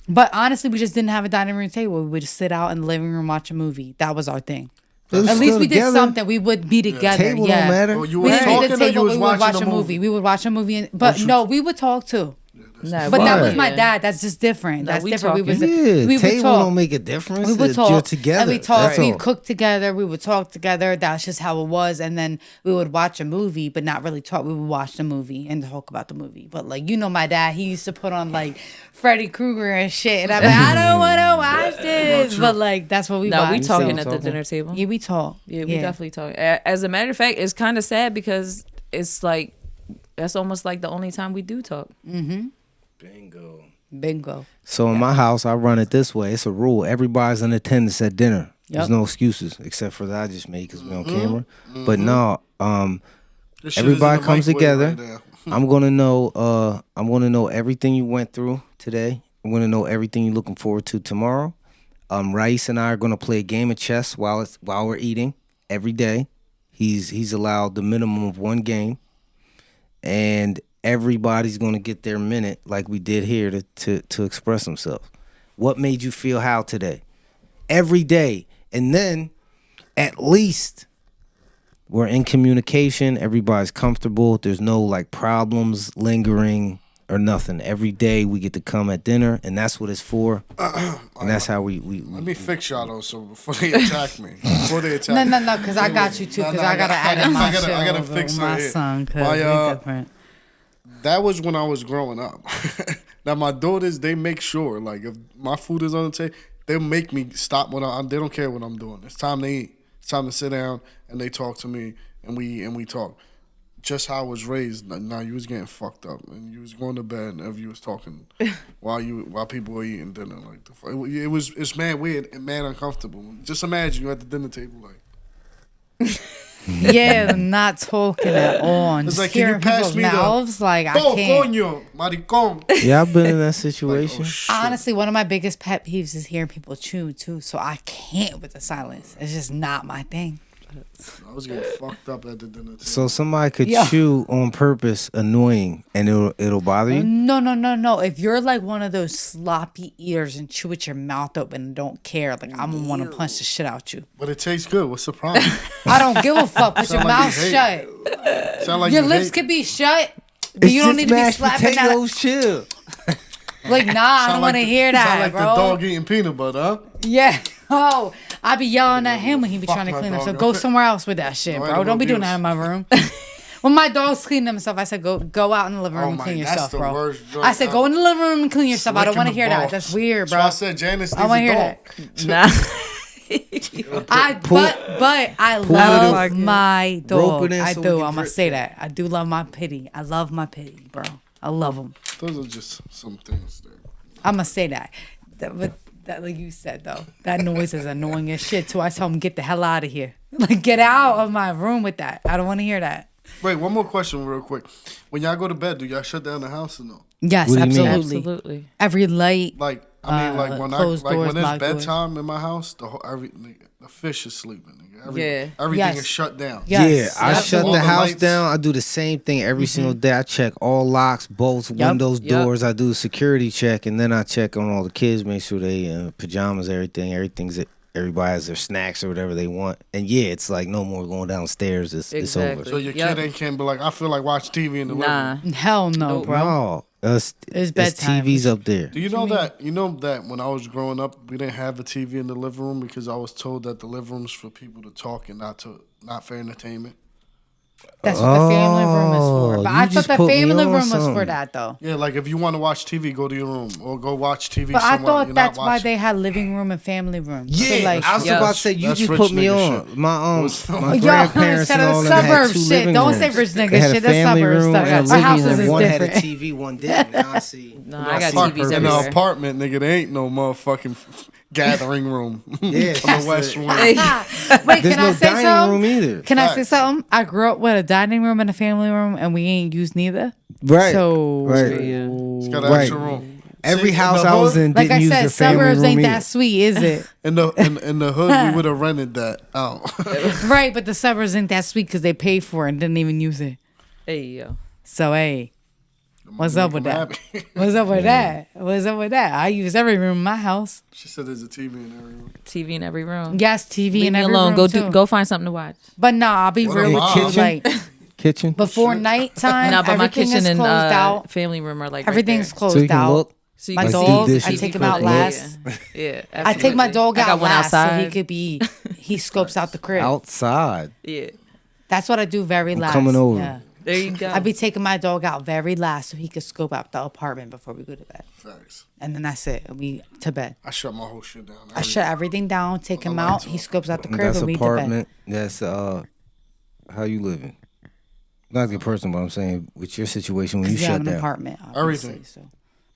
But honestly, we just didn't have a dining room table. We would just sit out in the living room, watch a movie. That was our thing. It was At least still we did together. something. We would be together. Table yeah. don't matter. Oh, you We was didn't talking need or the you table. was We would watch watching a movie. We would watch a movie. But no, we would talk too. No, But that Why? was my dad. That's just different. No, That's we different. talking. Yeah, We would table talk. don't make a difference. We would If talk. You're together. And we talk. That's We all. cook together. We would talk together. That's just how it was. And then we would watch a movie, but not really talk. We would watch the movie and talk about the movie. But like, my dad, he used to put on like Freddy Krueger and shit. And I'm like, I don't want to watch this. But like, that's what we No, watch. we talking so. at the dinner table. Yeah, we talk. Yeah, we definitely talk. As a matter of fact, it's kind of sad because it's like that's almost like the only time we do talk. Bingo. So in my house, I run it this way. It's a rule. Everybody's in attendance at dinner. There's Yep. no excuses except for that I just made because we're on camera. But no, This shit is everybody in the comes microwave together. right now. I'm gonna know. I'm gonna know everything you went through today. I'm gonna know everything you're looking forward to tomorrow. Rice and I are gonna play a game of chess while we're eating every day. He's allowed the minimum of one game, and everybody's gonna get their minute like we did here to express themselves. What made you feel how today? Every day, and then at least we're in communication. Everybody's comfortable. There's no like problems lingering or nothing. Every day we get to come at dinner, and that's what it's for. And that's how we Let me fix y'all though, so before they attack me, No, because I got you too. Because I gotta add in my shit. I gotta over fix my it here. son. Because My, we different. That was when I was growing up. Now my daughters, they make sure, like if my food is on the table, they'll make me stop what I'm. They don't care what I'm doing. It's time to eat. It's time to sit down and they talk to me and we talk. just how I was raised. Now you was getting fucked up, and you was going to bed, and if you was talking while people were eating dinner, like it's mad weird and mad uncomfortable. Just imagine you at the dinner table, like. Yeah, not talking at all. And It's just like, can you hearing pass people's me the- mouths. Like, I Oh, can't. coño, maricón. Yeah, I've been in that Like, situation. oh, shit. Honestly, one of my biggest pet peeves is hearing people chew too. So I can't with the silence. It's just not my thing. I was getting fucked up at the dinner table. So somebody could Yeah. chew on purpose, annoying, and it'll bother you. No. If you're like one of those sloppy eaters and chew with your mouth open and don't care, like I'm gonna want to punch the shit out you. But it tastes good. What's the problem? I don't give a fuck. Put your Sound like mouth you shut. Sound like Your you lips hate- could be shut, but you don't need to be mashed slapping that. potatoes. Chill. Like, nah, I Sound don't like want to the- hear Sound that, like bro. the dog eating peanut butter, huh? Yeah. Oh, I be yelling at him when he be Fuck trying to my clean dog himself. up. Go somewhere else with that shit, No bro. animal Don't be doing abuse. that in my room. When my dog's cleaning himself, I said, go out in the living room Oh and my- clean that's yourself, the bro. worst joint I said, go in the living room and clean yourself. I don't want to hear that. That's weird, bro. So I said Janice needs I want to a hear dog. that. Nah. But I it love in- my rope dog. it in I so we do. can I'm gonna grip say it. that. I do love my pity. I love my pity, bro. I love him. Those are just some things there. I'm gonna say that. But that, like you said though, that noise is annoying as shit too. I tell him, get the hell out of here. Like, get out of my room with that. I don't want to hear that. Wait, one more question real quick. When y'all go to bed, do y'all shut down the house or no? Yes, What do you mean? absolutely. Absolutely. Every light. Like, I mean, like when closed doors, when it's locked doors. bedtime in my house, the fish is sleeping. Nigga. Yeah. Everything Yes. is shut down. Yes, Yeah, I shut All the the house lights. down. I do the same thing every single day. I check all locks, bolts, windows, Yep. doors. I do a security check, and then I check on all the kids, make sure they pajamas, everything's everybody has their snacks or whatever they want. And yeah, it's like no more going downstairs. It's Exactly. So over. your Yep. kid ain't can be like, I feel like watch TV in the living Nah. room. Hell no, bro. No, It's bedtime. TV's up there. Do you know that? You know that when I was growing up, we didn't have a TV in the living room because I was told that the living room's for people to talk and not for entertainment. That's what the family room is for. Oh, But you I thought just the put me family on room was for something. that though. Yeah, like if you want to watch TV, go to your room or go watch TV But I somewhere. thought You're that's not why watching. they had living room and family room. Yeah, So, like, I was Yeah. about to say you That's just rich put me nigga on. shit. My Yo, grandparents shout and out all to them had suburbs two shit. living Don't rooms. say rich nigga They had shit. a That's family suburbs room stuff. and a Our living houses room. is One had a different. TV, one didn't. Now I see. No, I got Fuck, TVs in the everywhere. apartment, nigga, there ain't no motherfucking gathering room. Yeah, on the west wing. Wait, There's can no I say dining something? room either. Can I say Facts. something? I grew up with a dining room and a family room, and we ain't used neither. Right. So, right. It's got an Right. extra room. Every See, house the I was hood- in like didn't I use said, their family suburbs room ain't either. that sweet, is it? In the hood, we would have rented that out. Right, but the suburbs ain't that sweet because they paid for it and didn't even use it. Hey, yo. So, hey, what's up with Make 'em that? happy. What's up with that? What's up with that? I use every room in my house. She said there's a TV in every room. TV in every room. Yes, TV Leave in me every alone. room Go too. go find something to watch. But nah, I'll be What real a with you. mom. Like Kitchen. before nighttime, No, but my everything kitchen is and closed out. family room are like Everything's right closed So you can out. look. So you My can Like dog, deep I dishes, take him cook out look. last. Yeah, I take my absolutely. dog I got out one last so outside. he could be. He scopes out the crib. Outside. Yeah, That's what I do very last. coming over. Yeah. there you go. I be taking my dog out very last so he could scope out the apartment before we go to bed. Facts. And then that's it. And we to bed. I shut my whole shit down. I shut everything down, take him out. He scopes out the crib, That's and we to bed. apartment. That's how you living. Not the person, but I'm saying with your situation when you Yeah, I have shut an down. apartment. Obviously, Everything. So,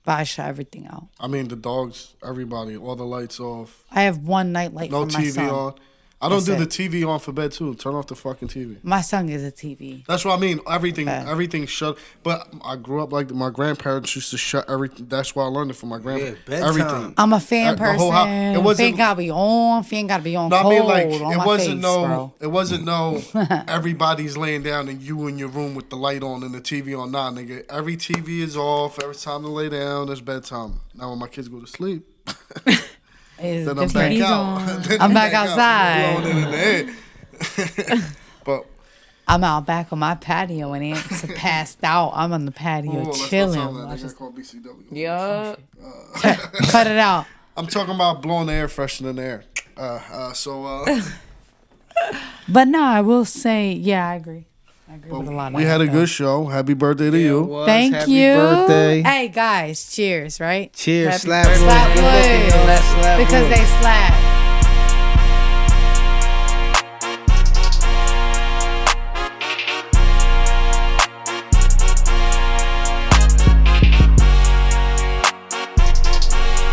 but I shut everything out. I mean, the dogs, everybody, all the lights off, I have one night light no for my TV son. on. I don't That's do it. the TV on for bed too. Turn off the fucking TV. My son is a TV. That's what I mean. Everything shut. But I grew up like my grandparents used to shut everything. That's why I learned it from my grandparents. bedtime. Everything. I'm a fan The whole house- person. it wasn't- Fan gotta be on. Fan gotta be on No, I cold mean like on it my wasn't face, no. bro. It wasn't no. Everybody's laying down and you in your room with the light on and the TV on. Nah, nigga. Every TV is off. Every time to lay down, it's bedtime. Now when my kids go to sleep, It's then I'm different. back He's out. on. Then I'm back outside. Blowing it in the head. But I'm out back on my patio and Aunt's passed out. I'm on the patio let's not tell chilling. that nigga called BCW. Yup. Cut it out. I'm talking about blowing the air freshener in the air. But no, I will say, yeah, I agree. I agree with a lot of We that, had a though. good show. Happy birthday to you. Thank Happy you. birthday. Hey guys, cheers, right? Cheers. Happy Slap birthday. wood. Slap Good looking, wood. yo. Slap Because wood. they slap.